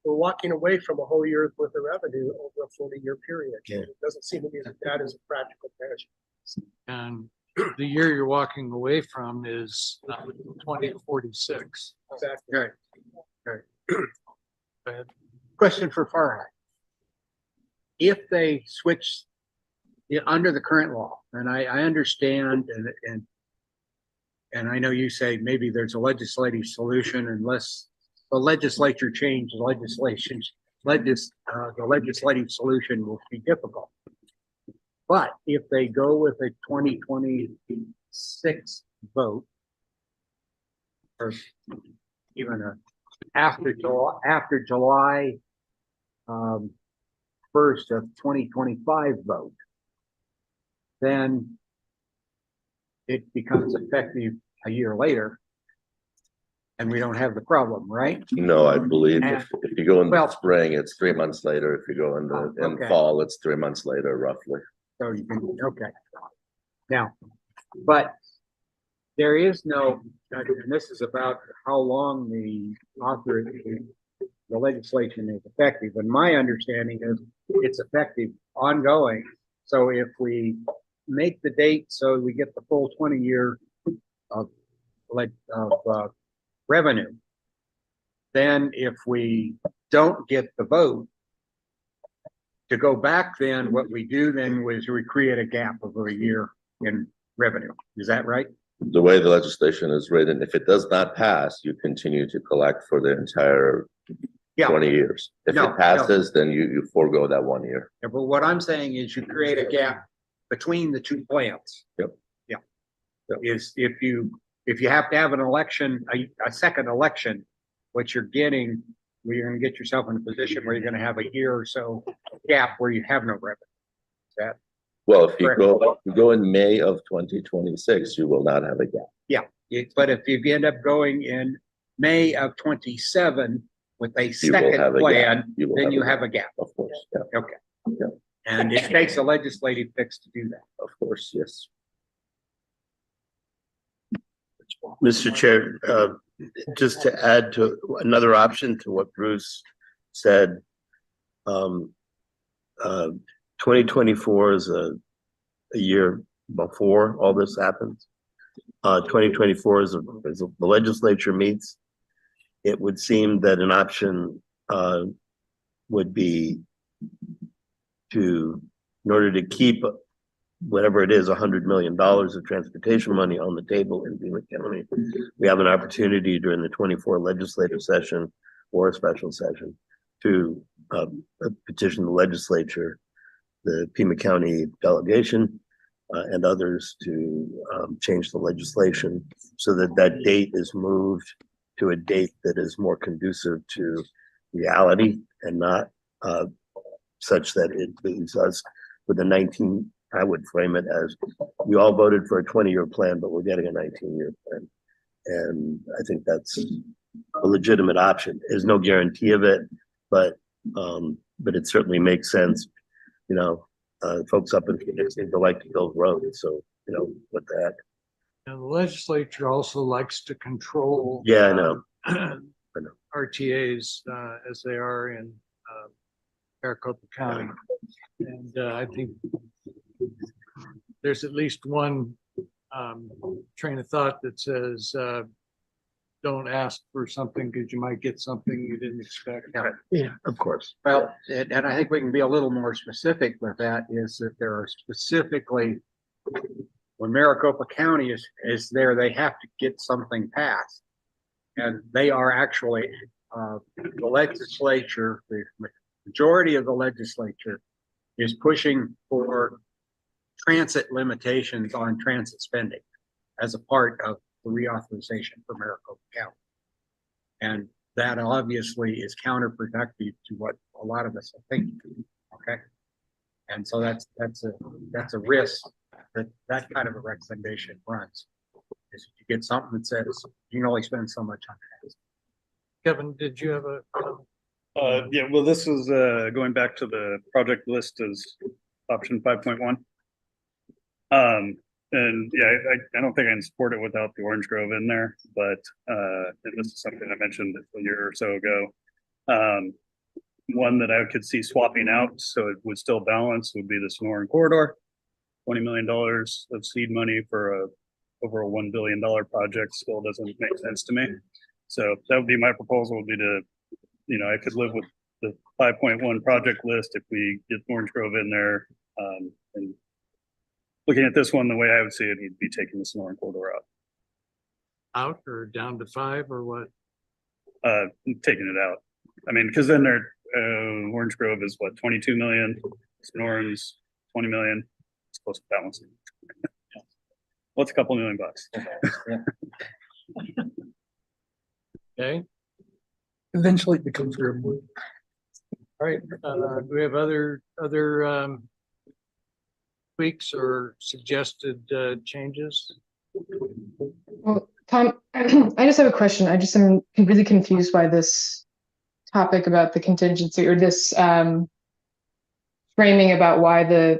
we're walking away from a whole year's worth of revenue over a 40-year period. Yeah. It doesn't seem to me that that is a practical measure. And the year you're walking away from is 2046. Exactly. Right. Go ahead. Question for Farhat. If they switch under the current law, and I understand and I know you say maybe there's a legislative solution unless the legislature changes legislation, the legislative solution will be difficult. But if they go with a 2026 vote, or even after July 1st of 2025 vote, then it becomes effective a year later. And we don't have the problem, right? No, I believe And- if you go in the well- spring, it's 3 months later. If you go in Okay. fall, it's 3 months later, roughly. So you can, okay. Now, but there is no, and this is about how long the legislation is effective. And my understanding is it's effective ongoing. So if we make the date so we get the full 20-year of revenue, then if we don't get the vote to go back, then what we do then was we create a gap of a year in revenue. Is that right? The way the legislation is written, if it does not pass, you continue to collect for the entire Yeah. 20 years. If No, it passes, then you forego that 1 year. Yeah, but what I'm saying is you create a gap between the two plans. Yep. Yeah. Is if you have to have an election, a second election, what you're getting, where you're gonna get yourself in a position where you're gonna have a year or so gap where you have no revenue. Is that? Well, if Correct. you go in May of 2026, you will not have a gap. Yeah, but if you end up going in May of 27 with a You will second have a gap. plan, You will then you a have a gap. Of course, yeah, Okay. Yeah. And it takes a legislative fix to do that. of course, yes. Mr. Chair, just to add to another option to what Bruce said, 2024 is a year before all this happens. 2024 is the legislature meets. It would seem that an option would be in order to keep whatever it is, $100 million of transportation money on the table in Pima County. We have an opportunity during the 24 legislative session or a special session to petition the legislature, the Pima County delegation, and others to change the legislation so that that date is moved to a date that is more conducive to reality and not such that it leaves us with a I would frame it as, we all voted for a 20-year plan, but we're getting a 19-year plan. And I think that's a legitimate option. There's no guarantee of it, but it certainly makes sense. You know, folks up in Phoenix seem to like to build roads, so, you know, what the heck. And the legislature also likes to control. Yeah, I know. RTAs, as they are in Maricopa County. And I think there's at least one train of thought that says, don't ask for something because you might get something you didn't expect. Yeah, of course. Well, and I think we can be a little more specific with that, is that there are specifically, when Maricopa County is there, they have to get something passed. And they are actually, the legislature, the majority of the legislature is pushing for transit limitations on transit spending as a part of the reauthorization for Maricopa County. And that obviously is counterproductive to what a lot of us are thinking, okay? And so that's a risk that kind of a recommendation runs. Is you get something that says you can only spend so much on that. Kevin, did you have a? Yeah, well, this is going back to the project list as option 5.1. And yeah, I don't think I can support it without the Orange Grove in there, but and this is something I mentioned a year or so ago. one that I could see swapping out, so it would still balance, would be the Sonoran corridor. $20 million of seed money for over a $1 billion project still doesn't make sense to me. So that would be my proposal, would be to, I could live with the 5.1 project list if we get Orange Grove in there. And looking at this one, the way I would see it, he'd be taking the Sonoran corridor out. Out or down to 5 or what? Taking it out. I mean, because then Orange Grove is what, 22 million, Sonoran's 20 million. It's close to balancing. What's a couple $1 million? Okay, Eventually it becomes real. all right, do we have other tweaks or suggested changes? Well, Tom, I just have a question. I just am really confused by this topic about the contingency or this framing about why the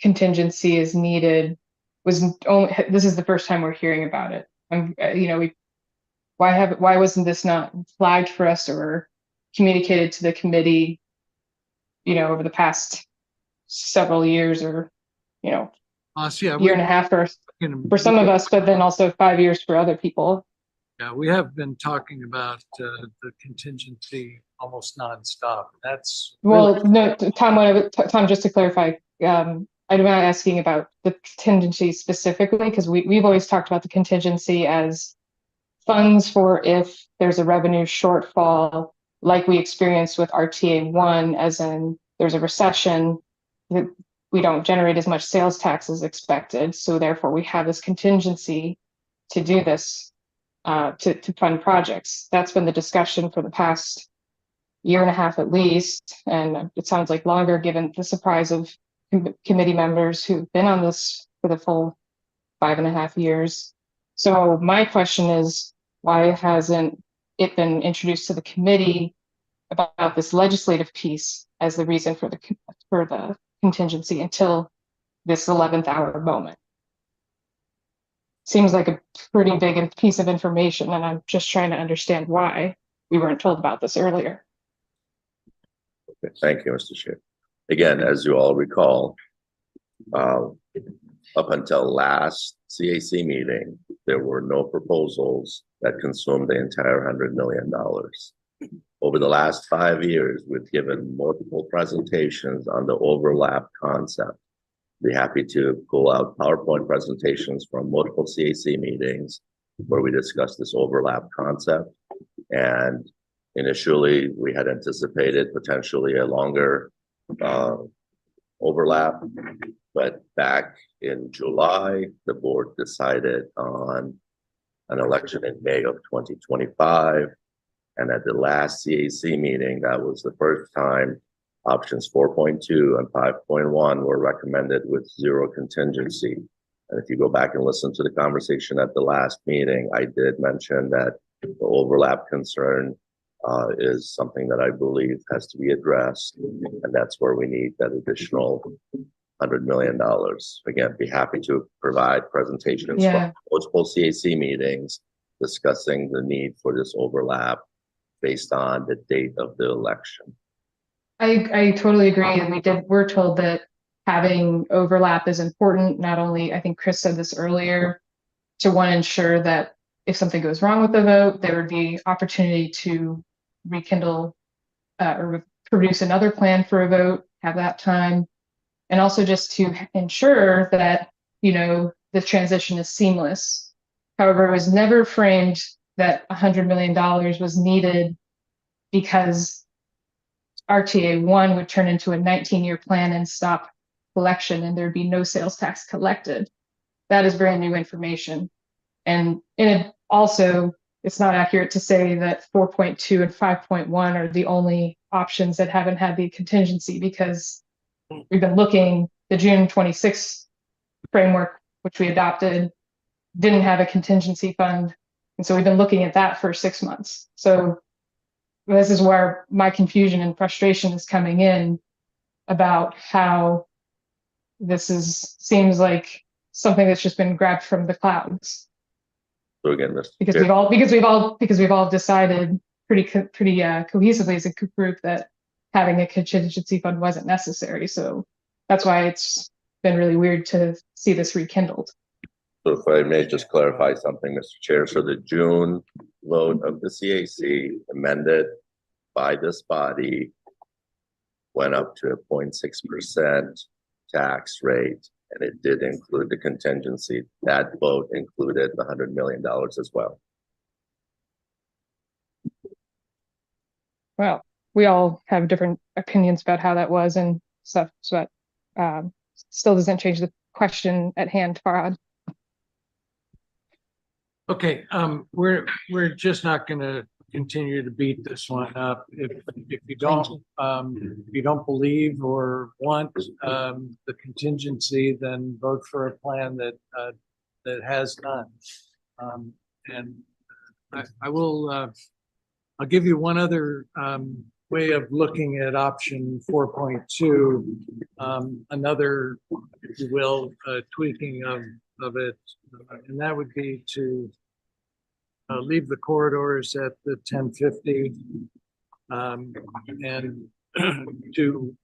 contingency is needed was only, this is the first time we're hearing about it. Why wasn't this not flagged for us or communicated to the committee, over the past several years or, Yeah, year and a half for some of us, but then also 5 years for other people. Yeah, we have been talking about the contingency almost nonstop. That's Well, no, Tom, just to clarify, I'm not asking about the contingency specifically, because we've always talked about the contingency as funds for if there's a revenue shortfall, like we experienced with RTA 1, as in there's a recession, that we don't generate as much sales tax as expected. So therefore we have this contingency to do this, to fund projects. That's been the discussion for the past year and a half at least. And it sounds like longer, given the surprise of committee members who've been on this for the full 5.5 years. So my question is, why hasn't it been introduced to the committee about this legislative piece as the reason for the contingency until this 11th hour moment? Seems like a pretty big piece of information, and I'm just trying to understand why we weren't told about this earlier. Okay, thank you, Mr. Chair. Again, as you all recall, up until last CAC meeting, there were no proposals that consumed the entire $100 million. Over the last 5 years, we've given multiple presentations on the overlap concept. Be happy to pull out PowerPoint presentations from multiple CAC meetings where we discussed this overlap concept. And initially, we had anticipated potentially a longer overlap, but back in July, the board decided on an election in May of 2025. And at the last CAC meeting, that was the first time options 4.2 and 5.1 were recommended with zero contingency. And if you go back and listen to the conversation at the last meeting, I did mention that the overlap concern is something that I believe has to be addressed. And that's where we need that additional $100 million. Again, be happy to provide presentations from multiple CAC meetings discussing the need for this overlap based on the date of the election. I totally agree. And we're told that having overlap is important. Not only, I think Chris said this earlier, to ensure that if something goes wrong with the vote, there would be opportunity to rekindle or produce another plan for a vote, have that time. And also just to ensure that, the transition is seamless. However, it was never framed that $100 million was needed because RTA 1 would turn into a 19-year plan and stop collection, and there'd be no sales tax collected. That is brand new information. And also, it's not accurate to say that 4.2 and 5.1 are the only options that haven't had the contingency, because we've been looking, the June 26th framework, which we adopted, didn't have a contingency fund. And so we've been looking at that for 6 months. So this is where my confusion and frustration is coming in about how this seems like something that's just been grabbed from the clouds. So again, because we've all decided pretty cohesively as a group that having a contingency fund wasn't necessary. So that's why it's been really weird to see this rekindled. So if I may just clarify something, Mr. Chair, so the June vote of the CAC amended by this body went up to a 0.6% tax rate, and it did include the contingency. That vote included the $100 million as well. Well, we all have different opinions about how that was and stuff, but still doesn't change the question at hand, Farhad. Okay, we're just not gonna continue to beat this one up. If you don't believe or want the contingency, then vote for a plan that has none. And I will I'll give you one other way of looking at option 4.2, another, if you will, tweaking of it, and that would be to leave the corridors at the 1050 and to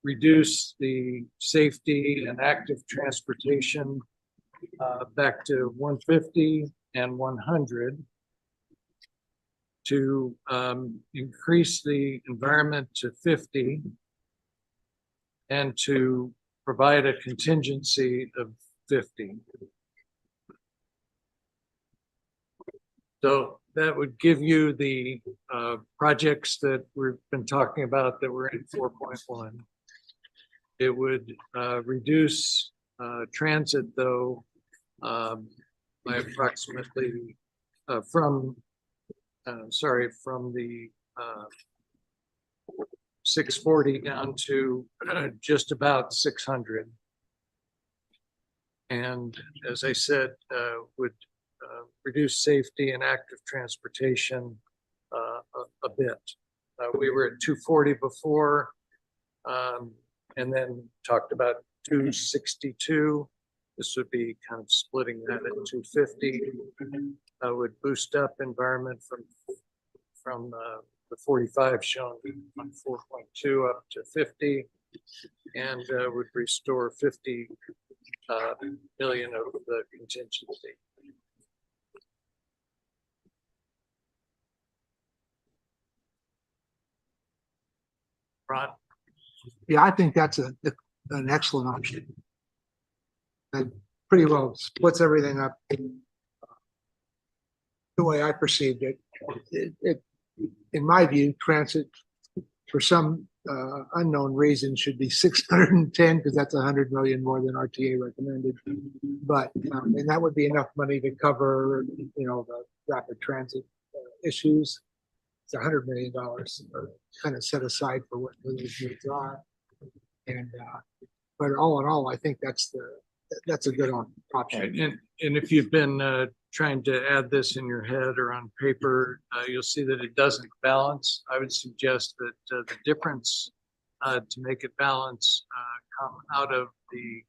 reduce the safety and active transportation back to 150 and 100, to increase the environment to 50, and to provide a contingency of 50. So that would give you the projects that we've been talking about that were in 4.1. It would reduce transit, though, by approximately from the 640 down to just about 600. And as I said, would reduce safety and active transportation a bit. We were at 240 before, and then talked about 262. This would be kind of splitting that at 250. Would boost up environment from the 45 shown on 4.2 up to 50, and would restore 50 million of the contingency. Ron? Yeah, I think that's an excellent option. And pretty well splits everything up the way I perceived it. In my view, transit for some unknown reason should be 610, because that's 100 million more than RTA recommended. But and that would be enough money to cover, the rapid transit issues. It's $100 million kind of set aside for what those needs are. And but all in all, I think that's a good option. And if you've been trying to add this in your head or on paper, you'll see that it doesn't balance. I would suggest that the difference to make it balance come out of the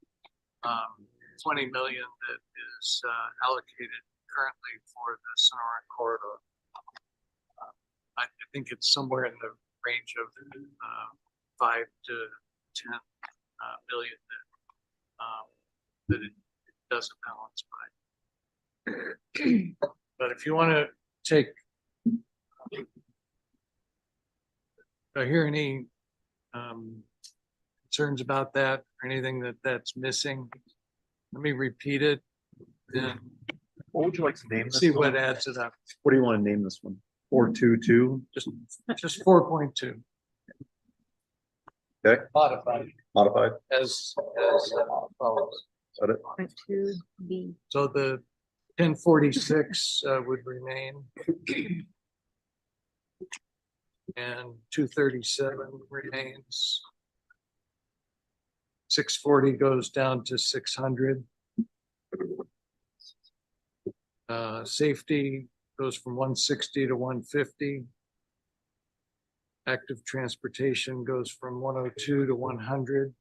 20 million that is allocated currently for the Sonoran corridor. I think it's somewhere in the range of 5 to 10 billion that it doesn't balance by. But if you want to take, if I hear any concerns about that or anything that's missing, let me repeat it. Then What would you like to name this see one? what adds it up. What do you want to name this one? 422? Just 4.2. Okay. Modified as follows. Got it. So the 1046 would remain, and 237 remains. 640 goes down to 600. Safety goes from 160 to 150. Active transportation goes from 102 to 100.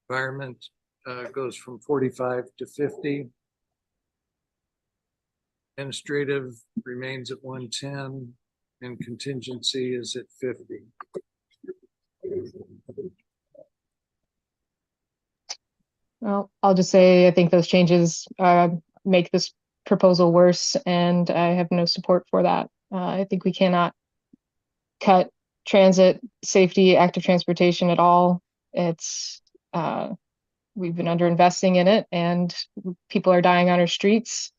Environment goes from 45 to 50. Administrative remains at 110, and contingency is at 50. Well, I'll just say, I think those changes make this proposal worse, and I have no support for that. I think we cannot cut transit safety, active transportation at all. It's, we've been underinvesting in it, and people are dying on our streets.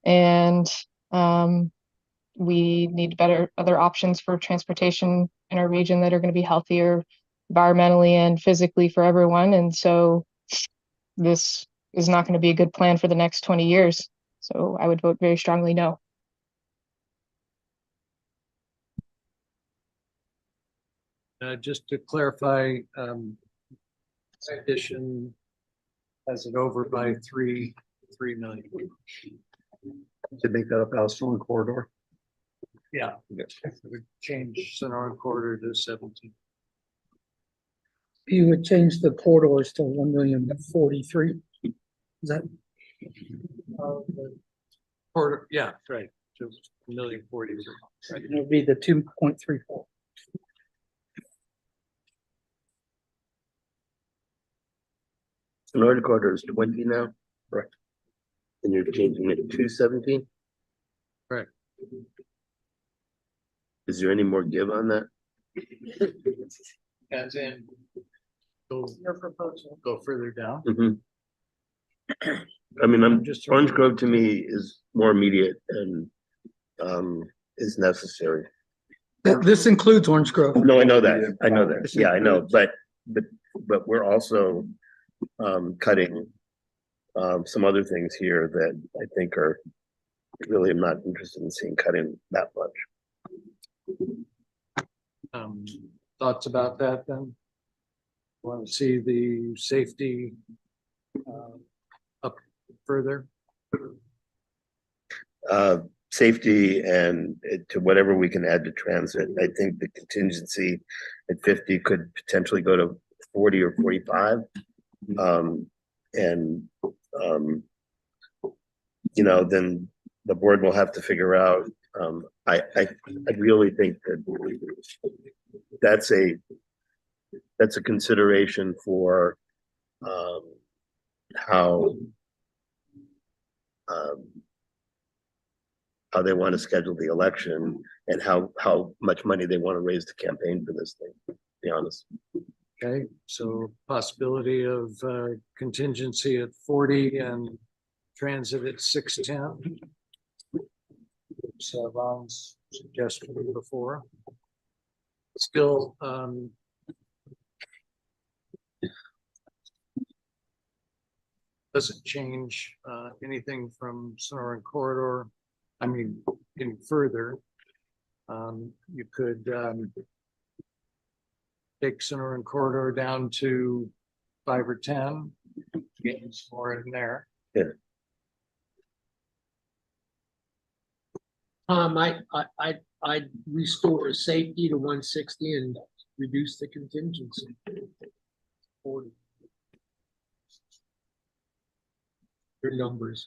And we need better other options for transportation in our region that are going to be healthier environmentally and physically for everyone. And so this is not going to be a good plan for the next 20 years. So I would vote very strongly no. Just to clarify, addition has it over by 3 million. To make that up, Alstone corridor. Yeah. We change Sonoran corridor to 17. You would change the corridors to 1,043,000. Is that? Corridor, yeah, right. Just 1,043,000. Right. It would be the 2.34. So North quarter is 20 now, correct? And you're changing it to 17? Correct. Is there any more give on that? As in, go, Your proposal. go further down. I mean, I'm Just- just, Orange Grove to me is more immediate and is necessary. This includes Orange Grove. No, I know that. I know that. Yeah, I know, but we're also cutting some other things here that I think are really, I'm not interested in seeing cutting that much. Thoughts about that then? Want to see the safety up further? Safety and to whatever we can add to transit. I think the contingency at 50 could potentially go to 40 or 45. You know, then the board will have to figure out. I really think that that's a consideration for how they want to schedule the election and how much money they want to raise to campaign for this thing, to be honest. Okay, so possibility of contingency at 40 and transit at 610. So Ron's suggestion before. Still, doesn't change anything from Sonoran corridor. I mean, any further. You could take Sonoran corridor down to 5 or 10, getting some more in there. Yeah. I'd restore safety to 160 and reduce the contingency. 40. Your numbers.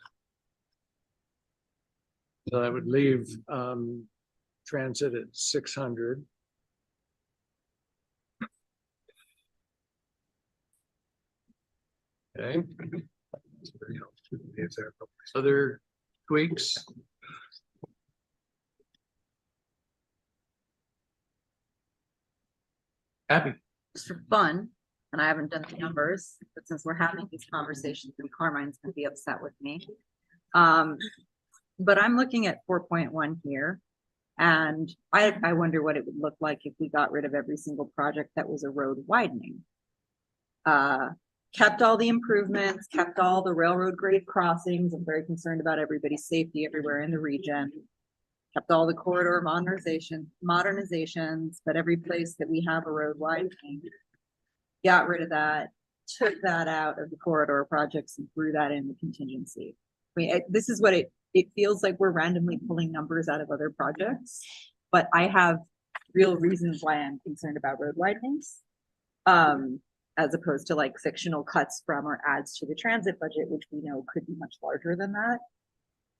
So I would leave transit at 600. Okay. Other tweaks? Abby. Just for fun, and I haven't done the numbers, but since we're having these conversations, and Carmine's gonna be upset with me. But I'm looking at 4.1 here. And I wonder what it would look like if we got rid of every single project that was a road widening. Kept all the improvements, kept all the railroad grade crossings. I'm very concerned about everybody's safety everywhere in the region. Kept all the corridor modernizations, but every place that we have a road widening, got rid of that, took that out of the corridor projects and threw that in the contingency. I mean, this is what it feels like. We're randomly pulling numbers out of other projects, but I have real reasons why I'm concerned about road widenings. As opposed to like fictional cuts from or adds to the transit budget, which we know could be much larger than that.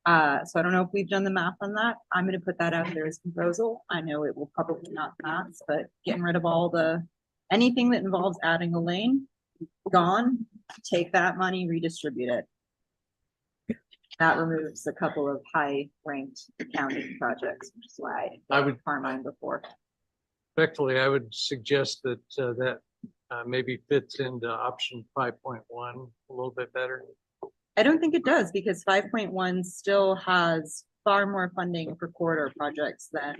So I don't know if we've done the math on that. I'm gonna put that out there as a proposal. I know it will probably not pass, but getting rid of anything that involves adding a lane, gone, take that money, redistribute it. That removes a couple of high-ranked county projects, which is why I would Carmine before. respectfully, I would suggest that maybe fits into option 5.1 a little bit better. I don't think it does because 5.1 still has far more funding for corridor projects than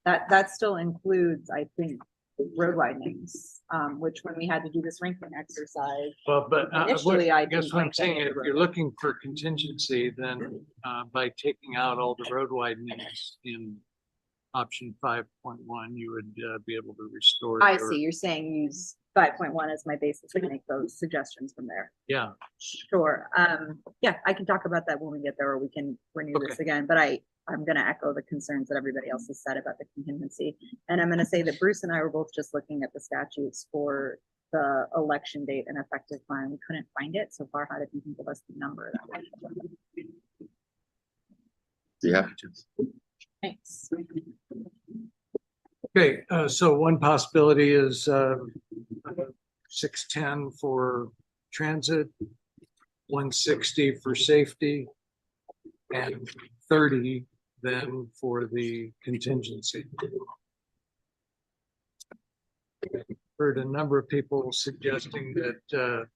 that still includes, I think, road widenings, which when we had to do this ranking exercise. Well, but Initially, I guess didn't what I'm rank saying, any of if the you're roads. looking for contingency, then by taking out all the road widenings in option 5.1, you would be able to restore. I your- see, you're saying use 5.1 as my basis to make those suggestions from there. Yeah, Sure, yeah, I can talk about that when we get there, or we can renew this again, but I'm gonna echo the concerns that everybody else has said about the contingency. And I'm gonna say that Bruce and I were both just looking at the statutes for the election date and effective time. We couldn't find it so far. How did you think of us the number? Yeah. Thanks. okay, so one possibility is 610 for transit, 160 for safety, and 30 then for the contingency. Heard a number of people suggesting that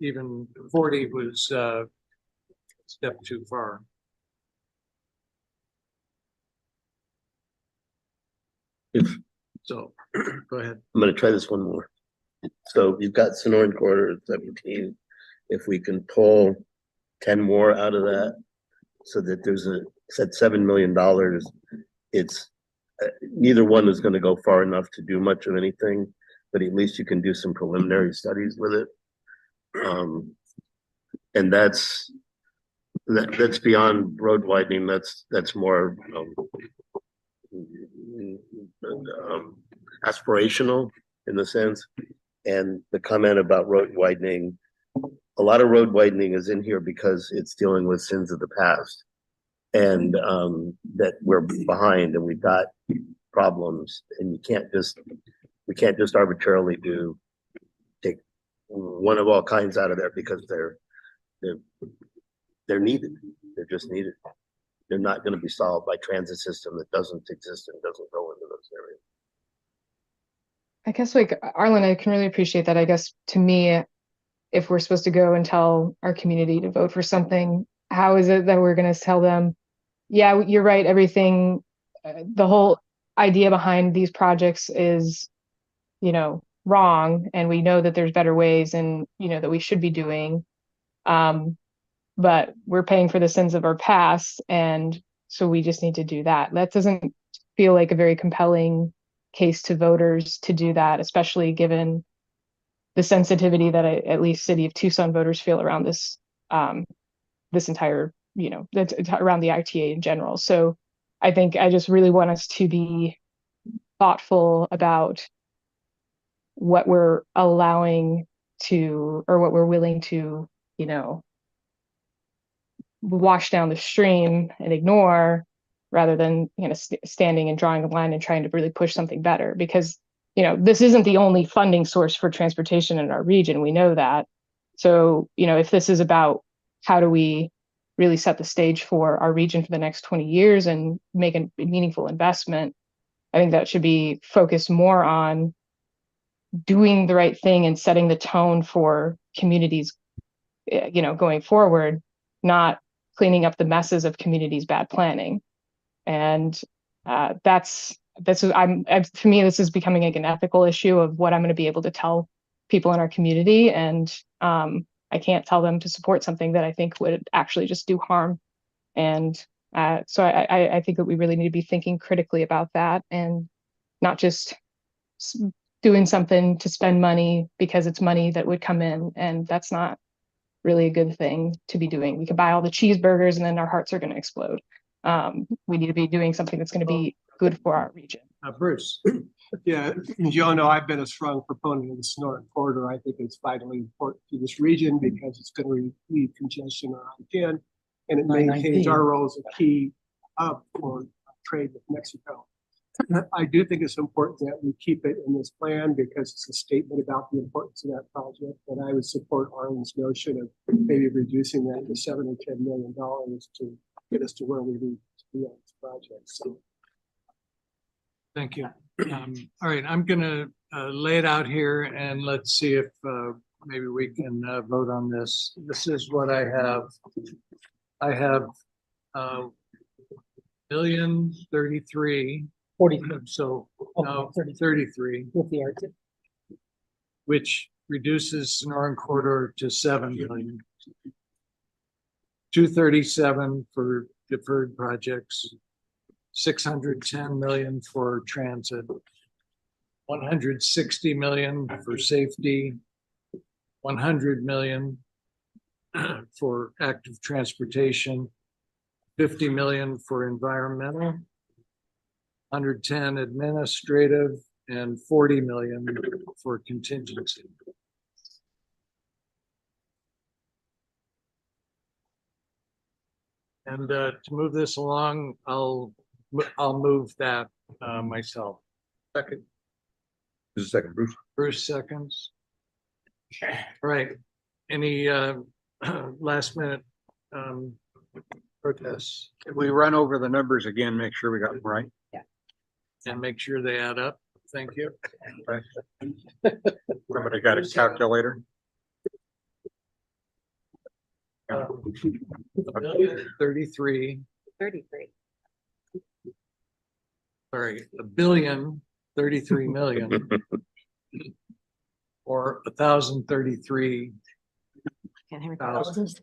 even 40 was a step too far. So, go ahead. I'm gonna try this one more. So you've got Sonoran Corridor at 17. If we can pull 10 more out of that, so that there's said $7 million, it's neither one is gonna go far enough to do much of anything, but at least you can do some preliminary studies with it. And that's beyond road widening. That's more aspirational in the sense. And the comment about road widening, a lot of road widening is in here because it's dealing with sins of the past. And that we're behind and we've got problems, and we can't just arbitrarily take one of all kinds out of there because they're needed. They're just needed. They're not going to be solved by transit system that doesn't exist and doesn't go into those areas. I guess like Arlen, I can really appreciate that. I guess to me, if we're supposed to go and tell our community to vote for something, how is it that we're going to tell them, yeah, you're right, everything, the whole idea behind these projects is, wrong, and we know that there's better ways and, that we should be doing. But we're paying for the sins of our past, and so we just need to do that. That doesn't feel like a very compelling case to voters to do that, especially given the sensitivity that at least City of Tucson voters feel around this entire, that's around the ITA in general. So I think I just really want us to be thoughtful about what we're allowing to, or what we're willing to, wash down the stream and ignore, rather than standing and drawing a line and trying to really push something better. Because this isn't the only funding source for transportation in our region. We know that. So if this is about how do we really set the stage for our region for the next 20 years and make a meaningful investment, I think that should be focused more on doing the right thing and setting the tone for communities, going forward, not cleaning up the messes of communities' bad planning. And to me, this is becoming like an ethical issue of what I'm going to be able to tell people in our community. And I can't tell them to support something that I think would actually just do harm. And so I think that we really need to be thinking critically about that, and not just doing something to spend money because it's money that would come in. And that's not really a good thing to be doing. We could buy all the cheeseburgers and then our hearts are going to explode. We need to be doing something that's going to be good for our region. Bruce. Yeah, as you all know, I've been a strong proponent of the Sonoran Corridor. I think it's vitally important to this region because it's going to relieve congestion on I-10. and it maintains 919. our role as a key hub for trade with Mexico. I do think it's important that we keep it in this plan because it's a statement about the importance of that project. And I would support Arlen's notion of maybe reducing that to $7 or $10 million to get us to where we need to be on this project. So Thank you. All right, I'm gonna lay it out here and let's see if maybe we can vote on this. This is what I have. I have billion 33. 40. So Oh, 33, with the RT. which reduces Sonoran Corridor to 7 million. 237 for deferred projects, 610 million for transit, 160 million for safety, 100 million for active transportation, 50 million for environmental, 110 administrative, and 40 million for contingency. And to move this along, I'll move that myself. Second. Just a second, Bruce. Bruce seconds. All right. Any last minute protests? If we run over the numbers again, make sure we got them right. And make sure they add up. Thank you. Somebody got a calculator? 33. 33. Sorry, 1,033 million. Or 1,033. Can't hear me. thousand.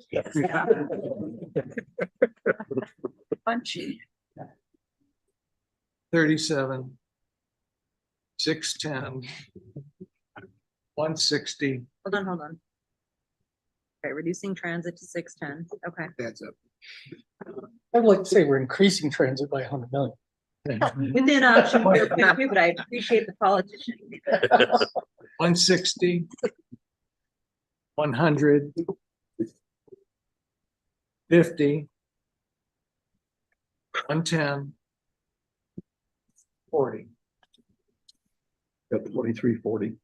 Punchy. 37. 610. 160. Hold on. Okay, reducing transit to 610. Okay. that's up. I'd like to say we're increasing transit by 100 million. Within option, but I appreciate the politician. 160. 100. 50. 110. 40. Got 2340.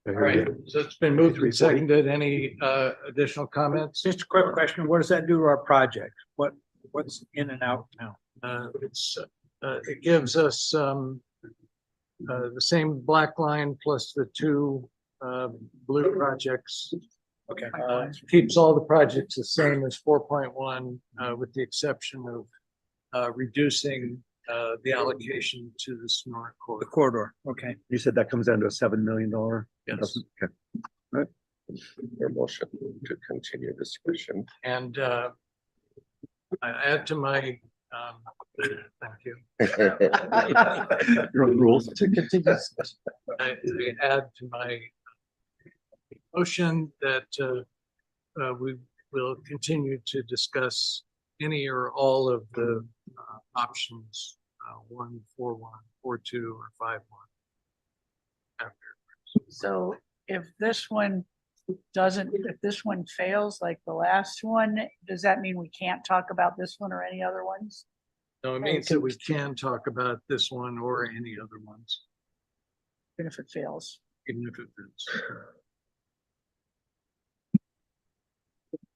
All right, so it's been moved and seconded. Any additional comments? Just a quick question. What does that do to our project? What's in and out now? It gives us the same black line plus the two blue projects. Okay. Keeps all the projects the same as 4.1 with the exception of reducing the allocation to the Sonoran corridor. The corridor, okay. You said that comes down to a $7 million. Yes. Okay. All right. Your motion to continue discussion. And I add to my thank you. Your own rules. To continue, I add to my motion that we will continue to discuss any or all of the options, 1, 4, 1, 4, 2, or 5, 1. So if this one if this one fails like the last one, does that mean we can't talk about this one or any other ones? No, it means that we can talk about this one or any other ones, Even if it fails? even if it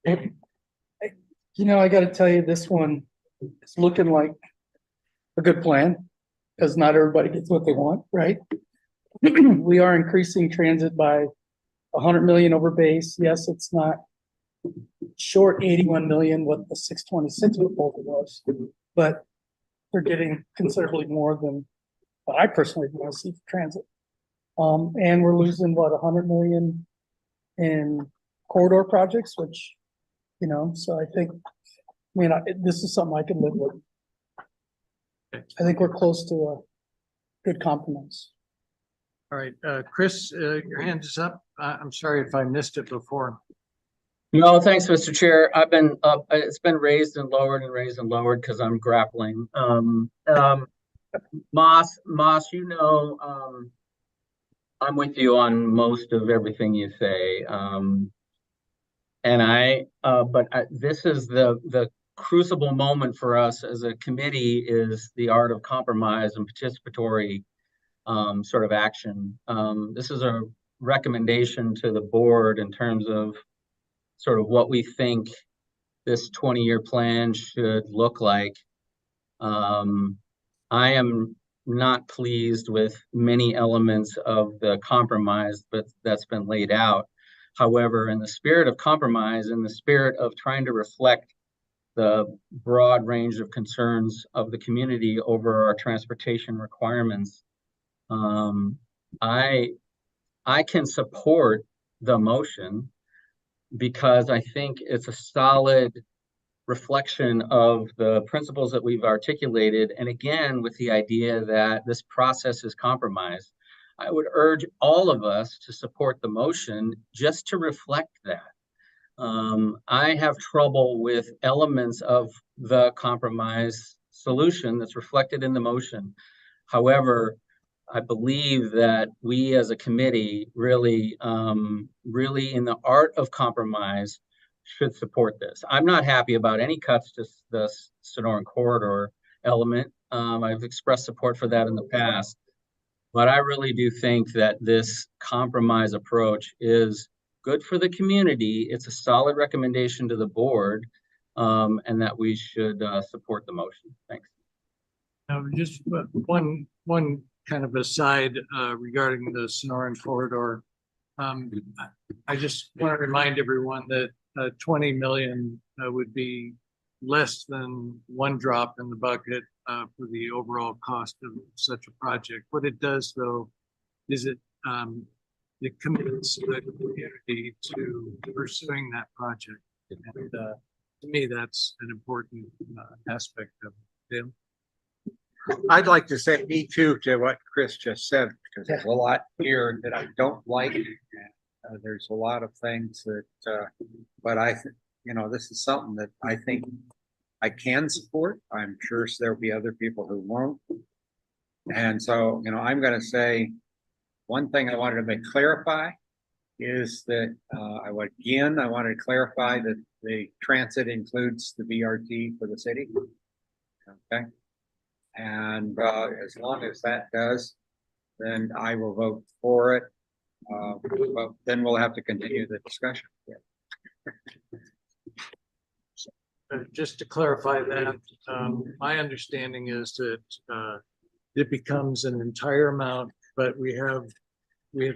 is. You know, I gotta tell you, this one is looking like a good plan, because not everybody gets what they want, right? We are increasing transit by 100 million over base. Yes, it's not short 81 million, what the 626 proposal was, but they're getting considerably more than what I personally want to see for transit. And we're losing what, 100 million in corridor projects, which, you know, so I think, this is something I can live with. I think we're close to a good compromise. All right, Chris, your hand is up. I'm sorry if I missed it before. No, thanks, Mr. Chair. I've been it's been raised and lowered because I'm grappling. Moss, you know, I'm with you on most of everything you say. This is the crucible moment for us as a committee is the art of compromise and participatory sort of action. This is a recommendation to the board in terms of sort of what we think this 20-year plan should look like. I am not pleased with many elements of the compromise that's been laid out. However, in the spirit of compromise, in the spirit of trying to reflect the broad range of concerns of the community over our transportation requirements, I can support the motion because I think it's a solid reflection of the principles that we've articulated. And again, with the idea that this process is compromised, I would urge all of us to support the motion just to reflect that. I have trouble with elements of the compromise solution that's reflected in the motion. However, I believe that we as a committee really in the art of compromise should support this. I'm not happy about any cuts to the Sonoran Corridor element. I've expressed support for that in the past, but I really do think that this compromise approach is good for the community. It's a solid recommendation to the board, and that we should support the motion. Thanks. Just one kind of aside regarding the Sonoran Corridor. I just want to remind everyone that 20 million would be less than one drop in the bucket for the overall cost of such a project. What it does, though, is it commits the community to pursuing that project. And to me, that's an important aspect of it. Dale? I'd like to say me too to what Chris just said, because there's a lot here that I don't like. There's a lot of things that, but this is something that I think I can support. I'm sure there'll be other people who won't. And so, I'm going to say one thing I wanted to clarify is that I wanted to clarify that the transit includes the BRT for the city. Okay. And as long as that does, then I will vote for it. But then we'll have to continue the discussion. Just to clarify that, my understanding is that it becomes an entire amount, but we have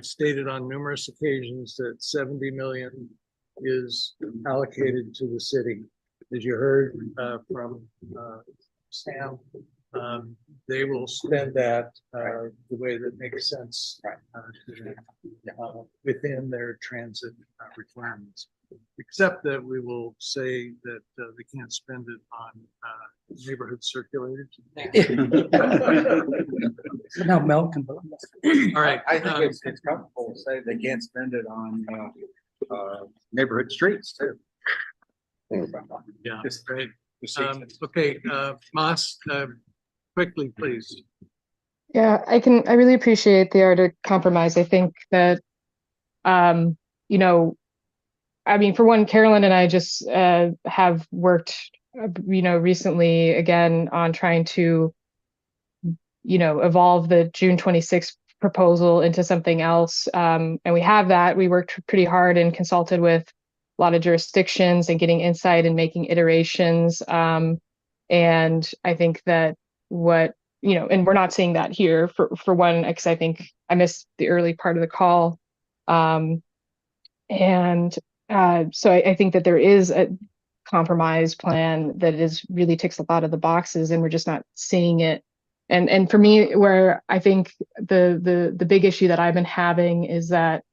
stated on numerous occasions that 70 million is allocated to the city. As you heard from Sam, they will spend that the way that makes sense within their transit requirements. Except that we will say that they can't spend it on neighborhood circulators. So now Mel can vote. All right. I think it's comfortable to say they can't spend it on neighborhood streets too. Yeah, great. Okay, Mas, quickly, please. Yeah, I really appreciate the art of compromise. I think that, for one, Carolyn and I just have worked, recently again on trying to, evolve the June 26th proposal into something else. And we have that. We worked pretty hard and consulted with a lot of jurisdictions and getting insight and making iterations. And I think that and we're not seeing that here for one, because I think I missed the early part of the call. So I think that there is a compromise plan that really ticks a lot of the boxes, and we're just not seeing it. And for me, where I think the big issue that I've been having is that,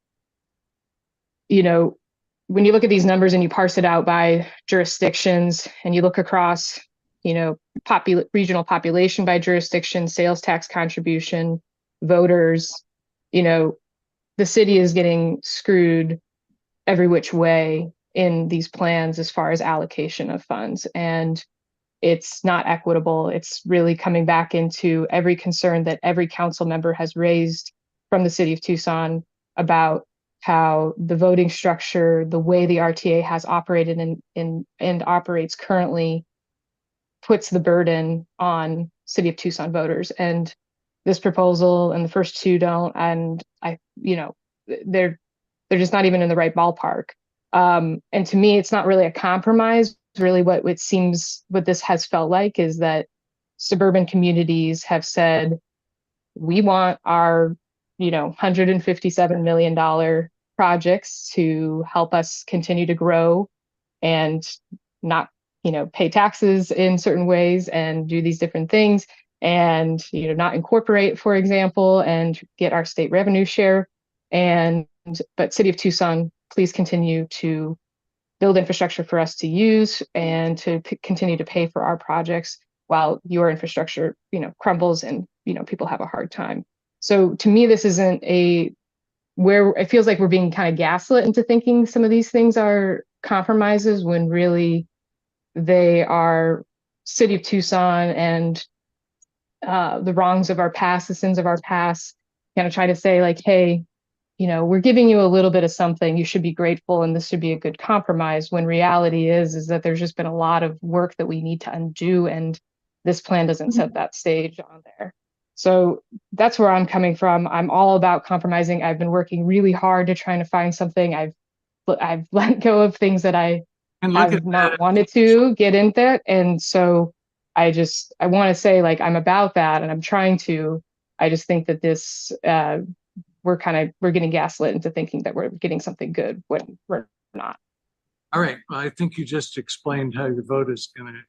when you look at these numbers and you parse it out by jurisdictions and you look across, regional population by jurisdiction, sales tax contribution, voters, the city is getting screwed every which way in these plans as far as allocation of funds. And it's not equitable. It's really coming back into every concern that every council member has raised from the city of Tucson about how the voting structure, the way the RTA has operated and operates currently puts the burden on City of Tucson voters. And this proposal and the first two don't, and they're just not even in the right ballpark. And to me, it's not really a compromise. Really what it seems, what this has felt like is that suburban communities have said, we want our, $157 million projects to help us continue to grow and not, pay taxes in certain ways and do these different things and, not incorporate, for example, and get our state revenue share. But City of Tucson, please continue to build infrastructure for us to use and to continue to pay for our projects while your infrastructure, crumbles and, people have a hard time. So to me, this isn't where it feels like we're being kind of gaslit into thinking some of these things are compromises when really they are City of Tucson and the wrongs of our past, the sins of our past, kind of try to say like, hey, we're giving you a little bit of something, you should be grateful and this should be a good compromise, when reality is that there's just been a lot of work that we need to undo, and this plan doesn't set that stage on there. So that's where I'm coming from. I'm all about compromising. I've been working really hard to try to find something. I've let go of things that I have not wanted to get in that. And so I want to say, like, I'm about that and I'm trying to. I just think that this we're getting gaslit into thinking that we're getting something good when we're not. All right, well, I think you just explained how your vote is gonna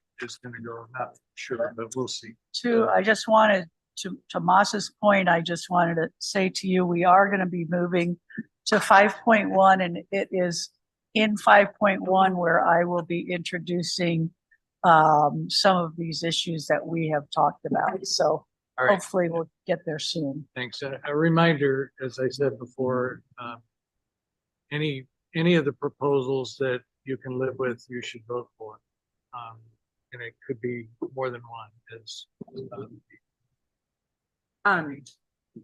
go. I'm not sure, but we'll see. I just wanted to Moss's point, I just wanted to say to you, we are going to be moving to 5.1, and it is in 5.1 where I will be introducing some of these issues that we have talked about. So all right, hopefully we'll get there soon. Thanks. A reminder, as I said before, any of the proposals that you can live with, you should vote for. And it could be more than one.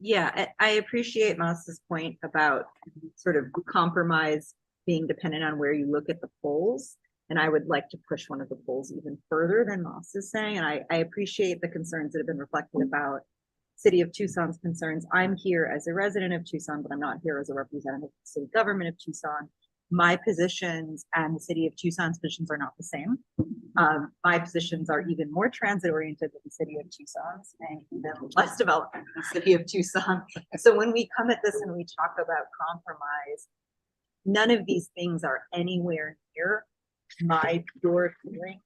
Yeah, I appreciate Moss's point about sort of compromise being dependent on where you look at the polls. And I would like to push one of the polls even further than Moss is saying. And I appreciate the concerns that have been reflected about City of Tucson's concerns. I'm here as a resident of Tucson, but I'm not here as a representative of the city government of Tucson. My positions and the City of Tucson's positions are not the same. My positions are even more transit oriented than the City of Tucson's, and even less development than the City of Tucson. So when we come at this and we talk about compromise, none of these things are anywhere near my pure feelings.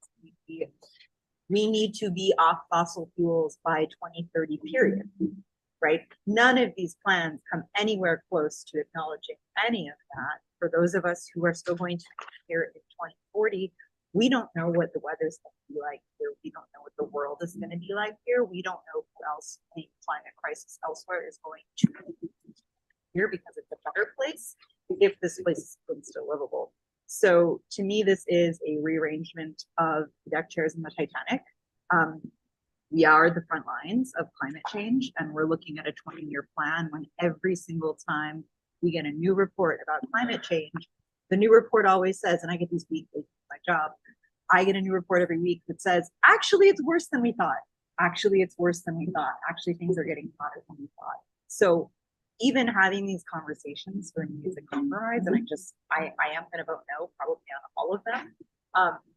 We need to be off fossil fuels by 2030, period. Right? None of these plans come anywhere close to acknowledging any of that. For those of us who are still going to be here in 2040, we don't know what the weather's going to be like here. We don't know what the world is going to be like here. We don't know who else the climate crisis elsewhere is going to be here, because it's a better place if this place is still livable. So to me, this is a rearrangement of deck chairs in the Titanic. We are the front lines of climate change, and we're looking at a 20-year plan when every single time we get a new report about climate change, the new report always says, and I get these weekly, my job, I get a new report every week that says, actually, it's worse than we thought. Actually, it's worse than we thought. Actually, things are getting hotter than we thought. So even having these conversations for me is a compromise, and I am going to vote no, probably on all of them.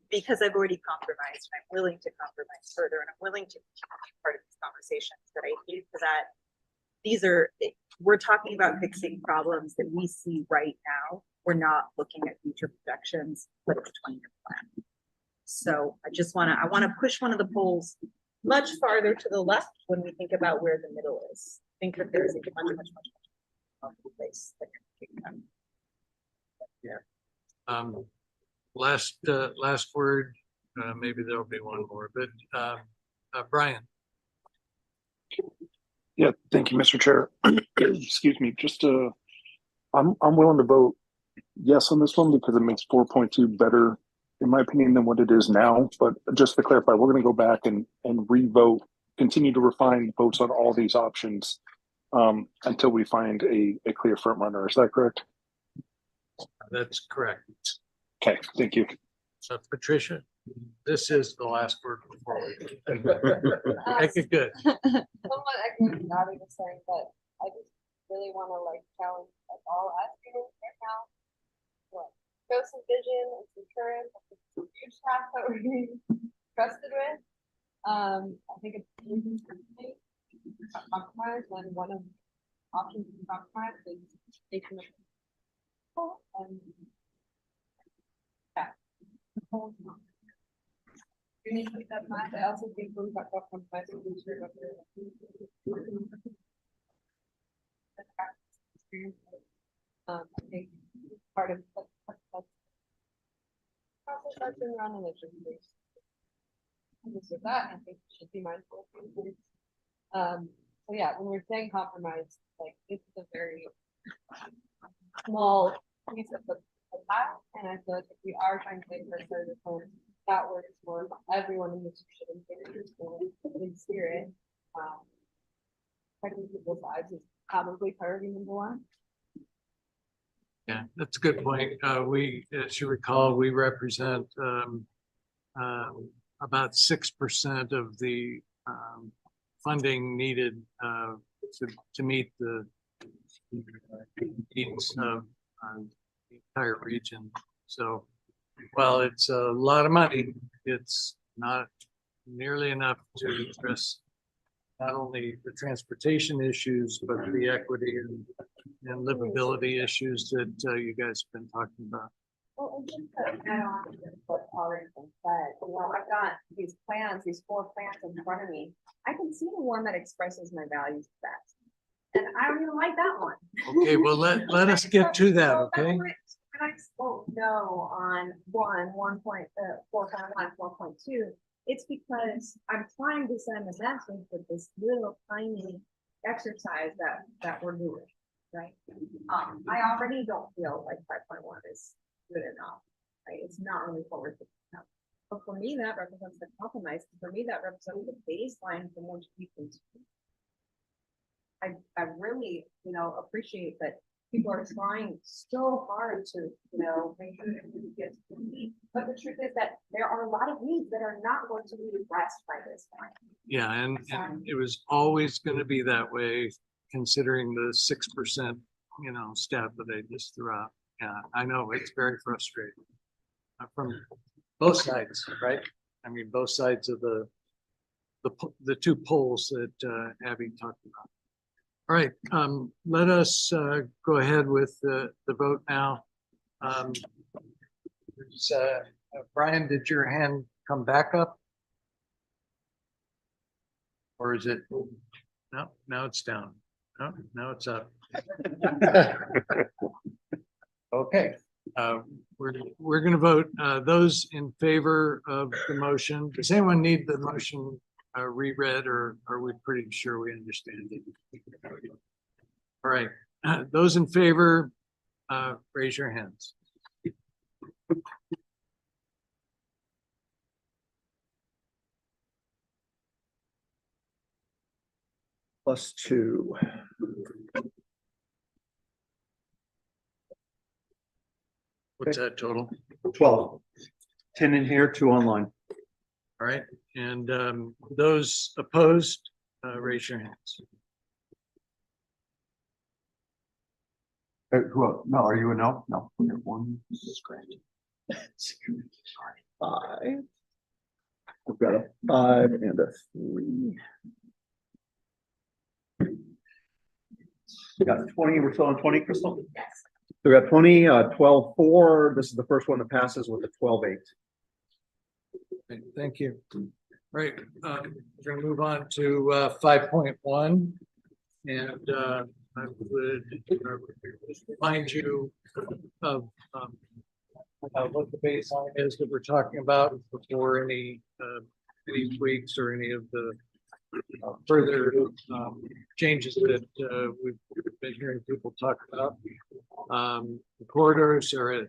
Because I've already compromised, and I'm willing to compromise further, and I'm willing to be part of these conversations. But I hate that we're talking about fixing problems that we see right now. We're not looking at future projections, but it's a 20-year plan. So I want to push one of the polls much farther to the left when we think about where the middle is. I think that there's a much place that can take them. Yeah. Last word, maybe there'll be one more, but Brian. Yeah, thank you, Mr. Chair. Excuse me, I'm willing to vote yes on this one because it makes 4.2 better, in my opinion, than what it is now. But just to clarify, we're going to go back and re-vote, continue to refine votes on all these options until we find a clear front runner. Is that correct? That's correct. Okay, thank you. So Patricia, this is the last word before we. Make it good. Somewhat echoing what Abby was saying, but I just really want to like challenge like all aspirants right now. What? Show some vision and some courage. It's a huge task that we're being trusted with. I think it's easy to make a compromise when one of the options to compromise is taking the and yeah. You need to keep that in mind. I also think we talked about compromising. I think part of the process that's been run and it should be. Just with that, I think we should be mindful of things. So yeah, when we're saying compromise, like this is a very small piece of the pie, and I feel like if we are trying to make for service homes, that works for everyone in the in spirit. Protecting people's lives is probably priority number one. Yeah, that's a good point. We, as you recall, we represent about 6% of the funding needed to meet the needs of the entire region. So while it's a lot of money, it's not nearly enough to address not only the transportation issues, but the equity and livability issues that you guys have been talking about. Well, and just to add on to what's already been said, you know, I've got these plans, these 4 plans in front of me. I can see the one that expresses my values best. And I don't even like that one. Okay, well, let us get to that, okay? When I spoke no on 4.1, 4.2, it's because I'm trying to send a message with this little tiny exercise that we're doing, right? I already don't feel like 5.1 is good enough, right? It's not really forward enough. But for me, that represents the compromise. For me, that represents the baseline from which we can. I really, you know, appreciate that people are trying so hard to, you know, make sure that we get to the need. But the truth is that there are a lot of needs that are not going to be addressed by this point. Yeah, and it was always going to be that way, considering the 6%, you know, stat that I just threw out. Yeah, I know it's very frustrating from both sides, right? I mean, both sides of the 2 poles that Abby talked about. All right, let us go ahead with the vote now. Brian, did your hand come back up? Or is it? No, now it's down. No, now it's up. Okay, we're going to vote. Those in favor of the motion. Does anyone need the motion reread, or are we pretty sure we understand it? All right, those in favor, raise your hands. +2. What's that total? 12. 10 in here, 2 online. All right, and those opposed, raise your hands. No, are you a no? No. 1 scratch. 5. We've got a 5 and a 3. We got 20. We're still on 20, Crystal? Yes. So we got 20, 12-4. This is the first one that passes with a 12-8. Okay, thank you. All right, we're going to move on to 5.1, and I would remind you of what the baseline is that we're talking about before any tweaks or any of the further changes that we've been hearing people talk about. The corridors are at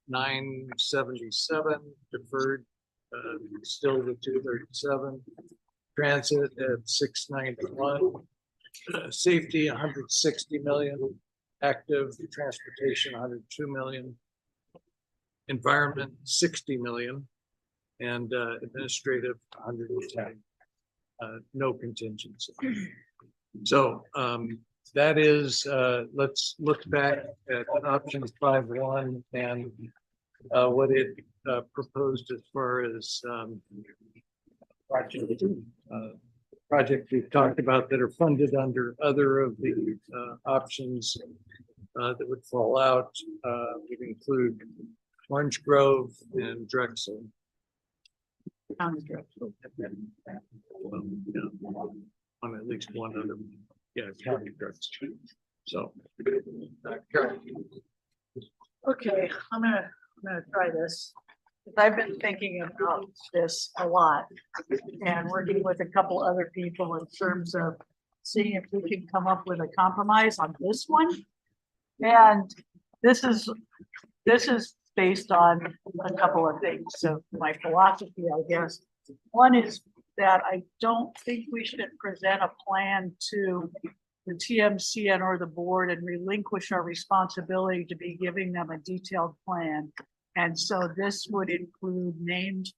977, deferred still with 237, transit at 691, safety 160 million, active transportation 102 million, environment 60 million, and administrative 110. No contingency. So that is, let's look back at option 5.1 and what it proposed as far as projects we've talked about that are funded under other of the options that would fall out. Would include Orange Grove and Drexel. County Drexel. Well, yeah, on at least one other, yeah, County Drexel. So. Okay, I'm gonna try this. I've been thinking about this a lot and working with a couple other people in terms of seeing if we can come up with a compromise on this one. And this is based on a couple of things. So my philosophy, I guess, one is that I don't think we should present a plan to the TMCN or the board and relinquish our responsibility to be giving them a detailed plan. And so this would include named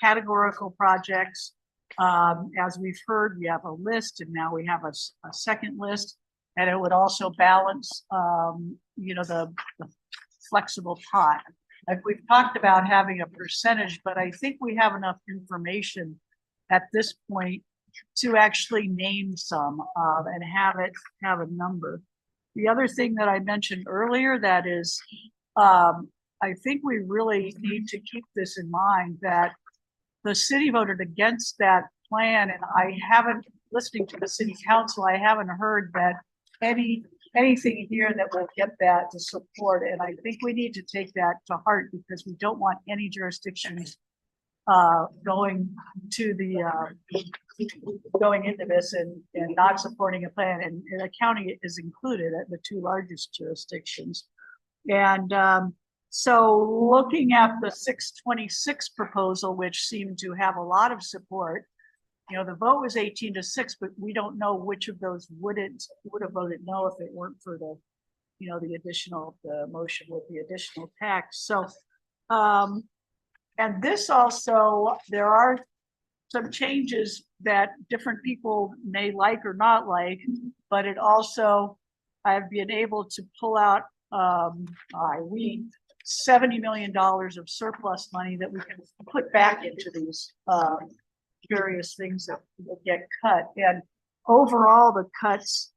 categorical projects. As we've heard, we have a list and now we have a second list. And it would also balance, the flexible pot. Like we've talked about having a percentage, but I think we have enough information at this point to actually name some and have a number. The other thing that I mentioned earlier that is, I think we really need to keep this in mind that the city voted against that plan, and I haven't, listening to the city council, I haven't heard that anything here that will get that to support. And I think we need to take that to heart because we don't want any jurisdictions going into this and not supporting a plan. And the county is included at the two largest jurisdictions. And so looking at the 626 proposal, which seemed to have a lot of support, the vote was 18-6, but we don't know which of those would have voted no if it weren't for the, the motion with the additional tax. So, and this also, there are some changes that different people may like or not like, but it also, I've been able to pull out, $70 million of surplus money that we can put back into these various things that will get cut. And overall, the cuts,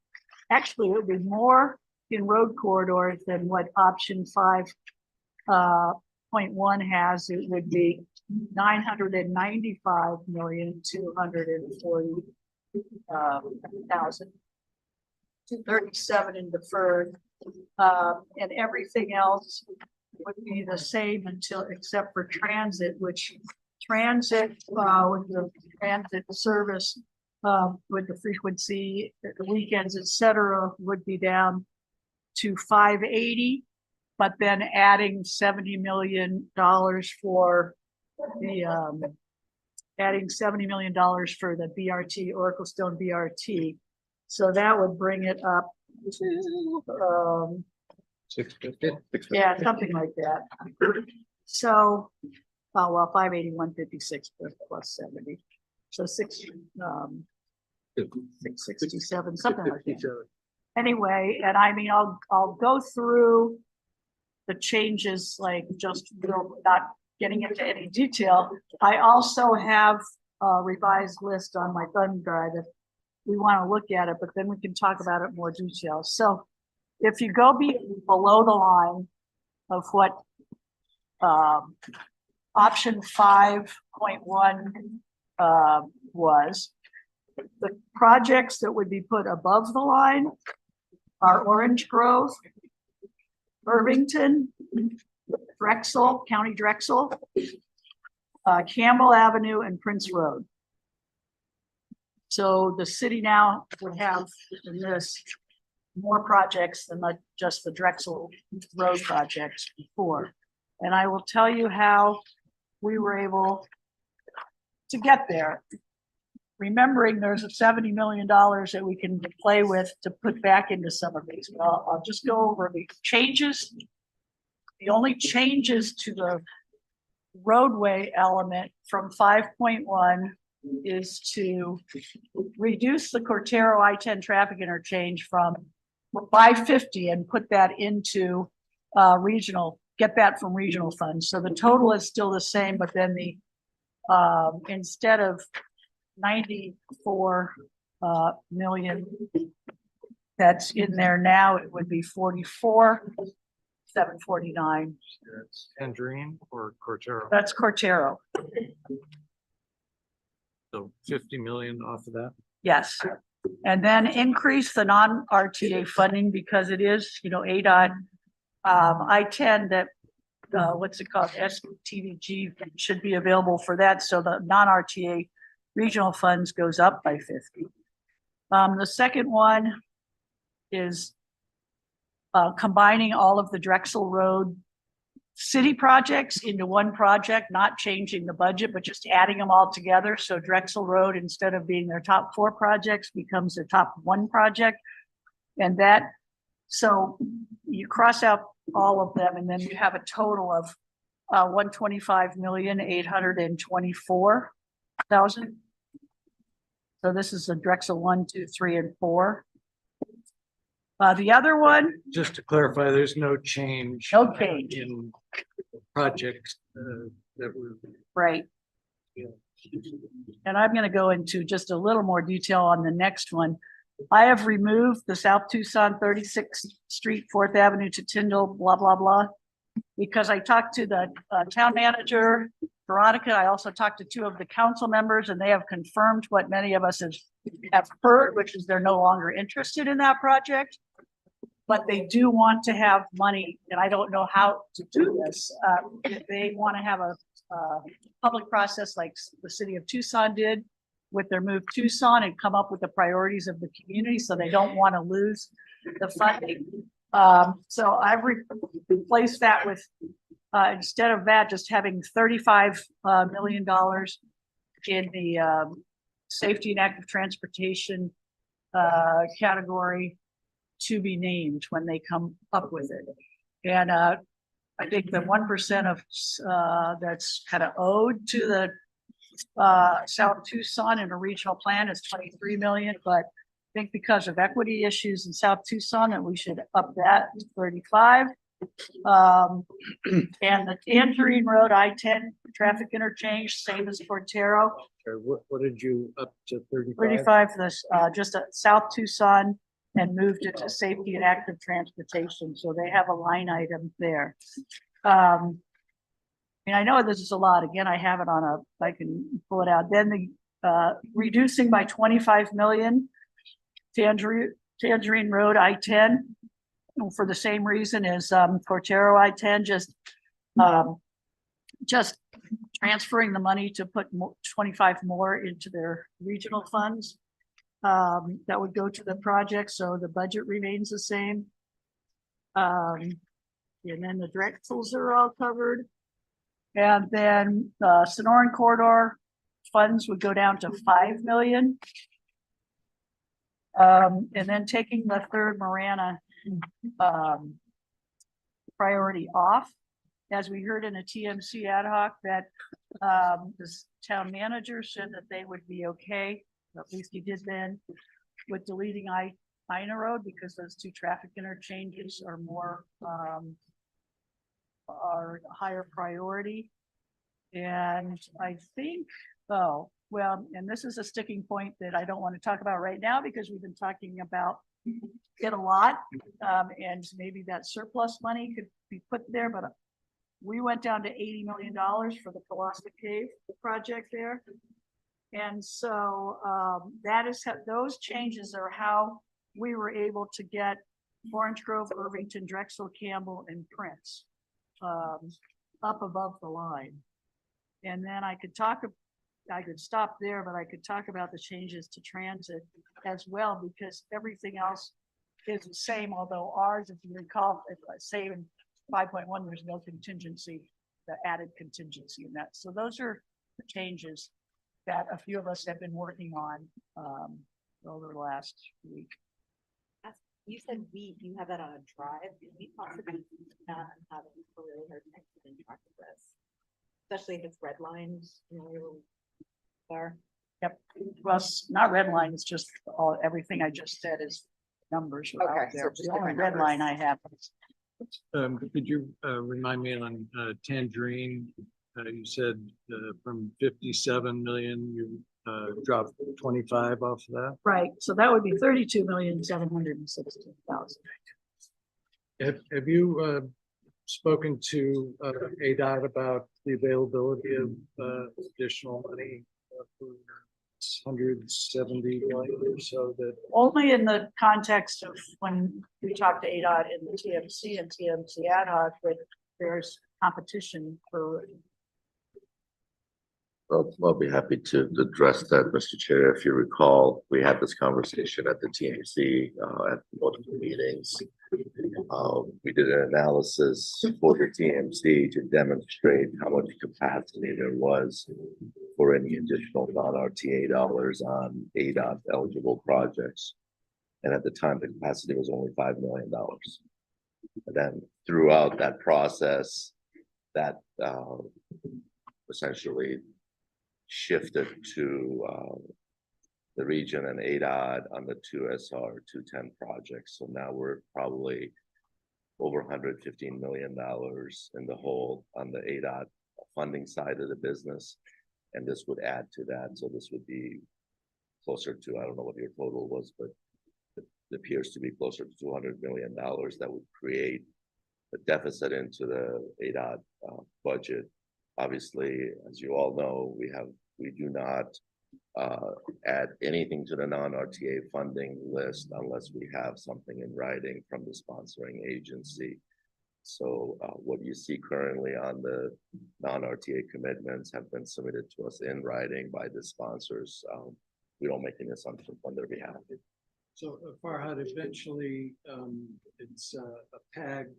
actually, it would be more in road corridors than what option 5.1 has. It would be 995,240,000. 237 in deferred, and everything else would be the same except for transit, which transit with the transit service with the frequency, the weekends, etc., would be down to 580, but then adding $70 million for the BRT, Oracle Stone BRT. So that would bring it up to 650. Yeah, something like that. So, 581.56 plus 70. So 667, something like that. Anyway, and I mean, I'll go through the changes, like just not getting into any detail. I also have a revised list on my thumb drive if we want to look at it, but then we can talk about it in more detail. So if you go below the line of what option 5.1 was, the projects that would be put above the line are Orange Grove, Irvington, Drexel, County Drexel, Campbell Avenue, and Prince Road. So the city now would have in this more projects than just the Drexel Road projects before. And I will tell you how we were able to get there. Remembering there's a $70 million that we can play with to put back into some of these. But I'll just go over the changes the only changes to the roadway element from 5.1 is to reduce the Cortero I-10 traffic interchange from 550 and put that into regional, get that from regional funds. So the total is still the same, but then the instead of 94 million that's in there now, it would be 44,749. It's Tangerine or Cortero, That's Cortero. so 50 million off of that. Yes. And then increase the non-RTA funding because it is, you know, ADOT, I-10 that, what's it called? STVG should be available for that. So the non-RTA regional funds goes up by 50. The second one is combining all of the Drexel Road city projects into one project, not changing the budget, but just adding them all together. So Drexel Road, instead of being their top 4 projects, becomes their top 1 project. And that, so you cross out all of them and then you have a total of 125,824,000. So this is a Drexel 1, 2, 3, and 4. The other one, Just to clarify, there's no change. No change. In projects that were. right. And I'm gonna go into just a little more detail on the next one. I have removed the South Tucson 36th Street, 4th Avenue to Tyndall, blah, blah, blah. Because I talked to the town manager, Veronica. I also talked to 2 of the council members and they have confirmed what many of us have heard, which is they're no longer interested in that project. But they do want to have money, and I don't know how to do this. If they want to have a public process like the city of Tucson did with their Move Tucson and come up with the priorities of the community, so they don't want to lose the funding. So I've replaced that with, instead of that, just having $35 million in the safety and active transportation category to be named when they come up with it. And I think the 1% of that's kind of owed to the South Tucson in a regional plan is 23 million, but I think because of equity issues in South Tucson that we should up that to 35. And the Tangerine Road I-10 traffic interchange, same as Cortero. What did you up to 35? 35 for this, just South Tucson and moved it to safety and active transportation. So they have a line item there. And I know this is a lot. Again, I have it on I can pull it out. Then the reducing by 25 million Tangerine Road I-10 for the same reason as Cortero I-10, just transferring the money to put 25 more into their regional funds. That would go to the project, so the budget remains the same. And then the Drexels are all covered. And then Sonoran Corridor funds would go down to 5 million. And then taking the third Marana priority off, as we heard in a TMC ad hoc that this town manager said that they would be okay, at least he did then, with deleting Ina Road because those 2 traffic interchanges are more are a higher priority. And I think, oh, well, and this is a sticking point that I don't want to talk about right now because we've been talking about it a lot. And maybe that surplus money could be put there, but we went down to $80 million for the Colosta Cave project there. And so that is how, those changes are how we were able to get Orange Grove, Irvington, Drexel, Campbell, and Prince up above the line. And then I could stop there, but I could talk about the changes to transit as well, because everything else is the same, although ours, if you recall, if I say in 5.1, there's no contingency, the added contingency in that. So those are the changes that a few of us have been working on over the last week. you said you have that on a drive. Can we possibly not have a really hard time keeping track of this? Especially if it's redlined, you know, where we are. Yep, well, it's not red line, it's just everything I just said is numbers are out Okay, so there. just The only different red numbers. line I have. Could you remind me on Tangerine? You said from 57 million, you dropped 25 off of that. Right, so that would be 32,716,000. Have you spoken to ADOT about the availability of additional money for 170 million or so that? Only in the context of when we talk to ADOT in the TMC and TMC ad hoc, that there's competition for. Well, I'll be happy to address that, Mr. Chair. If you recall, we had this conversation at the TMC at multiple meetings. We did an analysis for the TMC to demonstrate how much capacity there was for any additional non-RTA dollars on ADOT eligible projects. And at the time, the capacity was only $5 million. And then throughout that process, that essentially shifted to the region and ADOT on the two SR 210 projects. So now we're probably over $115 million in the hole on the ADOT funding side of the business. And this would add to that. So this would be closer to, I don't know what your total was, but it appears to be closer to $200 million that would create a deficit into the ADOT budget. Obviously, as you all know, we do not add anything to the non-RTA funding list unless we have something in writing from the sponsoring agency. So what you see currently on the non-RTA commitments have been submitted to us in writing by the sponsors. We don't make any assumptions on their behalf. So Farhad, eventually, it's a PAG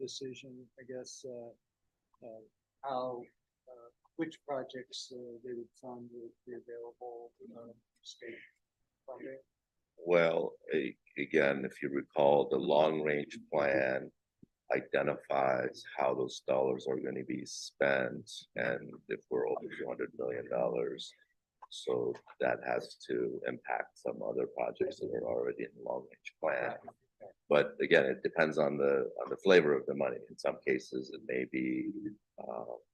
decision, I guess, how, which projects they would fund would be available state funding? Well, again, if you recall, the long-range plan identifies how those dollars are going to be spent, and if we're over $200 million, so that has to impact some other projects that are already in the long-range plan. But again, it depends on the flavor of the money. In some cases, it may be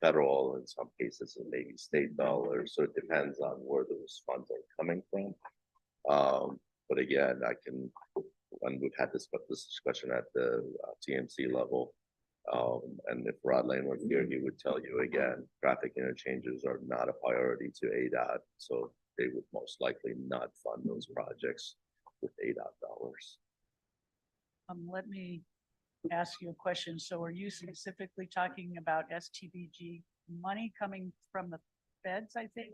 federal. In some cases, it may be state dollars. So it depends on where those funds are coming from. But again, when we've had this discussion at the TMC level, and if Rod Lane were here, he would tell you again, traffic interchanges are not a priority to ADOT. So they would most likely not fund those projects with ADOT dollars. Let me ask you a question. So are you specifically talking about STBG money coming from the feds, I think?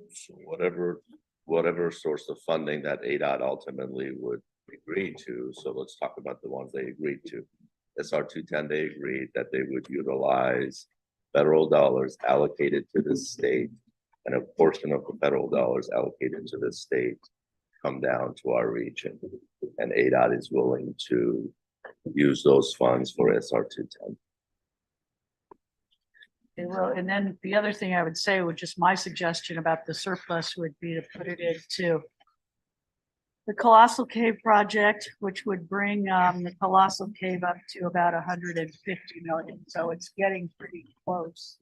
Whatever source of funding that ADOT ultimately would agree to. So let's talk about the ones they agreed to. SR 210, they agreed that they would utilize federal dollars allocated to the state, and a portion of the federal dollars allocated to the state come down to our region. And ADOT is willing to use those funds for SR 210. Well, and then the other thing I would say, which is my suggestion about the surplus, would be to put it into the Colossal Cave project, which would bring the Colossal Cave up to about 150 million. So it's getting pretty close.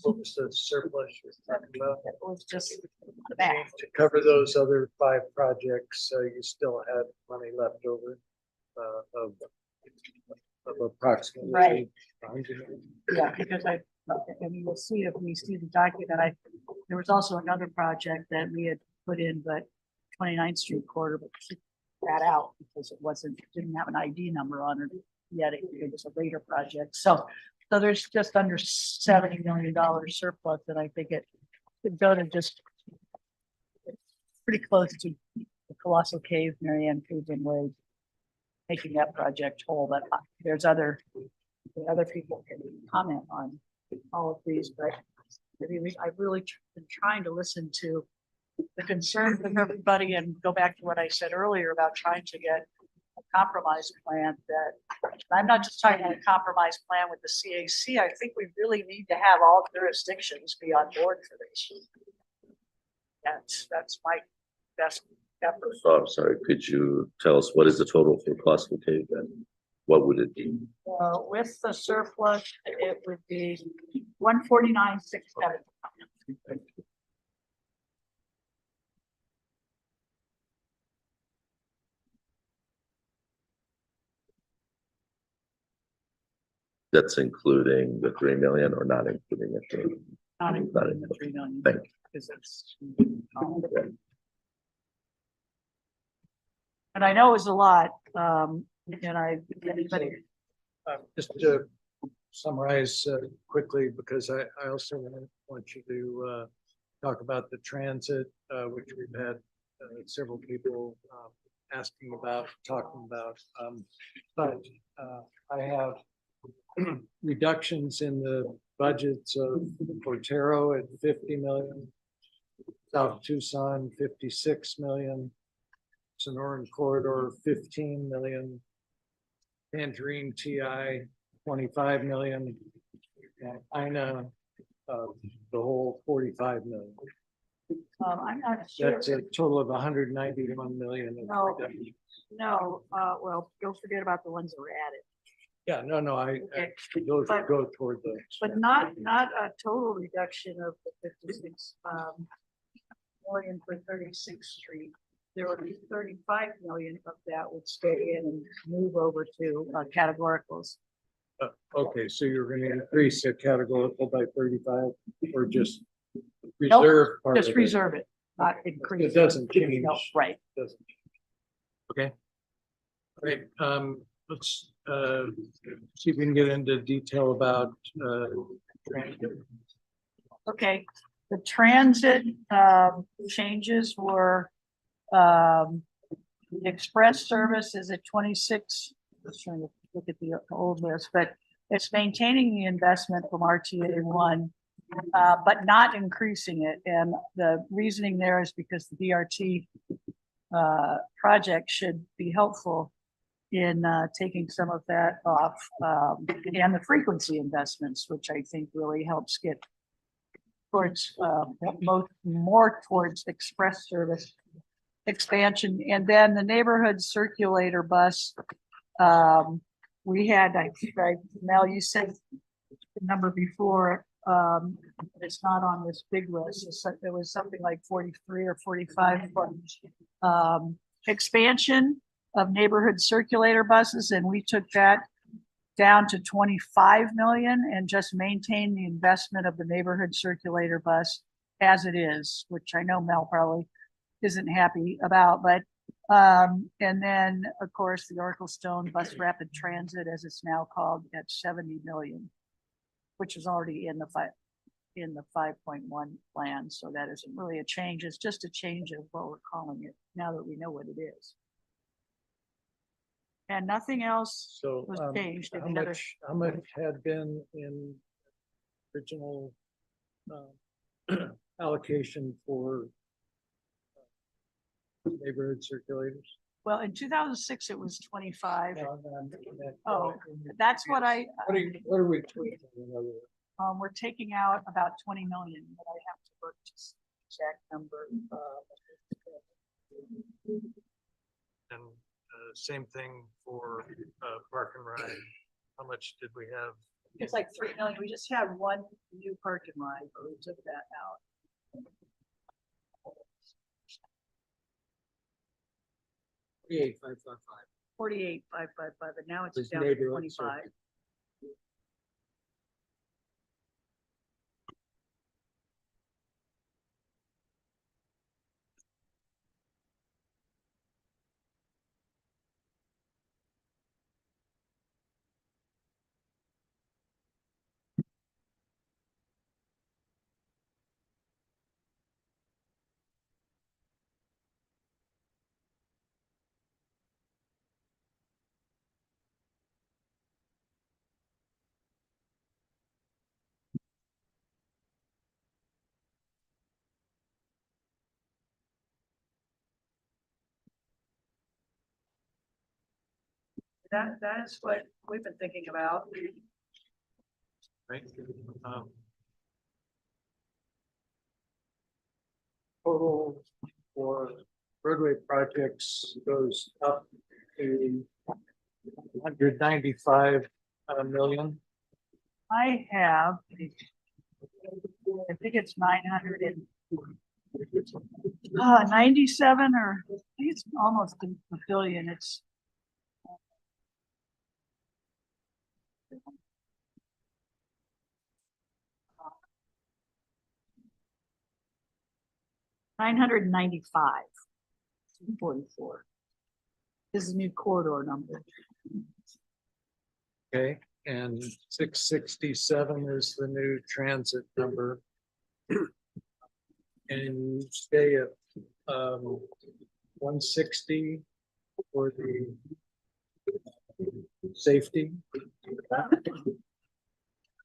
What was the surplus you're talking about? It was just that. To cover those other 5 projects, you still had money left over of approximately. Right. 100 million. Yeah, because and you will see if we see the document, there was also another project that we had put in, but 29th Street corridor, but took that out because didn't have an ID number on it yet. It was a later project. So there's just under $70 million surplus, and I think it could go to just pretty close to the Colossal Cave, Marianne Cleveland Way, making that project whole. But there's other people can comment on all of these, but I've really been trying to listen to the concerns of everybody and go back to what I said earlier about trying to get a compromise plan that, I'm not just talking about a compromise plan with the CAC. I think we really need to have all jurisdictions be on board for this. That's my best effort. So I'm sorry, could you tell us what is the total for Classical Cave then? What would it be? With the surplus, it would be 149,670. That's including the 3 million or not including it? Not including the 3 million. Thank you. Because it's. And I know it's a lot, anybody. Just to summarize quickly, because I also want you to talk about the transit, which we've had several people asking about, talking about. But I have reductions in the budgets of Portero at 50 million, South Tucson 56 million, Sonoran Corridor 15 million, Tangerine TI 25 million, and Ina the whole 45 million. I'm not sure. That's a total of 191 million. of No, reduction. no, well, don't forget about the ones that were added. Yeah, no, Okay, those but- go toward those. But not a total reduction of the 56 million for 36th Street. There would be 35 million of that would stay in and move over to categoricals. Okay, so you're gonna increase the categorical by 35 or just Nope, reserve? part just of it? reserve it, not increase. It doesn't change. No, right. Doesn't. Okay. Great, let's see if we can get into detail about transit. Okay, the transit changes were the express service is at 26. I was trying to look at the old list, but it's maintaining the investment from RTA one, but not increasing it. And the reasoning there is because the BRT project should be helpful in taking some of that off, and the frequency investments, which I think really helps get towards more towards express service expansion. And then the neighborhood circulator bus, we had, Mel, you said the number before, it's not on this big list. It was something like 43 or 45 expansion of neighborhood circulator buses, and we took that down to 25 million and just maintain the investment of the neighborhood circulator bus as it is, which I know Mel probably isn't happy about, but and then of course the Oracle Stone Bus Rapid Transit, as it's now called, at 70 million, which is already in the 5.1 plan. So that isn't really a change. It's just a change of what we're calling it now that we know what it is. And nothing else So was changed. how much had been in original allocation for neighborhood circulators? Well, in 2006, it was 25. No, Oh, that's what What are we tweaking? we're taking out about 20 million, but I have to look to see the exact number. And same thing for park and ride. How much did we have? It's like 3 million. We just had one new park and ride, but we took that out. 48,555. 48,555, but now it's This down to neighborhood 25. That is what we've been thinking about. Right? Total for roadway projects goes up to 195 million. I have, I think it's 97 or I think it's almost a billion. It's $995.44. This is a new corridor number. Okay, and 667 is the new transit number. And you stay at 160 for the safety.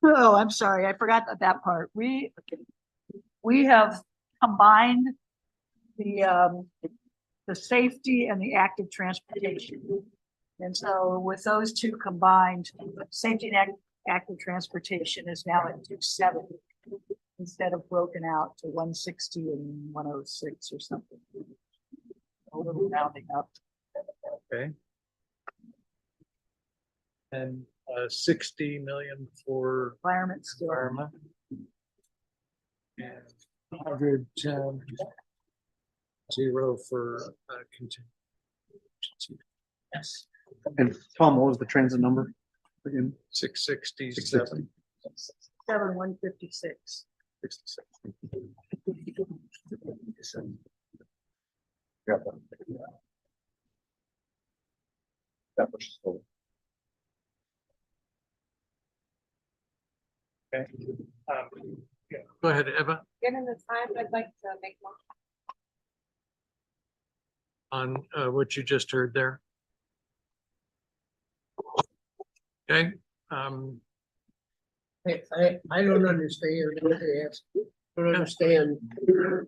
Oh, I'm sorry, I forgot that part. We have combined the safety and the active transportation. And so with those two combined, safety and active transportation is now at 270 instead of broken out to 160 and 106 or something. A little rounding up. Okay. And 60 million for Environment still. environment. And 110 0 for contingency. Yes. And Tom, what was the transit number again? 667. 156. Okay. Go ahead, Eva, Given the time, I'd like to make one. on what you just heard there. Okay, I don't understand, don't understand the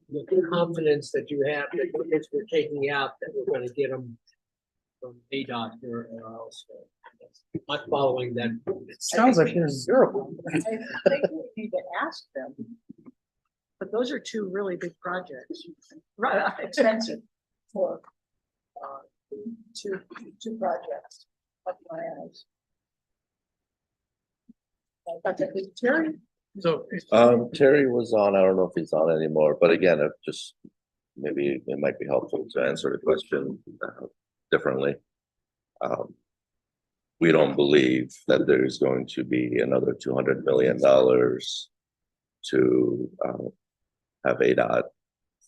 confidence that you have that if we're taking out, that we're gonna get them from ADOT or else. Not following that. It sounds like there's zero. I think we need to ask them. But those are two really big projects, right, expensive for two projects. Like my eyes. Terry? so Terry was on, I don't know if he's on anymore, but again, if just maybe it might be helpful to answer the question differently. We don't believe that there's going to be another $200 million to have ADOT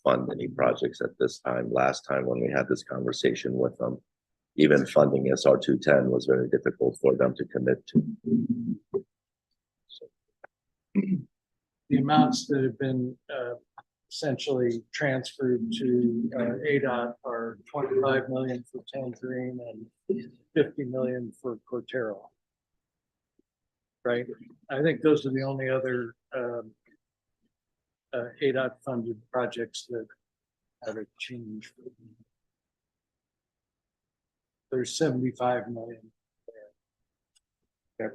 fund any projects at this time. Last time when we had this conversation with them, even funding SR 210 was very difficult for them to commit to. the amounts that have been essentially transferred to ADOT are 25 million for Tangerine and 50 million for Cortero. Right? I think those are the only other ADOT funded projects that have a change. There's 75 million there.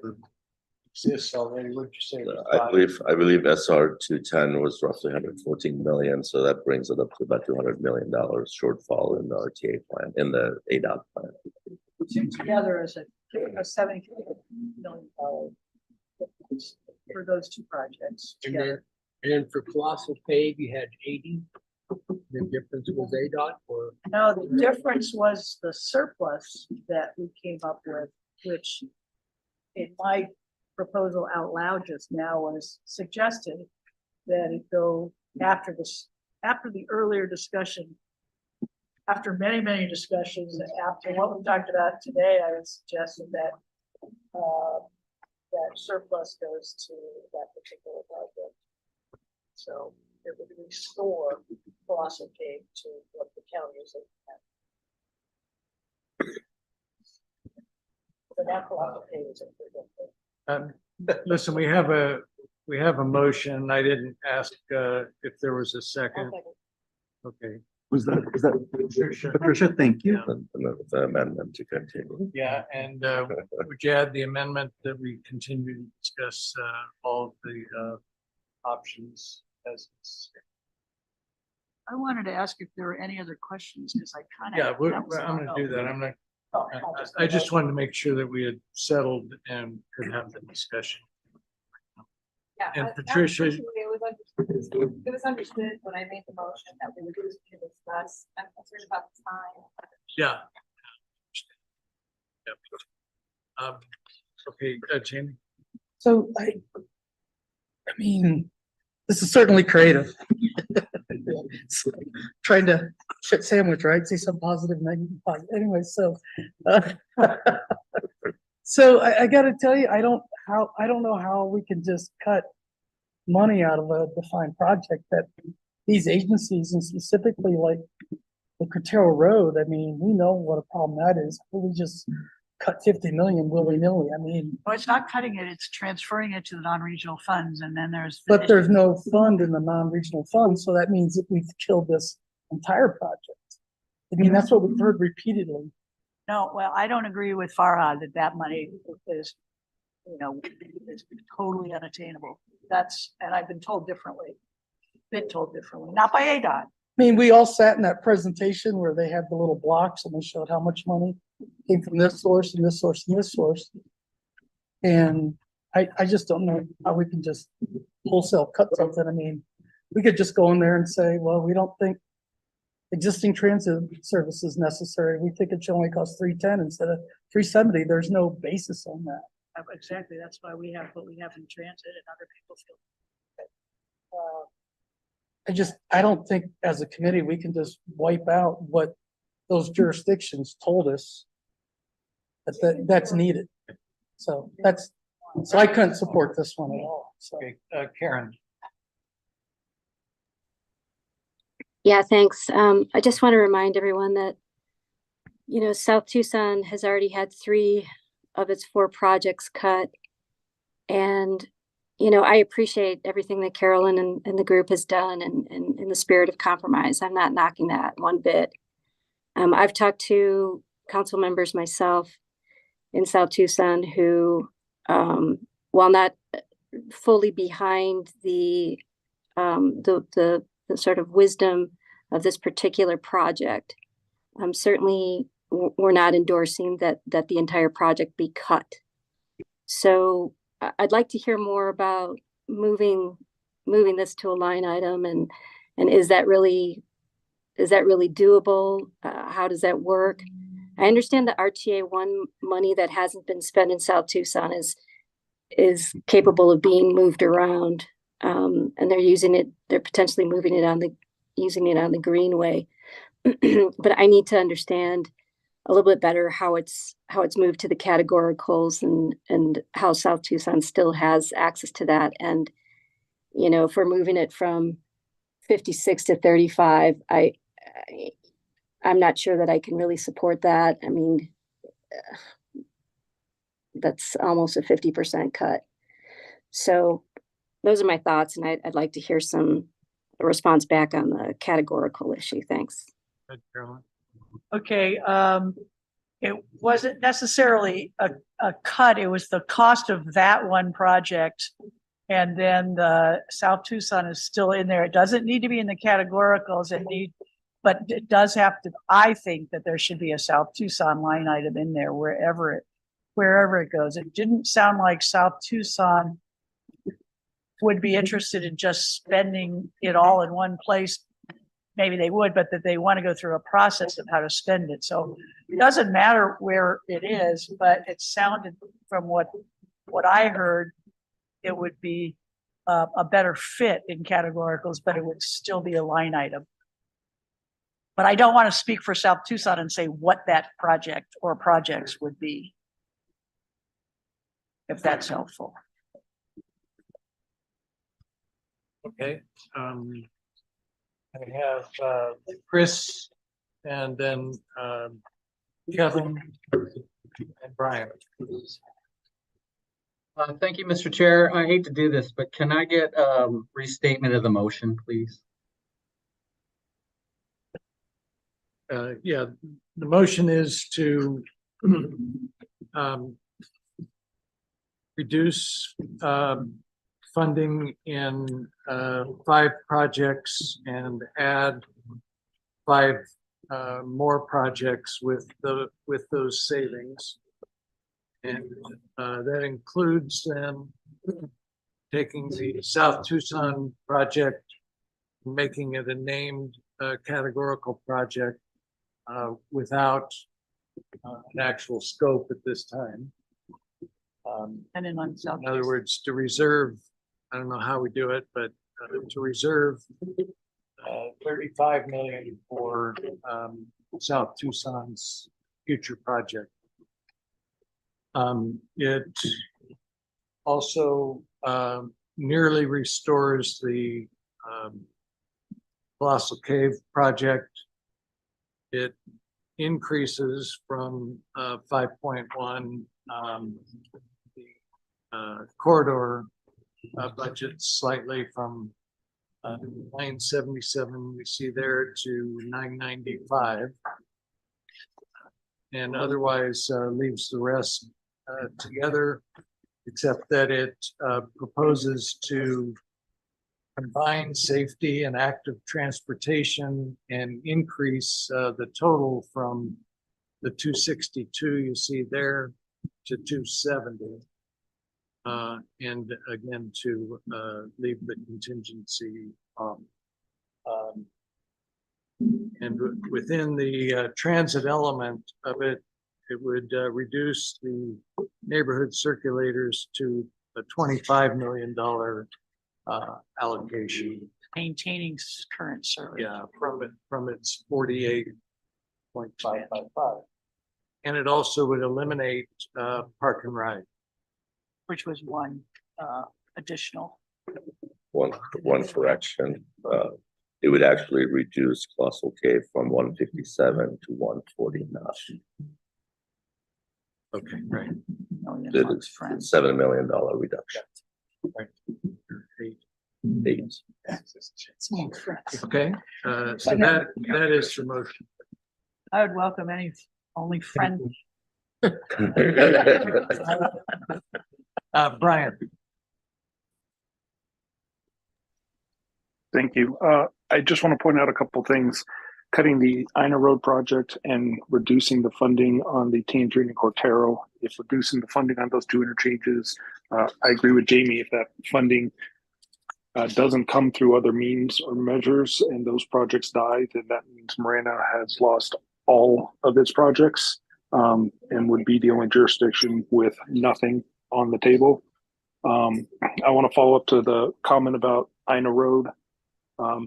Exists already, what'd you say? I believe SR 210 was roughly 114 million, so that brings it up to about $200 million shortfall in the RTA plan, in the ADOT plan. Two together as a $70 million for those two projects together. And for colossal pave, you had 80. The difference was ADOT or? No, the difference was the surplus that we came up with, which in my proposal out loud just now was suggested that it go after this, after the earlier discussion, after many discussions, after what we talked about today, I would suggest that that surplus goes to that particular project. So it would restore Colossal Cave to what the county is looking at. So now Colossal Cave is Listen, we have a motion. I didn't ask if there was a second. Okay, Was that, is that Patricia? Thank you. And the amendment to continue. Yeah, and would you add the amendment that we continue to discuss all of the options as it's. I wanted to ask if there were any other questions, because I kind of. Yeah, I'm gonna do that. I'm not, I just wanted to make sure that we had settled and could have the discussion. Yeah, And that- Patricia- it was understood when I made the motion that we were going to discuss. I'm concerned about the time. Yeah. Yep. Okay, Jamie. So I mean, this is certainly creative. Trying to shit sandwich, right? See some positive, negative, positive. Anyway, so, so I gotta tell you, I don't know how we can just cut money out of a defined project that these agencies, and specifically like the Cotero Road, I mean, we know what a problem that is. We just cut 50 million willy-nilly. I mean, No, it's not cutting it, it's transferring it to the non-regional funds, and then there's. but there's no fund in the non-regional fund, so that means that we've killed this entire project. I mean, that's what we've heard repeatedly. No, well, I don't agree with Farhad that that money is, is totally unattainable. That's, and I've been told differently. Not by ADOT. I mean, we all sat in that presentation where they had the little blocks and they showed how much money came from this source and this source and this source. And I just don't know how we can just wholesale cut something. I mean, we could just go in there and say, well, we don't think existing transit service is necessary. We think it should only cost 310 instead of 370. There's no basis on that. Exactly, that's why we have what we have in transit and other people feel. I don't think as a committee, we can just wipe out what those jurisdictions told us that's needed. So so I couldn't support this one at all. So. Karen. Yeah, thanks. I just want to remind everyone that, South Tucson has already had 3 of its 4 projects cut. And, I appreciate everything that Carolyn and the group has done and in the spirit of compromise. I'm not knocking that one bit. I've talked to council members myself in South Tucson who, while not fully behind the sort of wisdom of this particular project, certainly we're not endorsing that the entire project be cut. So I'd like to hear more about moving this to a line item, and is that really doable? How does that work? I understand the RTA1 money that hasn't been spent in South Tucson is capable of being moved around, and they're potentially using it on the Greenway. But I need to understand a little bit better how it's moved to the categoricals and how South Tucson still has access to that. And, if we're moving it from 56 to 35, I'm not sure that I can really support that. I mean, that's almost a 50% cut. So those are my thoughts, and I'd like to hear a response back on the categorical issue. Thanks. Okay, it wasn't necessarily a cut, it was the cost of that one project. And then the South Tucson is still in there. It doesn't need to be in the categoricals, but it does have to, I think that there should be a South Tucson line item in there wherever it goes. It didn't sound like South Tucson would be interested in just spending it all in one place. Maybe they would, but that they want to go through a process of how to spend it. So it doesn't matter where it is, but it sounded from what I heard, it would be a better fit in categoricals, but it would still be a line item. But I don't want to speak for South Tucson and say what that project or projects would be, if that's helpful. Okay, I have Chris and then Kevin and Brian. Thank you, Mr. Chair. I hate to do this, but can I get restatement of the motion, please? Yeah, the motion is to um, reduce funding in 5 projects and add 5 more projects with those savings. And that includes them taking the South Tucson project, making it a named categorical project without an actual scope at this time. And in on South. In other words, to reserve, I don't know how we do it, but to reserve 35 million for South Tucson's future project. It also nearly restores the Colossal Cave project. It increases from 5.1 the corridor budget slightly from 977 we see there to 995, and otherwise leaves the rest together, except that it proposes to combine safety and active transportation and increase the total from the 262 you see there to 270. And again, to leave the contingency on. And within the transit element of it, it would reduce the neighborhood circulators to a $25 million allocation. Maintaining current service. Yeah, from its 48.555. And it also would eliminate park and ride. Which was one additional. One correction, it would actually reduce Colossal Cave from 157 to 149. Okay, right. That is $7 million reduction. Right. 8. Okay, so that is the motion. I would welcome any only friend. Brian. Thank you. I just want to point out a couple things. Cutting the Ina Road project and reducing the funding on the Tangerine and Cortero. If reducing the funding on those 2 interchanges, I agree with Jamie. If that funding doesn't come through other means or measures and those projects die, then that means Marana has lost all of its projects and would be the only jurisdiction with nothing on the table. I want to follow up to the comment about Ina Road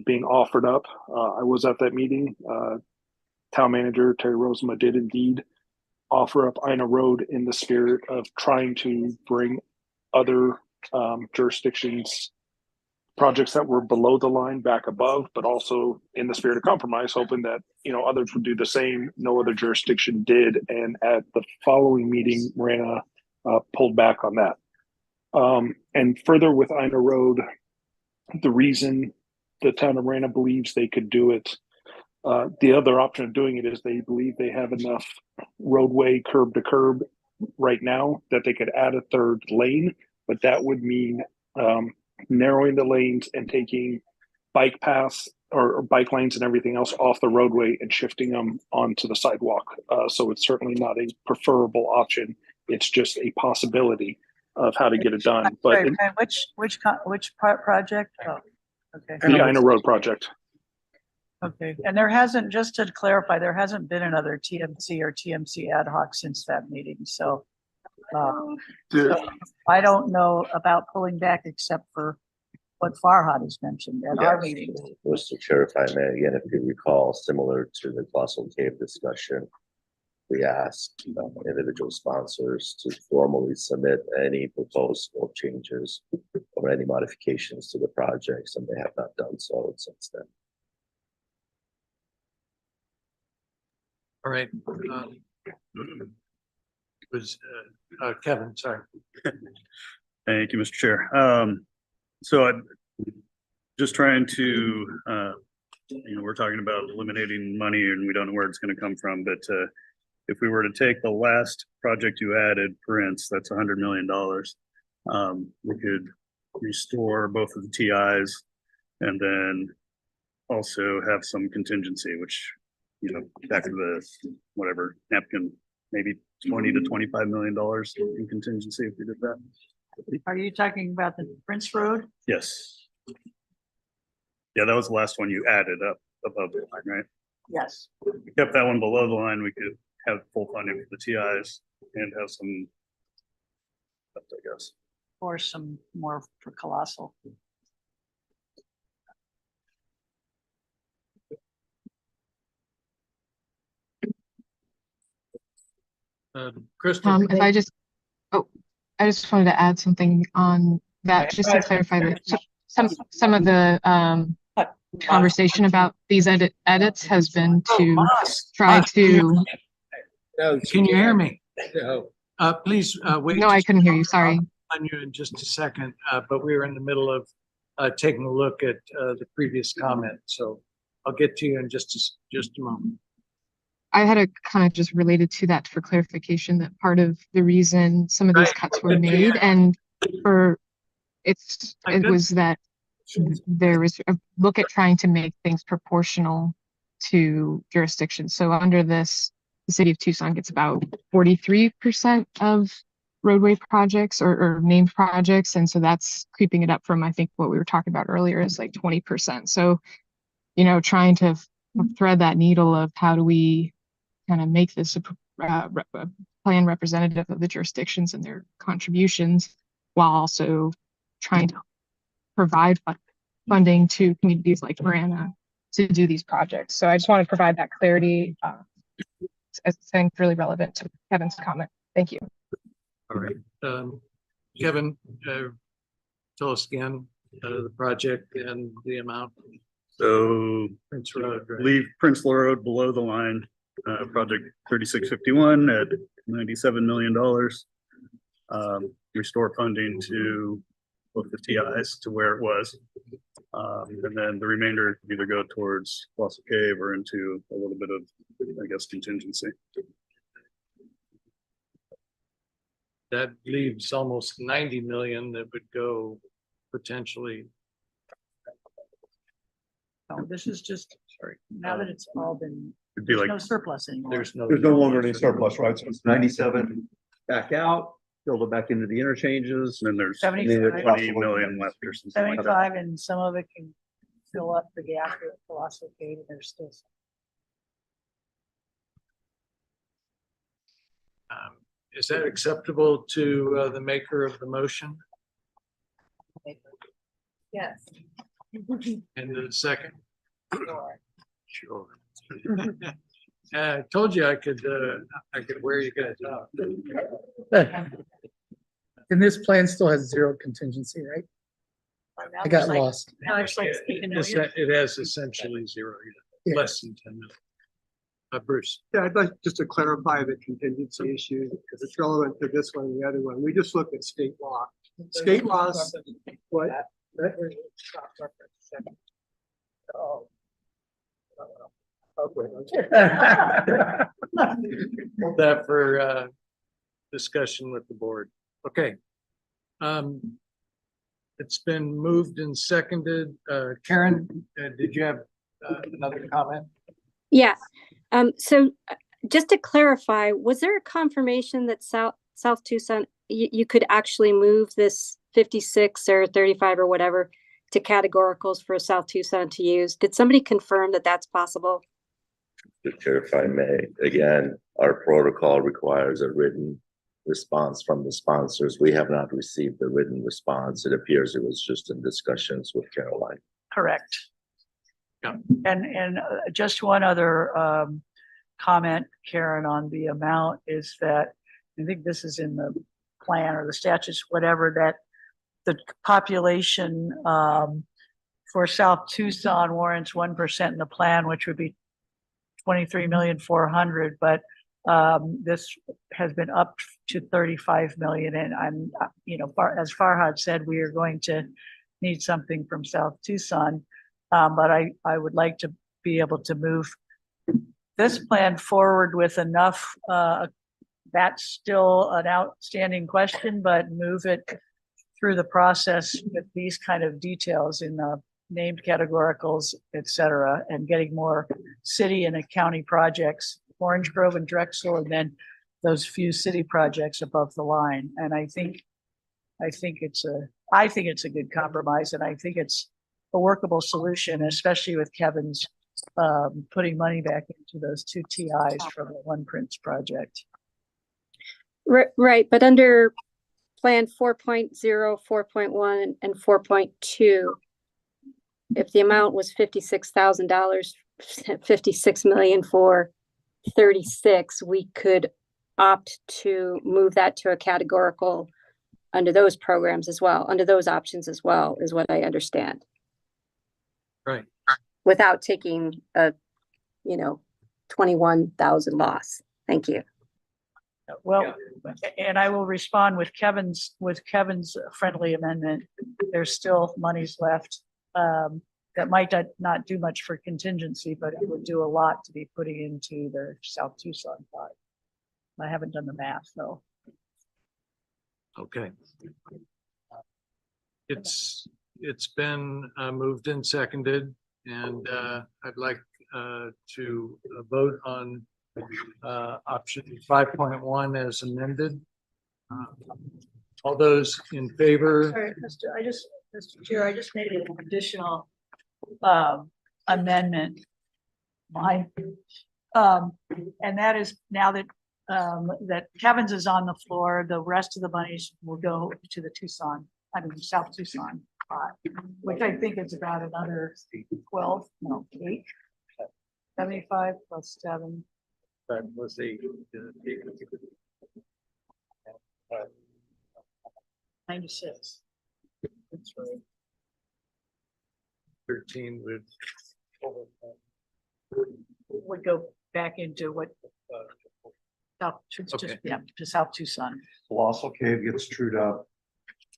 being offered up. I was at that meeting. Town manager Terry Rosema did indeed offer up Ina Road in the spirit of trying to bring other jurisdictions projects that were below the line back above, but also in the spirit of compromise, hoping that others would do the same. No other jurisdiction did, and at the following meeting, Marana pulled back on that. And further with Ina Road, the reason the town of Marana believes they could do it, the other option of doing it is they believe they have enough roadway curb to curb right now that they could add a 3rd lane, but that would mean narrowing the lanes and taking bike paths or bike lanes and everything else off the roadway and shifting them onto the sidewalk. So it's certainly not a preferable option. It's just a possibility of how to get it done. But Sorry, Brian, which project? Oh, okay. the Ina Road project. Okay, and there hasn't, just to clarify, there hasn't been another TMC or TMC ad hoc since that meeting, so. So I don't know about pulling back except for what Farhad has mentioned at our meeting. Mr. Chair, if I may, again, if you recall, similar to the Colossal Cave discussion, we asked individual sponsors to formally submit any proposed scope changes or any modifications to the projects, and they have not done so since then. All right. Was Kevin, sorry. Thank you, Mr. Chair. So I'm just trying to you know, we're talking about eliminating money and we don't know where it's gonna come from, but, if we were to take the last project you added, Prince, that's $100 million. We could restore both of the TIs and then also have some contingency, which, you know, back to the, whatever, napkin, maybe 20 to $25 million in contingency if we did that. Are you talking about the Prince Road? Yes. Yeah, that was the last one you added up above the line, right? Yes. We kept that one below the line. We could have full funding for the TIs and have some, I guess. Or some more for Colossal. Crystal. If I just, oh, I just wanted to add something on that, just to clarify that some of the conversation about these edits has been to try to. Can you hear me? Please, wait. No, I couldn't hear you, sorry. On you in just a second, but we were in the middle of taking a look at the previous comment, so I'll get to you in just a moment. I had a comment just related to that for clarification, that part of the reason some of these cuts were made and it was that there was a look at trying to make things proportional to jurisdictions. So under this, the city of Tucson gets about 43% of roadway projects or named projects. And so that's creeping it up from, I think, what we were talking about earlier is like 20%. So, you know, trying to thread that needle of how do we kind of make this a plan representative of the jurisdictions and their contributions, while also trying to provide funding to communities like Marana to do these projects. So I just want to provide that clarity as I think really relevant to Kevin's comment. Thank you. All right. Kevin, tell us again the project and the amount. So Prince Road, right? leave Prince Road below the line, project 3651 at $97 million. Restore funding to both the TIs to where it was. And then the remainder either go towards Colossal Cave or into a little bit of, I guess, contingency. That leaves almost 90 million that would go potentially. No, this is just, sorry, now that it's all been, It'd be there's like, no surplus anymore. There's no longer any surplus, right? So it's 97 back out, build it back into the interchanges. and then there's 75. 20 million left or something like that. 75, and some of it can fill up the gap with Colossal Cave, and there's still some. Is that acceptable to the maker of the motion Yes. and the second? Sure. I told you I could wear you guys out. And this plan still has zero contingency, right? I got lost. Now it's like, It has essentially zero, Yeah. less than 10 million. Bruce. Yeah, I'd like just to clarify the contingency issue because it's relevant to this one and the other one. We just looked at state law. State laws, what? Oh. Hold that for discussion with the board. Okay. It's been moved and seconded. Karen, did you have another comment? Yeah. So just to clarify, was there a confirmation that South Tucson, you could actually move this 56 or 35 or whatever to categoricals for South Tucson to use? Did somebody confirm that that's possible? Mr. Chair, if I may, again, our protocol requires a written response from the sponsors. We have not received the written response. It appears it was just in discussions with Caroline. correct. Yeah. And just one other comment, Karen, on the amount is that, I think this is in the plan or the statutes, whatever, that the population for South Tucson warrants 1% in the plan, which would be 23,400,000, but this has been up to 35 million. And I'm, as Farhad said, we are going to need something from South Tucson. But I would like to be able to move this plan forward with enough, that's still an outstanding question, but move it through the process with these kind of details in the named categoricals, et cetera, and getting more city and county projects, Orange Grove and Drexel, and then those few city projects above the line. And I think it's a good compromise, and I think it's a workable solution, especially with Kevin's putting money back into those 2 TIs from the One Prince project. Right, but under Plan 4.0, 4.1, and 4.2, if the amount was $56,000, 56 million for 36, we could opt to move that to a categorical under those programs as well, under those options as well, is what I understand. Right. Without taking a, 21,000 loss. Thank you. Well, and I will respond with Kevin's friendly amendment. There's still monies left. That might not do much for contingency, but it would do a lot to be putting into the South Tucson pot. I haven't done the math though. Okay. It's been moved and seconded, and I'd like to vote on option 5.1 as amended. All those in favor? Sorry, Mr. Chair, I just made an additional amendment. And that is now that that Kevin's is on the floor, the rest of the monies will go to the South Tucson pot, which I think is about another 8, 75 plus 7. That was 8. 96. That's right. 13 would go back into what to South Tucson. Colossal Cave gets trued up,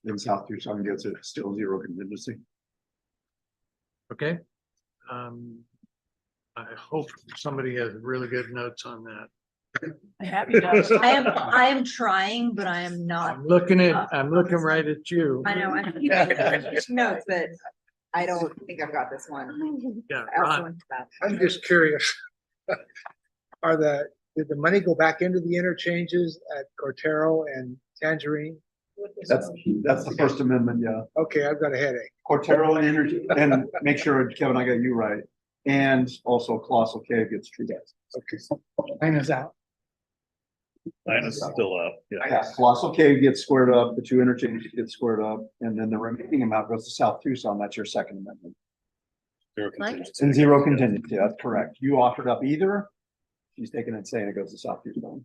then South Tucson gets it, still 0 contingency. Okay. I hope somebody has really good notes on that. I am trying, but I am not. I'm looking right at you. I know, I have notes, but I don't think I've got this one. Yeah, I also Ron. went to that. I'm just curious. Did the money go back into the interchanges at Cortero and Tangerine? That's the First Amendment, yeah. Okay, I've got a headache. Cortero and energy, and make sure, Kevin, I got you right. And also Colossal Cave gets treated. Okay, mine is out. Mine is still up. Yeah, Colossal Cave gets squared up, the 2 interchanges get squared up, and then the remaining amount goes to South Tucson. That's your second amendment. 0 contingency. And 0 contingency, that's correct. You offered up either. She's taking it, saying it goes to South Tucson.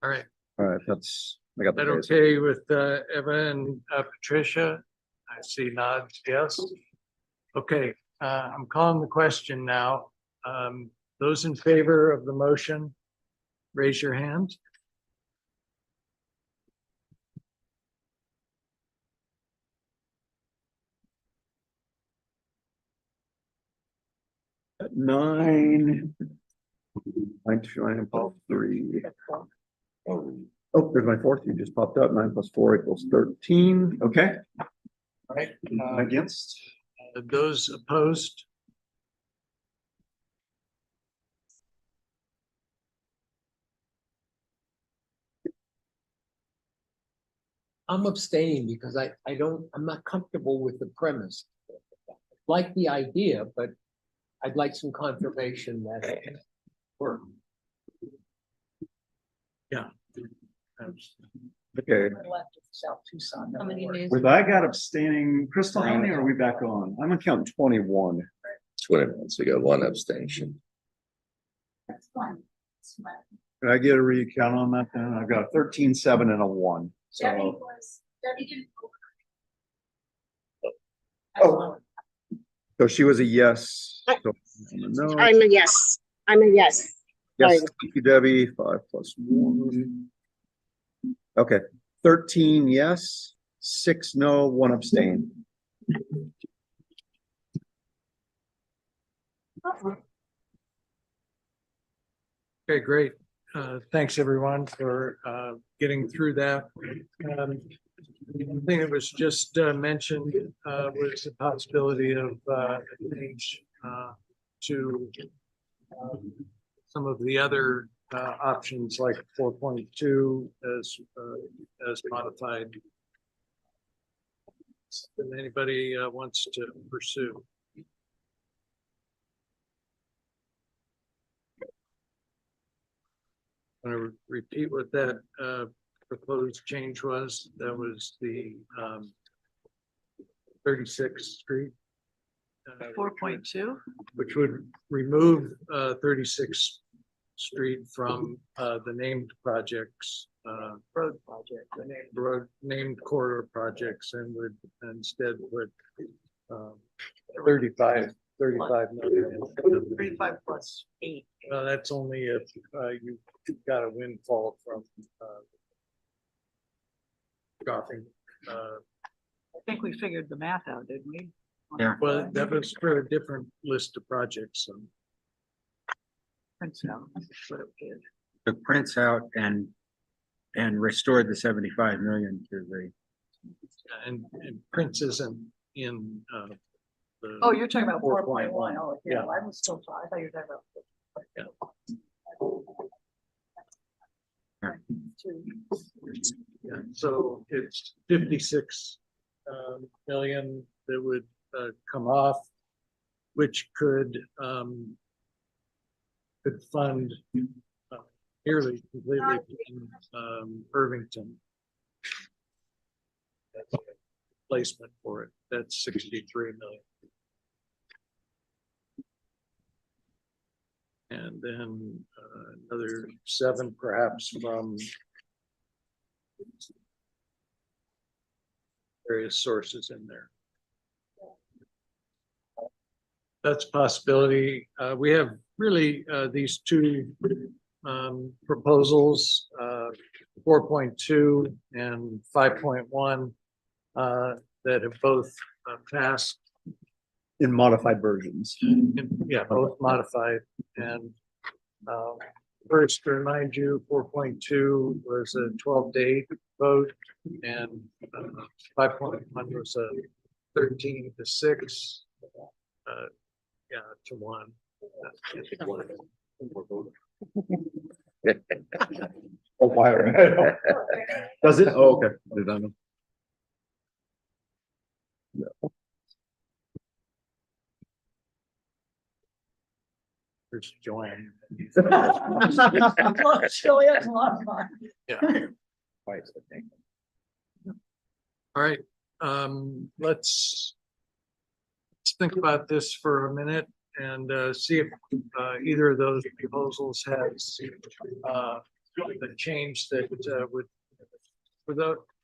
All right. All right, I got That okay with Eva and Patricia? I see nods, yes. Okay, I'm calling the question now. Those in favor of the motion, raise your hand. At 9. 9 to 9 plus 3. Oh, there's my 4th. You just popped up. 9 plus 4 equals 13. Okay. All right. Against? Those opposed? I'm abstaining because I'm not comfortable with the premise. Like the idea, but I'd like some confirmation that it works. Yeah. Okay. Left of South Tucson. How many days? With I got abstaining, Crystal, how many are we back on? I'm counting 21. 20 minutes ago, 1 abstention. That's fine. Can I get a recount on that then? I've got 13, 7, and a 1. Debbie So, didn't. oh, so she was a yes. So, no. I'm a yes. I'm a yes. Yes, thank you, Debbie. 5 plus 1. Okay, 13 yes, 6 no, 1 abstain. Okay, great. Thanks everyone for getting through that. The thing that was just mentioned was the possibility of change to some of the other options like 4.2 as modified. If anybody wants to pursue. I'm going to repeat what that proposed change was. That was the 36th Street. 4.2? Which would remove 36th Street from the named projects. Road project. The named corridor projects, and would instead put 35 million. 35 plus 8. That's only if you got a windfall from golfing. I think we figured the math out, didn't we? Yeah. Well, that was for a different list of projects. So. Prints out, that's what it did. Took prints out and restored the 75 million to the. And Prince isn't in. The Oh, you're talking about 4.1. Oh, yeah, Yeah. I was still, I thought you were talking about. Yeah, so it's 56 million that would come off, which could fund nearly completely Irvington. That's a placement for it. That's 63 million. And then another 7 perhaps from various sources in there. That's a possibility. We have really these two proposals, 4.2 and 5.1, that have both passed. In modified versions. Yeah, both modified. And first, to remind you, 4.2 was a 12-day vote, and 5.1 was a 13-6. Yeah, to 1. Oh, why? Does it? Oh, okay. Did I know? No. There's Joanne. Still is a lot of fun. Yeah. All right, let's think about this for a minute and see if either of those proposals has the change that would,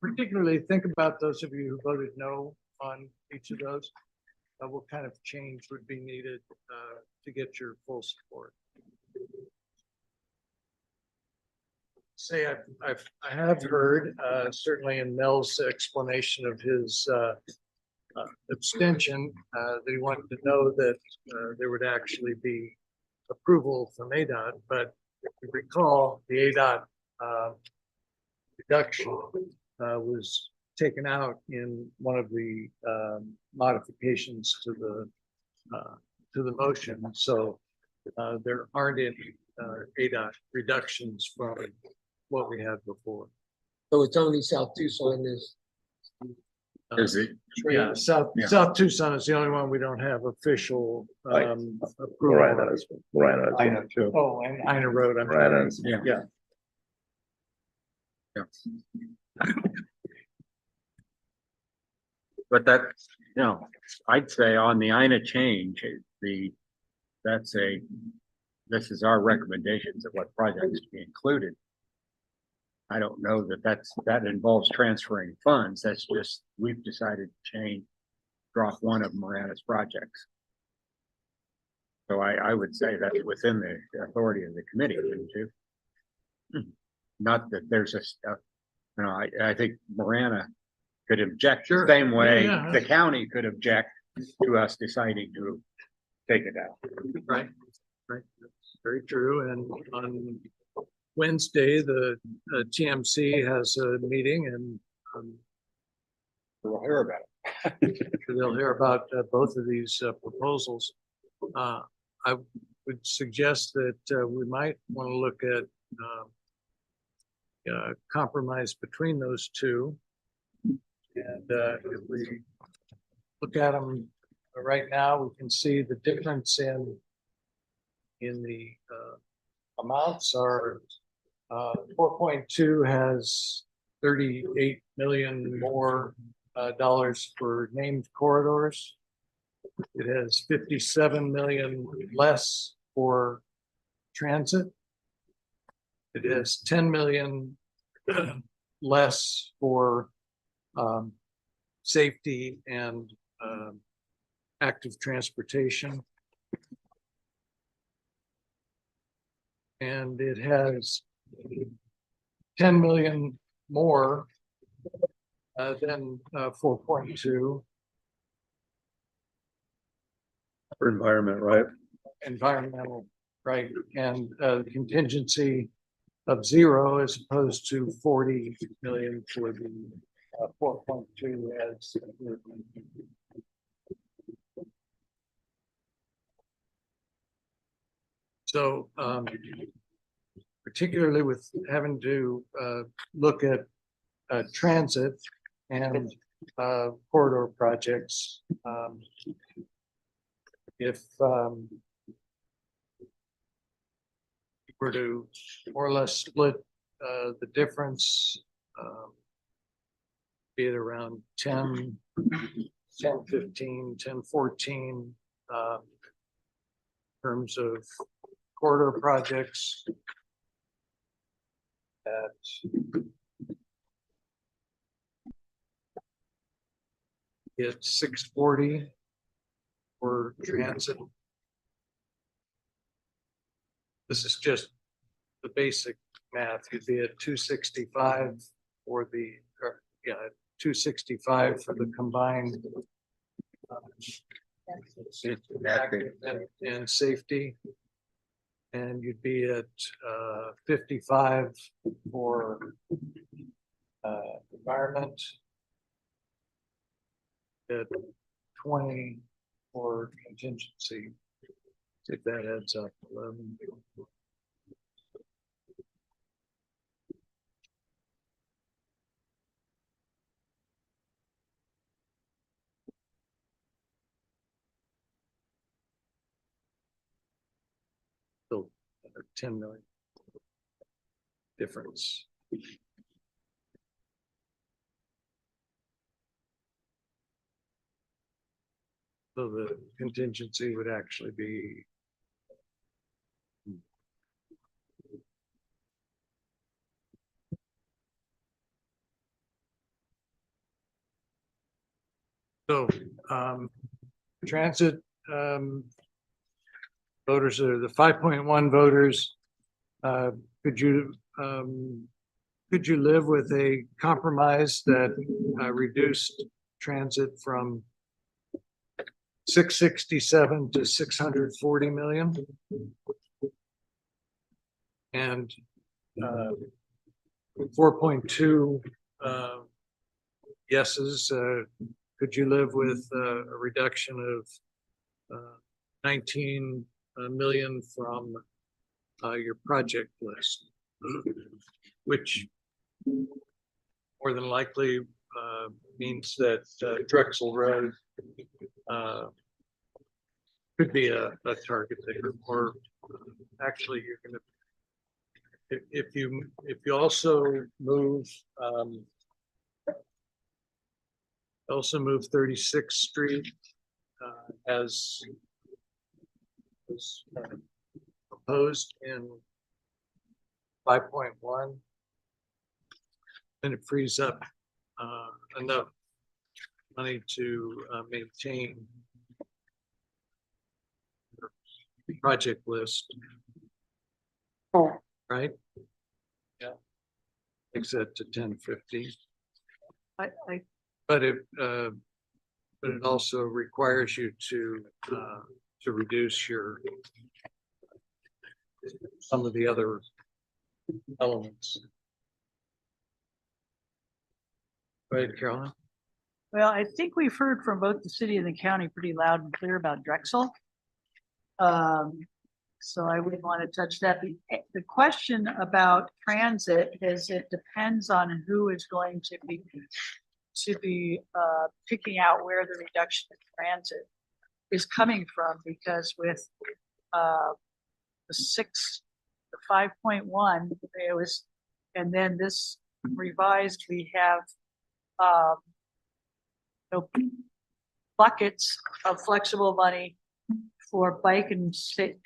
particularly think about those of you who voted no on each of those. What kind of change would be needed to get your full support? Say I have heard certainly in Mel's explanation of his abstention that he wanted to know that there would actually be approval from ADOT, but if you recall, the ADOT reduction was taken out in one of the modifications to the motion. So there aren't any ADOT reductions from what we had before. So it's only South Tucson is. Is it? Yeah, South Tucson is the only one we don't have official approval. Marina too. Oh, and Ina Road. I'm Marina. sorry. Yeah. But that, I'd say on the Ina change, this is our recommendations of what projects to be included. I don't know that involves transferring funds. That's just, we've decided to drop one of Marana's projects. So I would say that's within the authority of the committee, wouldn't you? Not that there's I think Marana could object the same way Yeah. the county could object to us deciding to take it out. Right, right. That's very true. And on Wednesday, the TMC has a meeting and We'll hear about it. they'll hear about both of these proposals. I would suggest that we might want to look at compromise between those two. And if we look at them right now, we can see the difference in the amounts are 4.2 has 38 million more dollars for named corridors. It has 57 million less for transit. It has 10 million less for safety and active transportation. And it has 10 million more than 4.2. For environment, right? Environmental, right, and contingency of 0 as opposed to 40 million for the 4.2 as. So particularly with having to look at transit and corridor projects, if were to more or less split the difference, be it around 10, 15, 10, 14, in terms of corridor projects at it's 640 for transit. This is just the basic math. You'd be at 265 for the, 265 for the combined and safety. And you'd be at 55 for environment, at 20 for contingency. See if that adds up. 11. So 10 million difference. So the contingency would actually be so transit voters are the 5.1 voters. Could you live with a compromise that reduced transit from 667 to 640 million? And 4.2 yeses. Could you live with a reduction of 19 million from your project list, which more than likely means that Drexel Road could be a target there, or actually you're going to, if you also move 36th Street as was proposed in 5.1, then it frees up enough money to maintain the project list. Right? Yeah. Takes it to 1050. But it also requires you to to reduce your some of the other elements. Go ahead, Carolyn. Well, I think we've heard from both the city and the county pretty loud and clear about Drexel. So I wouldn't want to touch that. The question about transit is it depends on who is going to be picking out where the reduction in transit is coming from, because with the 5.1, it was, and then this revised, we have buckets of flexible money for bike and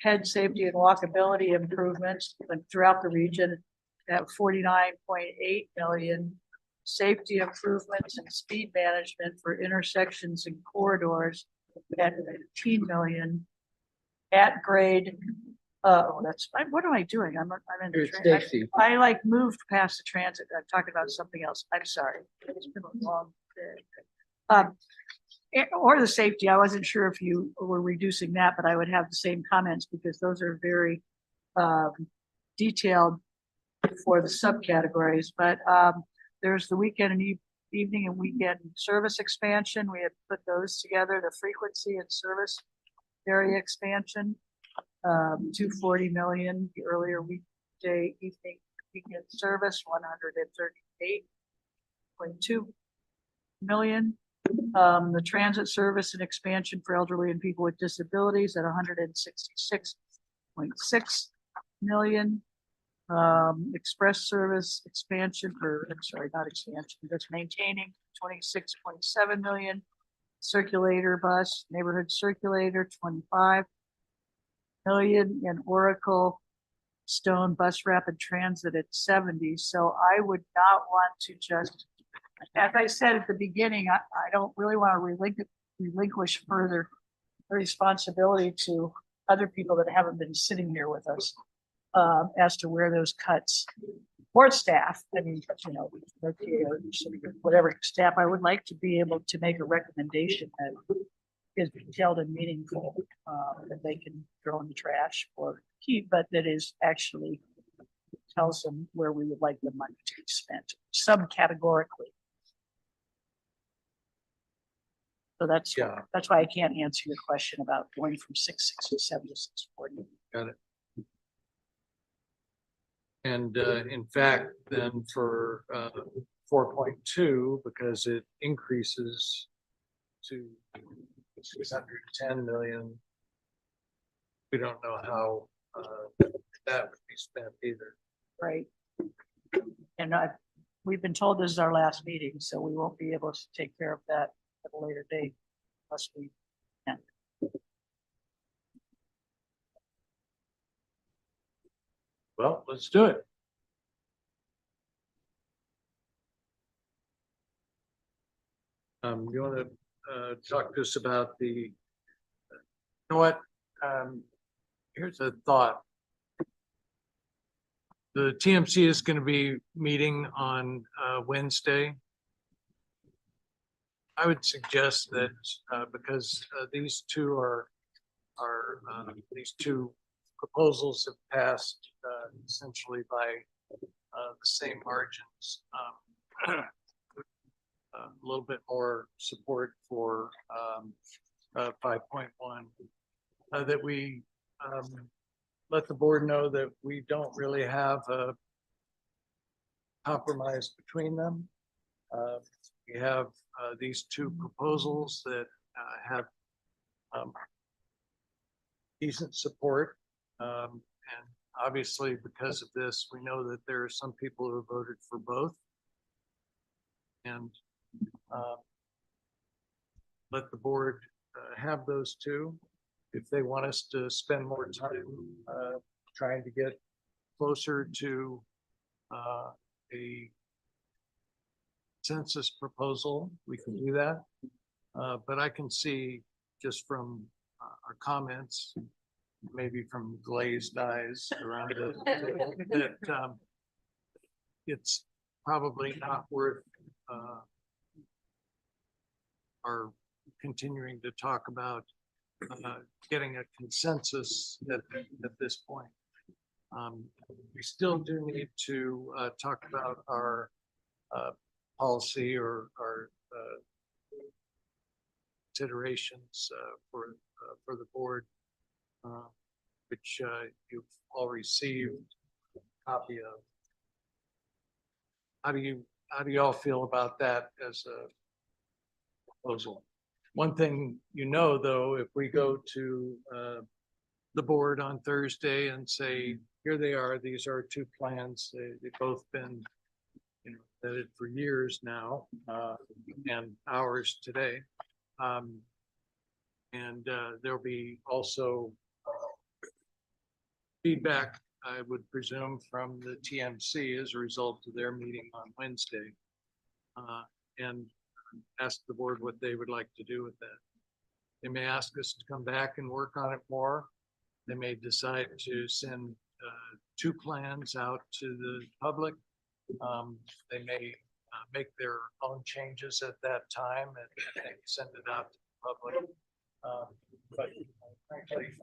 ped safety and walkability improvements throughout the region at 49.8 million. Safety improvements and speed management for intersections and corridors at 15 million. At grade, what am I doing? I'm in the Stacy. I like moved past the transit. I'm talking about something else. I'm sorry. It's been a long day. Or the safety. I wasn't sure if you were reducing that, but I would have the same comments because those are very detailed for the subcategories. But there's the weekend and evening and weekend service expansion. We had put those together, the frequency and service area expansion, 240 million, the earlier weekday, evening, weekend service, 138.2 million. The transit service and expansion for elderly and people with disabilities at 166.6 million. Express service expansion, or I'm sorry, not expansion, that's maintaining 26.7 million. Circulator bus, neighborhood circulator, 25 million, and Oracle Stone bus rapid transit at 70. So I would not want to just, as I said at the beginning, I don't really want to relinquish further responsibility to other people that haven't been sitting here with us as to where those cuts, or staff, I mean, whatever staff, I would like to be able to make a recommendation that is detailed and meaningful, that they can throw in the trash or keep, but that is actually tells them where we would like the money to be spent subcategorically. So that's why I can't answer your question about going from 667 to 640. Got it. And in fact, then for 4.2, because it increases to 610 million, we don't know how that would be spent either. Right. And we've been told this is our last meeting, so we won't be able to take care of that at a later date unless we can. Well, let's do it. You want to talk to us about the, you know what, here's a thought. The TMC is going to be meeting on Wednesday. I would suggest that because these two these two proposals have passed essentially by the same margins. A little bit more support for 5.1, that we let the board know that we don't really have a compromise between them. We have these two proposals that have decent support. And obviously because of this, we know that there are some people who voted for both. And let the board have those two. If they want us to spend more time trying to get closer to a census proposal, we can do that. But I can see just from our comments, maybe from glazed eyes around it, that it's probably not worth our continuing to talk about getting a consensus at this point. We still do need to talk about our policy or our considerations for the board, which you've all received a copy of. How do you all feel about that as a proposal? One thing you know, though, if we go to the board on Thursday and say, here they are, these are two plans, they've both been, you know, vetted for years now, and ours today. And there'll be also feedback, I would presume, from the TMC as a result of their meeting on Wednesday. And ask the board what they would like to do with that. They may ask us to come back and work on it more. They may decide to send two plans out to the public. They may make their own changes at that time and send it out to the public. But frankly,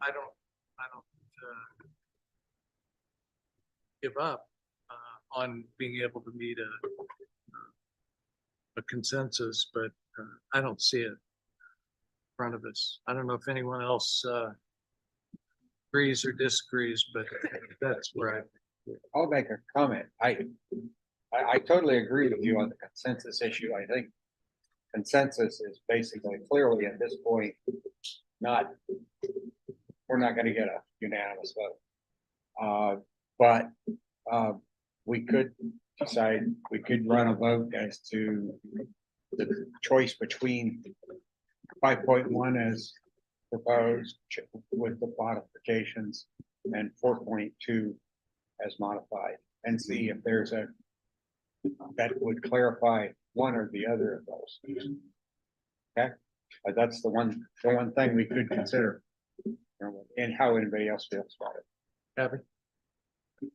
I don't give up on being able to meet a consensus, but I don't see it in front of us. I don't know if anyone else agrees or disagrees, but that's where I'll make a comment. I totally agree with you on the consensus issue. I think consensus is basically clearly at this point, we're not gonna get a unanimous vote. But we could decide, we could run a vote as to the choice between 5.1 as proposed with the modifications and 4.2 as modified, and see if there's that would clarify one or the other of those. Okay, but that's the one thing we could consider, and how anybody else feels about it. Abby?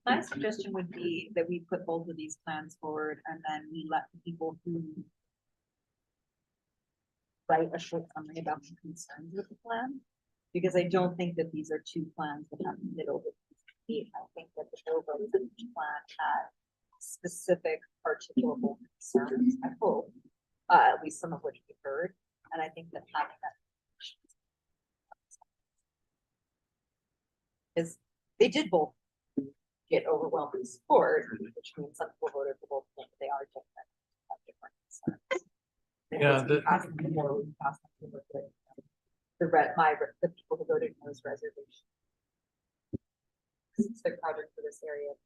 My suggestion would be that we put both of these plans forward and then we let the people who write a short summary about the concerns with the plan. Because I don't think that these are two plans that have to fit over. I think that the overall plan had specific articulable concerns, I hope, at least some of which we've heard. And I think that having that is they did both get overwhelming support, which means some people voted for both, but they are different, have different concerns. Yeah, the people who voted in those reservations. It's the project for this area. It's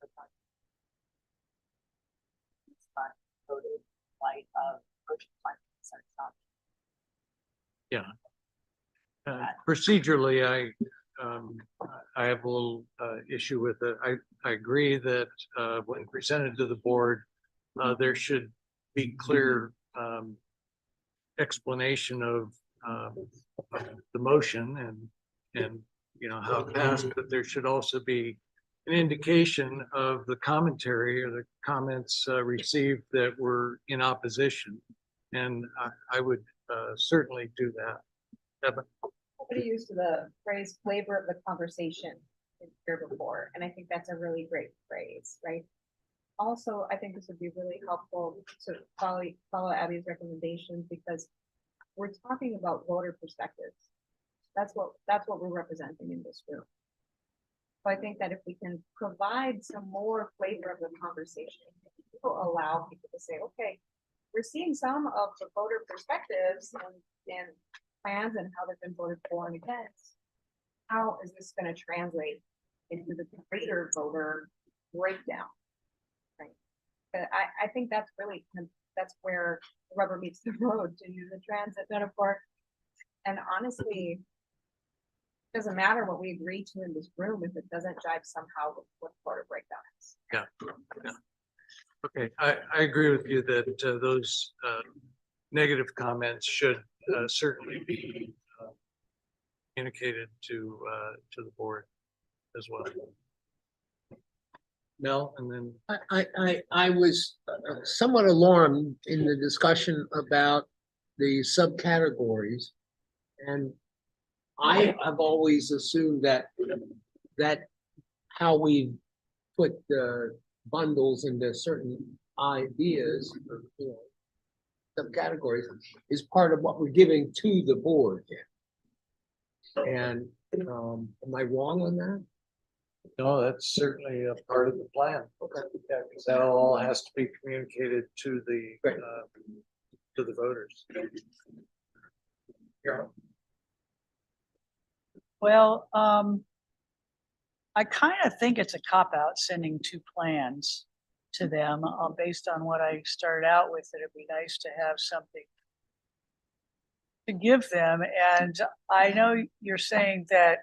not voted in light of approaching climate concerns, not Yeah. Procedurally, I have a little issue with it. I agree that when presented to the board, there should be clear explanation of the motion and you know how it passed, but there should also be an indication of the commentary or the comments received that were in opposition, and I would certainly do that. Evan? Somebody used the phrase flavor of the conversation here before, and I think that's a really great phrase, right? Also, I think this would be really helpful to follow Abby's recommendations, because we're talking about voter perspectives. That's what we're representing in this room. So I think that if we can provide some more flavor of the conversation, people allow people to say, okay, we're seeing some of the voter perspectives and plans and how they've been voted for and against. How is this going to translate into the greater voter breakdown? Right. But I think that's really, that's where the rubber meets the road, to use a transit metaphor. And honestly, it doesn't matter what we agree to in this room if it doesn't jive somehow with what voter breakdown is. Yeah. Okay, I agree with you that those negative comments should certainly be communicated to the board as well. Mel, and then I was somewhat alarmed in the discussion about the subcategories, and I have always assumed that how we put the bundles into certain ideas, or, you know, subcategories is part of what we're giving to the board. And, am I wrong on that? No, that's certainly a part of the plan. Okay. Yeah, because that all has to be communicated to the voters. Yeah. Well, I kind of think it's a cop-out sending two plans to them, based on what I started out with, that it'd be nice to have something to give them. And I know you're saying that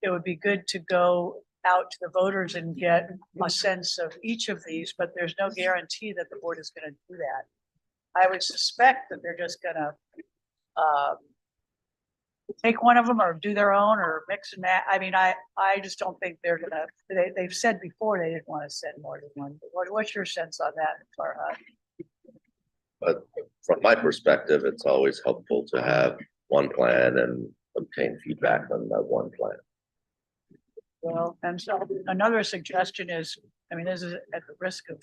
it would be good to go out to the voters and get a sense of each of these, but there's no guarantee that the board is gonna do that. I would suspect that they're just gonna take one of them or do their own or mix and match. I mean, I just don't think they're gonna, they've said before they didn't want to send more than one. What's your sense on that, Farhad? But from my perspective, it's always helpful to have one plan and obtain feedback on that one plan. Well, and so another suggestion is, I mean, this is at the risk of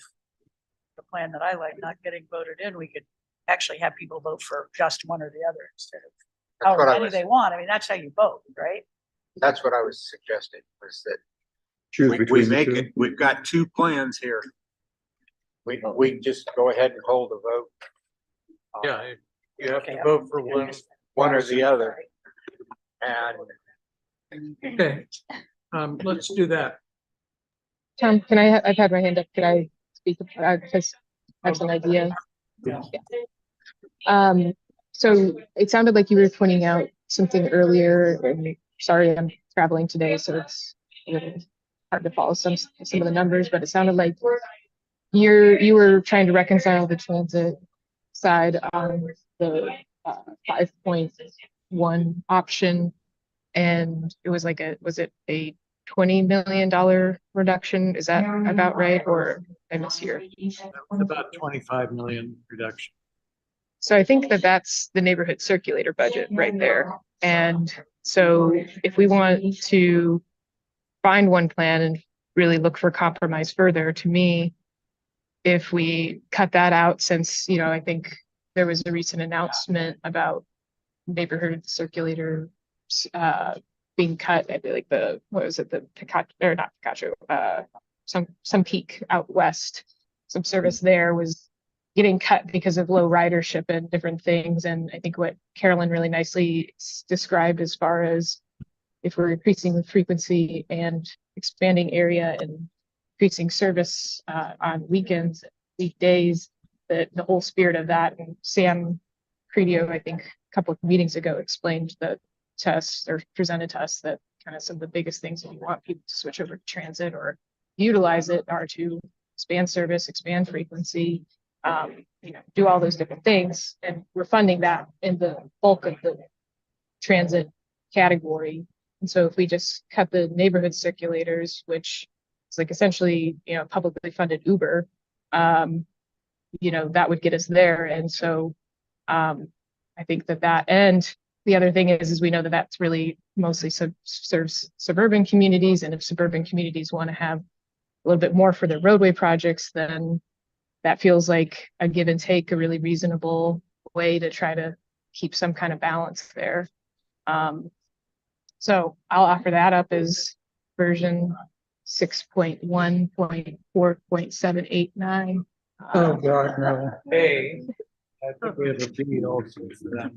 the plan that I like not getting voted in, we could actually have people vote for just one or the other instead of That's what however I many was- they want. I mean, that's how you vote, right? That's what I was suggesting, was that Choose we between the make two. it, we've got two plans here. We just go ahead and hold a vote. Yeah, you have to vote for one. One or the other. And Okay, let's do that. Tom, I've had my hand up. Could I speak? Because I have an idea. Yeah. So it sounded like you were pointing out something earlier, and sorry, I'm traveling today, so it's a little hard to follow some of the numbers, but it sounded like you were trying to reconcile the transit side on the 5.1 option, and it was like was it a $20 million reduction? Is that about right, or I mishear? About 25 million reduction. So I think that that's the neighborhood circulator budget right there. And so if we want to find one plan and really look for compromise further, to me, if we cut that out, since, you know, I think there was a recent announcement about neighborhood circulator being cut at like the, what was it, the Picacho, or not Picacho, some peak out west, some service there was getting cut because of low ridership and different things. And I think what Carolyn really nicely described as far as if we're increasing the frequency and expanding area and increasing service on weekends, weekdays, that the whole spirit of that. And Sam Credio, I think a couple of meetings ago, explained the test or presented to us that kind of some of the biggest things if you want people to switch over to transit or utilize it are to expand service, expand frequency, you know, do all those different things. And we're funding that in the bulk of the transit category. And so if we just cut the neighborhood circulators, which is like essentially, you know, publicly funded Uber, you know, that would get us there. And so I think that and the other thing is we know that that's really mostly serves suburban communities. And if suburban communities want to have a little bit more for their roadway projects, then that feels like a give and take, a really reasonable way to try to keep some kind of balance there. So I'll offer that up as version 6.1.4.789. Oh, God, no. A, I think we have a B also for that.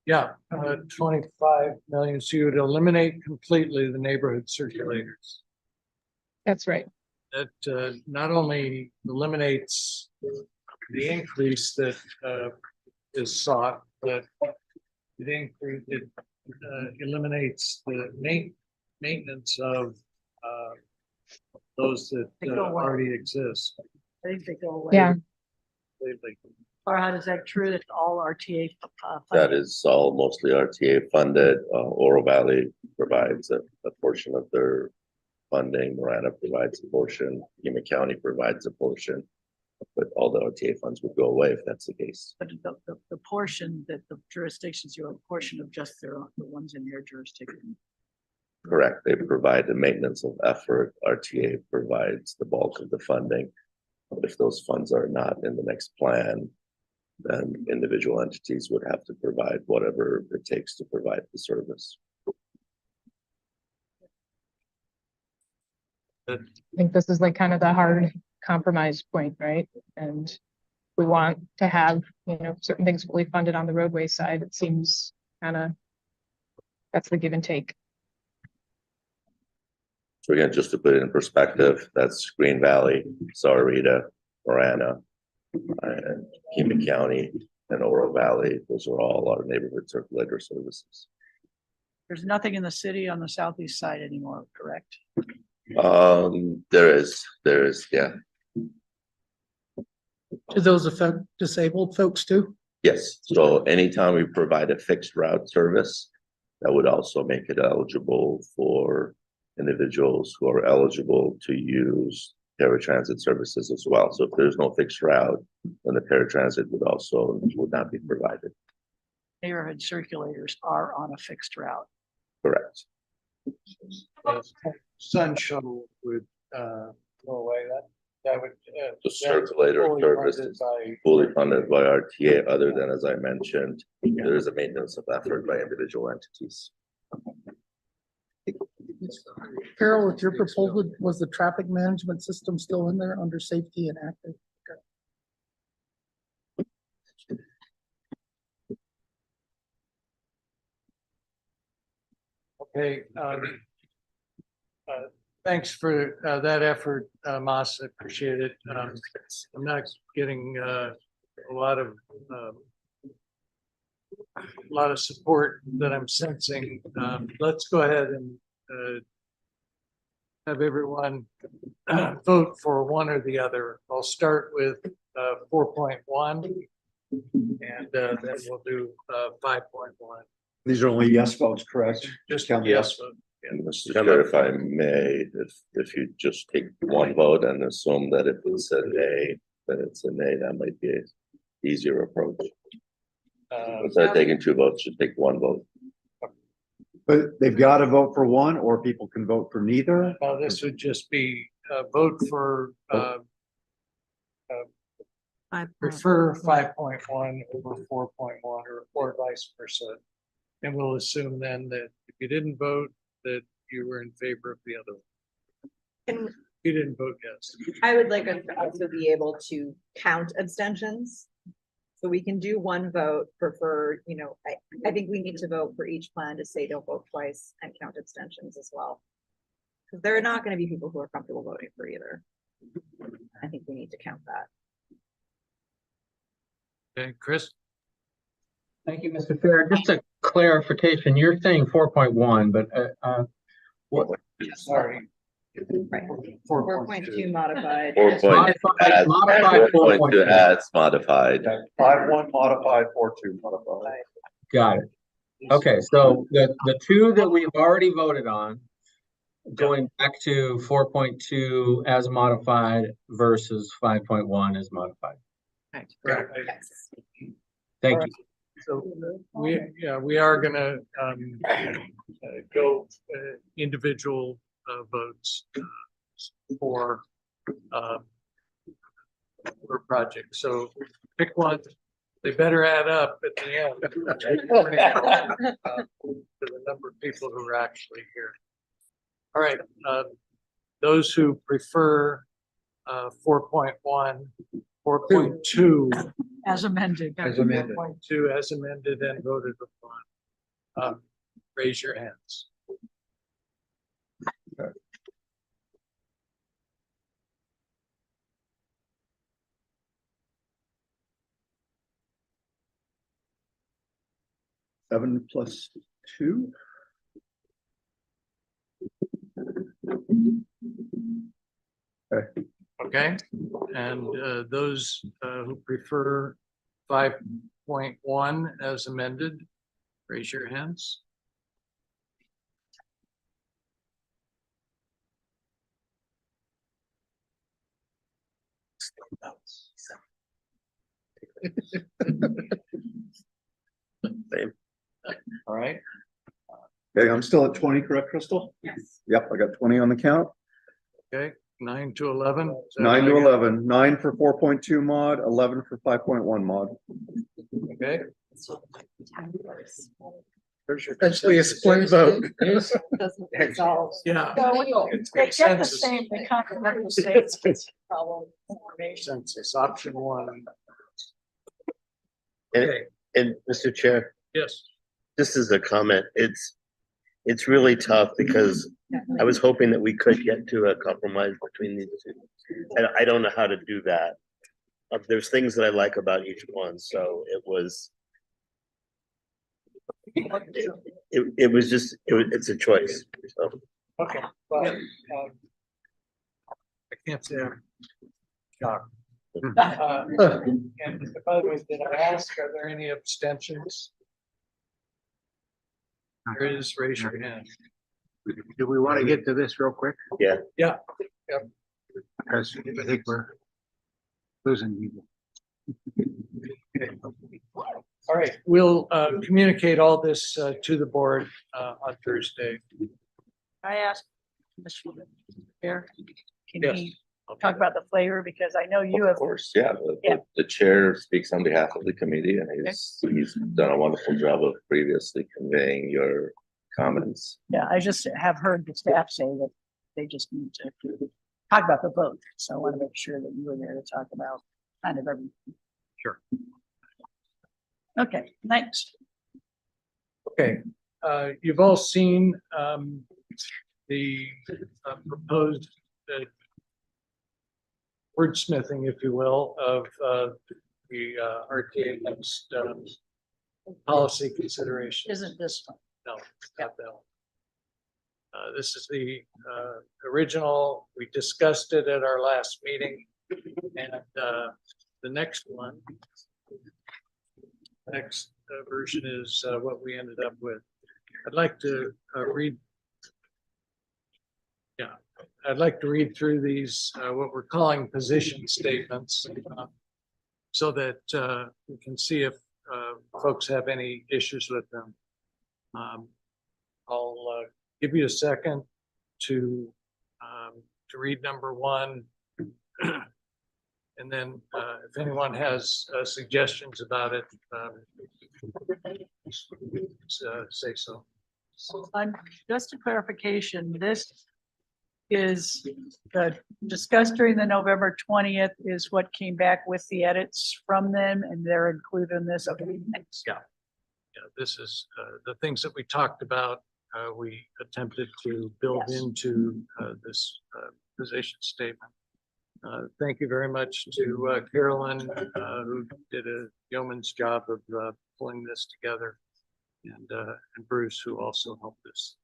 Yeah, 25 million, so you would eliminate completely the neighborhood circulators. That's right. That not only eliminates the increase that is sought, but it eliminates the maintenance of those that They go away. already exist. I think they go away. Yeah. Completely. Farhad, is that true that all RTA? That is all mostly RTA funded. Oro Valley provides a portion of their funding. Marana provides a portion. Yuma County provides a portion. But all the RTA funds would go away if that's the case. But the portion that the jurisdictions, you have a portion of just their, the ones in their jurisdiction. Correct. They provide the maintenance of effort. RTA provides the bulk of the funding. If those funds are not in the next plan, then individual entities would have to provide whatever it takes to provide the service. I think this is like kind of the hard compromise point, right? And we want to have, you know, certain things fully funded on the roadway side. It seems kind of, that's the give and take. So again, just to put it in perspective, that's Green Valley, Sahuarita, Marana, and Pima County, and Oro Valley. Those are all our neighborhood circulator services. There's nothing in the city on the southeast side anymore, correct? There is, yeah. Do those affect disabled folks too? Yes, so anytime we provide a fixed route service, that would also make it eligible for individuals who are eligible to use paratransit services as well. So if there's no fixed route, then the paratransit would not be provided. Neighborhood circulators are on a fixed route. Correct. Sun shuttle would, go away, that would. The circulator fully service funded is by- fully funded by RTA, other than, as I mentioned, there is a maintenance of effort by individual entities. Carol, with your proposal, was the traffic management system still in there under safety and active? Okay, thanks for that effort, Mas, I appreciate it. I'm not getting a lot of support that I'm sensing. Let's go ahead and have everyone vote for one or the other. I'll start with 4.1 and then we'll do 5.1. These are only yes votes, correct? Just count the yes. yes. And Mr. Chair, if I may, if you just take one vote and assume that if it's a nay, then it's a nay, that might be an easier approach. Instead of taking two votes, you take one vote. But they've got to vote for one, or people can vote for neither. This would just be vote for prefer 5.1 over 4.1 or vice versa. And we'll assume then that if you didn't vote, that you were in favor of the other one. And You didn't vote yes. I would like us to also be able to count abstentions. So we can do one vote for, you know, I think we need to vote for each plan to say don't vote twice and count abstentions as well. Because there are not going to be people who are comfortable voting for either. I think we need to count that. Okay, Chris? Thank you, Mr. Fair. Just a clarification, you're saying 4.1, but what? Sorry. Right. 4.2 modified. 4.2 Modified 4.2 adds modified. 5.1 modified, 4.2 modified. Got it. Okay, so the two that we've already voted on, going back to 4.2 as modified versus 5.1 as modified. Correct. Thank you. So we are gonna go individual votes for projects. So pick one. They better add up at the end. For the number of people who are actually here. All right, those who prefer 4.1, 4.2. As amended. 4.2 as amended and voted upon. Raise your hands. Seven plus two. Okay, and those who prefer 5.1 as amended, raise your hands. Same. All right, Okay, I'm still at 20, correct, Crystal? Yes. Yep, I got 20 on the count. okay, 9 to 11. Is that 9 to what I got? 11, 9 for 4.2 mod, 11 for 5.1 mod. Okay. Essentially a split vote. Yes. Doesn't resolve. Yeah. It's They get the consensus. same, they kind of have the same problem information. Census, option one. And, Okay, and Mr. Chair, yes. just as a comment, it's really tough because I was hoping that we could get to a compromise between these two. And I don't know how to do that. There's things that I like about each one, so it's a choice, so. Okay. Well, I can't say I'm shocked. And by the way, did I ask, are there any abstentions? There is, raise your hand. Do we want to get to this real quick? Yeah. Yeah. Yep. Because I think we're losing people. All right, we'll communicate all this to the board on Thursday. I asked Mr. Chair, can Yes. he talk about the flavor? Because I know you have. Of course, yeah, the chair speaks on behalf of the committee and he's done a wonderful job of previously conveying your comments. Yeah, I just have heard the staff say that they just need to talk about the vote. So I want to make sure that you were there to talk about kind of everything. Sure. Okay, next. Okay, you've all seen the proposed wordsmithing, if you will, of the RTA next policy consideration. Isn't this one? No, not that one. This is the original. We discussed it at our last meeting, and the next one, next version is what we ended up with. I'd like to read. Yeah, I'd like to read through these, what we're calling position statements, so that we can see if folks have any issues with them. I'll give you a second to read number one. And then if anyone has suggestions about it, say so. Just a clarification, this is discussed during the November 20th is what came back with the edits from them, and they're included in this. Okay, thanks. Yeah. Yeah, this is the things that we talked about. We attempted to build Yes. into this position statement. Thank you very much to Carolyn, who did a yeoman's job of pulling this together, and Bruce, who also helped us.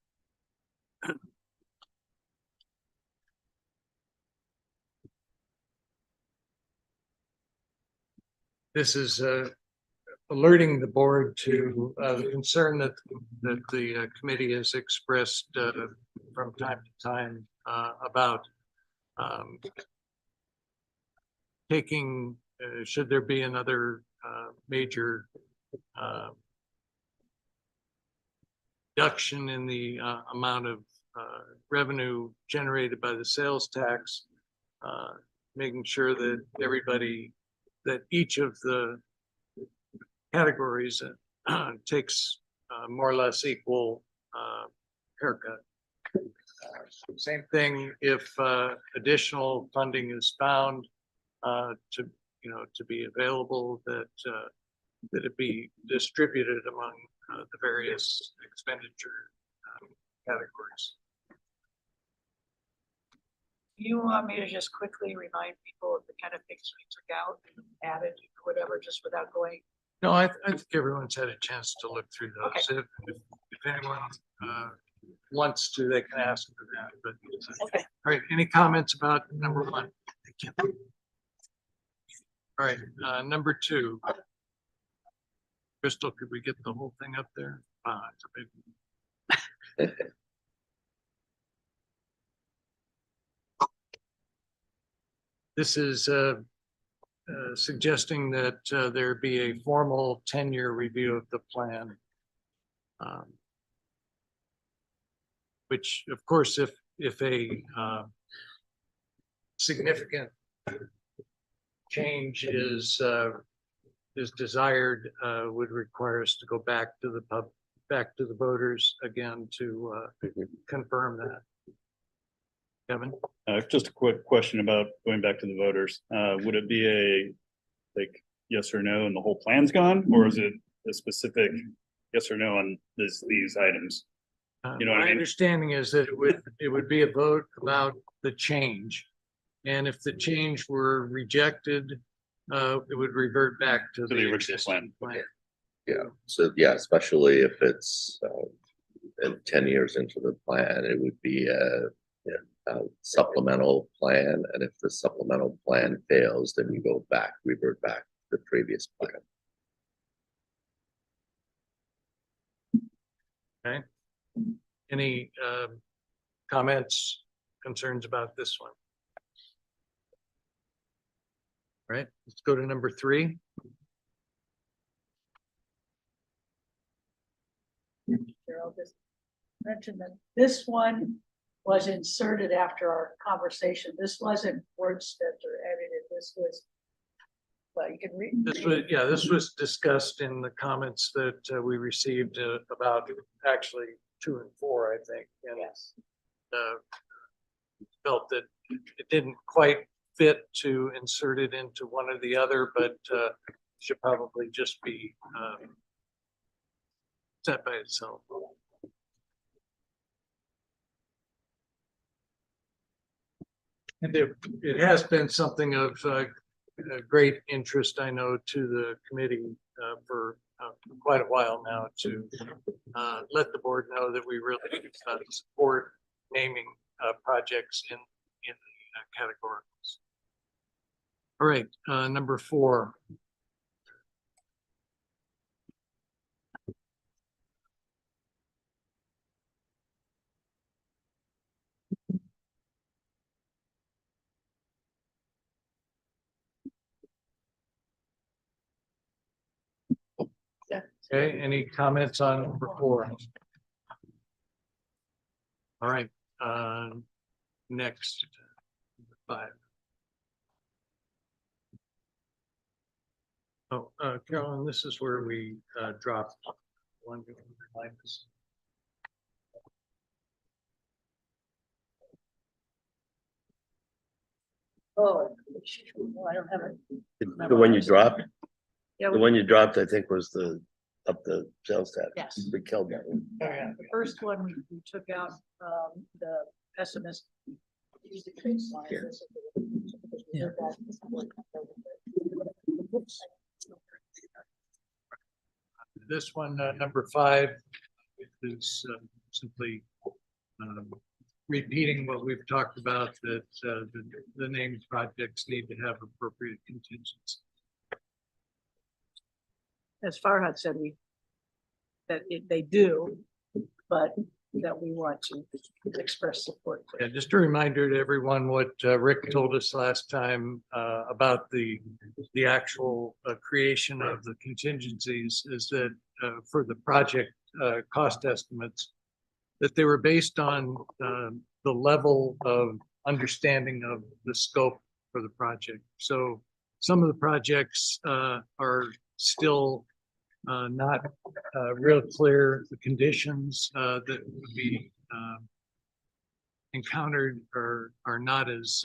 This is alerting the board to the concern that the committee has expressed from time to time about taking, should there be another major reduction in the amount of revenue generated by the sales tax, making sure that everybody, that each of the categories takes more or less equal haircut. Same thing if additional funding is found to be available, that it be distributed among the various expenditure categories. You want me to just quickly remind people of the kind of things we took out and added or whatever, just without going? No, I think everyone's had a chance to look through those. If anyone wants to, they can ask for that, but. Okay. All right, any comments about number one? All right, number two. Crystal, could we get the whole thing up there? It's a big one. This is suggesting that there be a formal 10-year review of the plan. Which, of course, if a significant change is desired, would require us to go back to the voters again to confirm that. Kevin? Just a quick question about going back to the voters. Would it be a, like, yes or no and the whole plan's gone? Or is it a specific yes or no on these items? You know what I My mean? understanding is that it would be a vote about the change. And if the change were rejected, it would revert back to the original plan. Yeah, so yeah, especially if it's 10 years into the plan, it would be a supplemental plan. And if the supplemental plan fails, then you go back, revert back to the previous plan. Okay. Any comments, concerns about this one? All right, let's go to number 3. Cheryl just mentioned that this one was inserted after our conversation. This wasn't wordsmithed or edited. This was, well, you can read. This was discussed in the comments that we received about actually 2 and 4, I think. And yes. Felt that it didn't quite fit to insert it into one or the other, but should probably just be set by itself. And it has been something of great interest, I know, to the committee for quite a while now to let the board know that we really support naming projects in the categoricals. All right, number 4. Okay, any comments on number 4? All right, next, 5. Oh, Carolyn, this is where we dropped one. Remind us. Oh, I don't have it. The one you dropped, Yeah, the one you dropped, I think was up the sales tax. Yes. We killed that one. The first one, we took out the pessimist. Yeah. This one, number 5, is simply repeating what we've talked about, that the named projects need to have appropriate contingency. As Farhad said, they do, but that we want to express support for. Yeah, just a reminder to everyone what Rick told us last time about the actual creation of the contingencies is that for the project cost estimates, that they were based on the level of understanding of the scope for the project. So some of the projects are still not real clear. The conditions that would be encountered are not as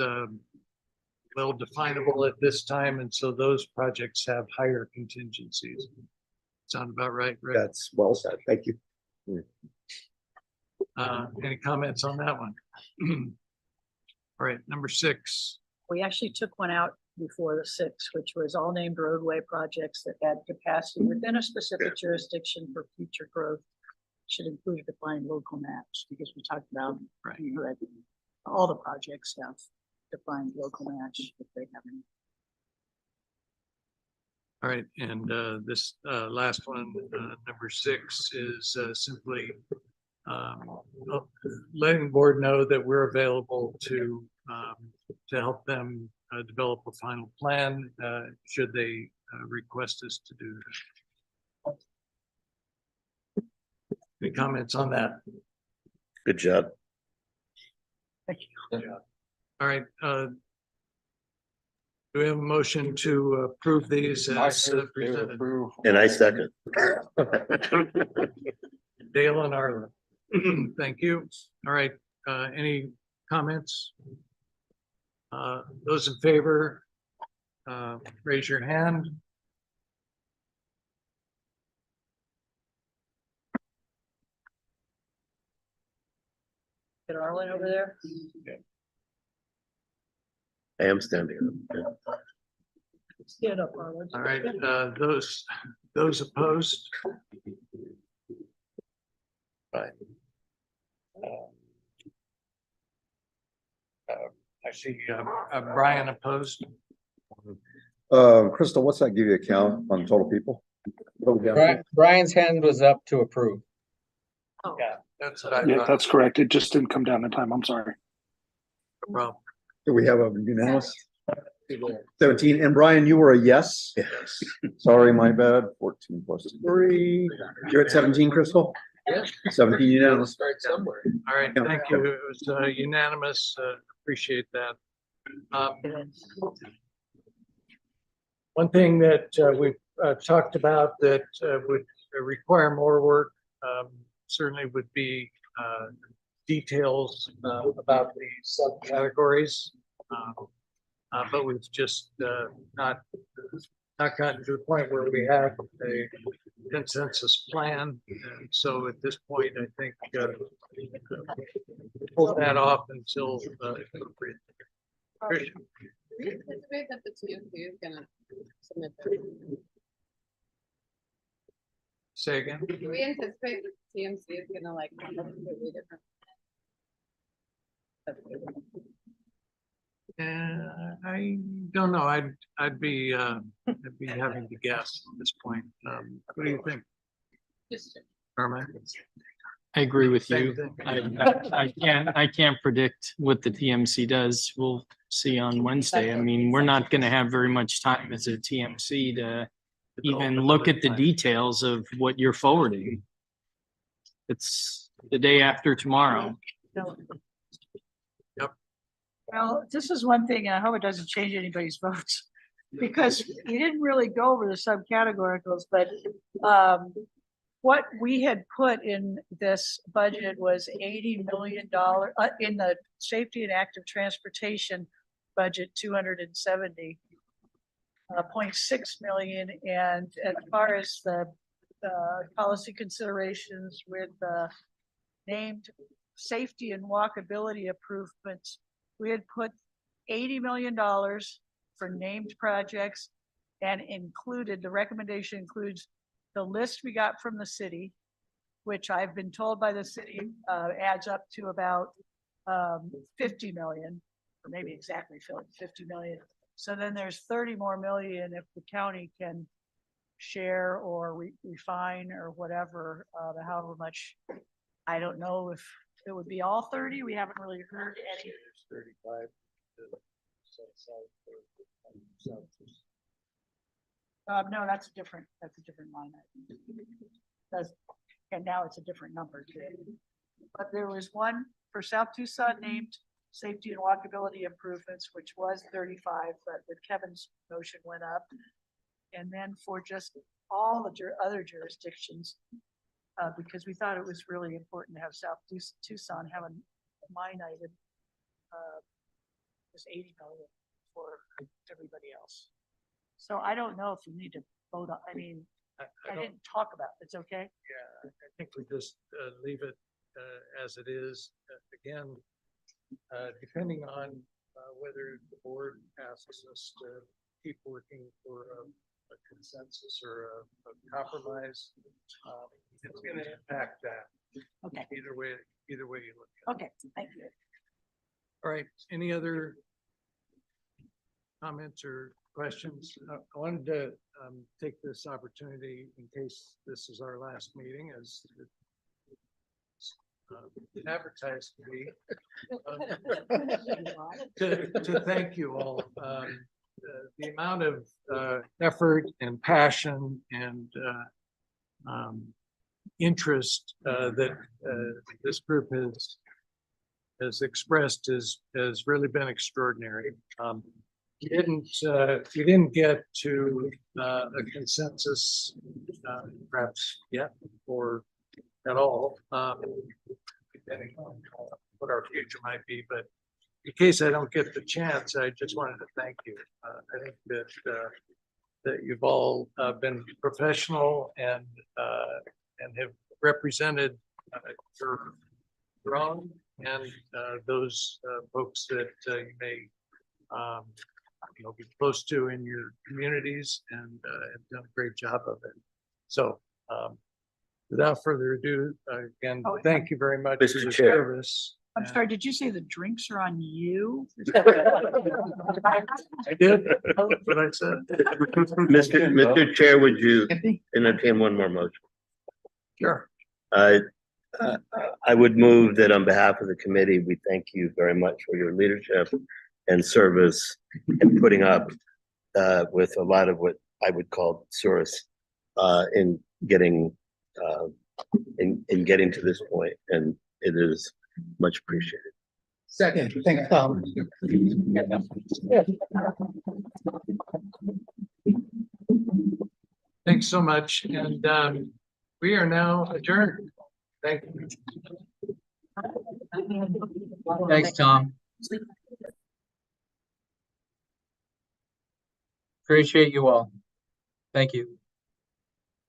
well definable at this time, and so those projects have higher contingencies. Sound about right, Rick? That's well said. Thank you. Any comments on that one? All right, number 6. We actually took one out before the 6, which was all named roadway projects that had capacity within a specific jurisdiction for future growth. Should include a defined local match, because we talked about, you know, that all the projects have defined local match if they have any. All right, and this last one, number 6, is simply letting the board know that we're available to help them develop a final plan, should they request us to do that. Any comments on that? Good job. All right, do we have a motion to approve these as presented? And I second. Dale and Arlen. Thank you. All right, any comments? Those in favor, raise your hand. Get Arlen over there. I am standing up. Yeah. Stand up, Arlen. All right, those opposed? Right. I see Brian opposed. Crystal, what's that give you a count on total people? Brian's hand was up to approve. Yeah, that's what I Yeah, thought. that's correct. It just didn't come down in time. I'm sorry. No problem. Do we have a unanimous? 17, and Brian, you were a yes? Yes. Sorry, my bad. 14 plus 3. You're at 17, Crystal? Yeah. 17 unanimous. Start somewhere. All right, thank you. It was unanimous. Appreciate that. One thing that we've talked about that would require more work certainly would be details about the subcategories. But we've just not gotten to the point where we have a consensus plan. And so at this point, I think pull that off until appropriate. Tricia? Do we anticipate that the TMC is gonna submit their? Say again? Do we anticipate that the TMC is gonna like come up with a completely different? I don't know. I'd be having to guess at this point. What do you think, Carmine? I agree with Same you. thing. I can't predict what the TMC does. We'll see on Wednesday. I mean, we're not gonna have very much time as a TMC to even look at the details of what you're forwarding. It's the day after tomorrow. Well, this is one thing, and I hope it doesn't change anybody's votes, because you didn't really go over the subcategoricals, but what we had put in this budget was $80 million in the safety and active transportation budget, 270.6 million, and as far as the policy considerations with named safety and walkability improvements, we had put $80 million for named projects, and included, the recommendation includes the list we got from the city, which I've been told by the city adds up to about 50 million, or maybe exactly 50 million. So then there's 30 more million if the county can share or refine or whatever, however much. I don't know if it would be all 30. We haven't really heard any. 35. No, that's a different line. That's, and now it's a different number too. But there was one for South Tucson named safety and walkability improvements, which was 35, but with Kevin's motion went up. And then for just all the other jurisdictions, because we thought it was really important to have South Tucson have a line item, was 80 million for everybody else. So I don't know if you need to vote on, I mean, I didn't talk about it. It's okay. Yeah, I think we just leave it as it is. Again, depending on whether the board asks us to keep working for a consensus or a compromise, it's going to impact that. Okay. Either way you look at it. Okay, thank you. All right, any other comments or questions? I wanted to take this opportunity, in case this is our last meeting, as advertised to be. To thank you all. The amount of effort and passion and interest that this group has expressed has really been extraordinary. You didn't get to a consensus perhaps yet or at all, depending on what our future might be, but in case I don't get the chance, I just wanted to thank you. I think that you've all been professional and have represented your own and those folks that you may be close to in your communities and have done a great job of it. So without further ado, again, thank you very much for Mr. the Chair. service. I'm sorry, did you say the drinks are on you? I did, what I said. Mr. Chair, would you entertain one more motion? Sure. I would move that on behalf of the committee, we thank you very much for your leadership and service and putting up with a lot of what I would call source in getting to this point, and it is much appreciated. Second, thanks, Tom. Thanks so much, and we are now adjourned. Thank you. Thanks, Tom. Appreciate you all. Thank you.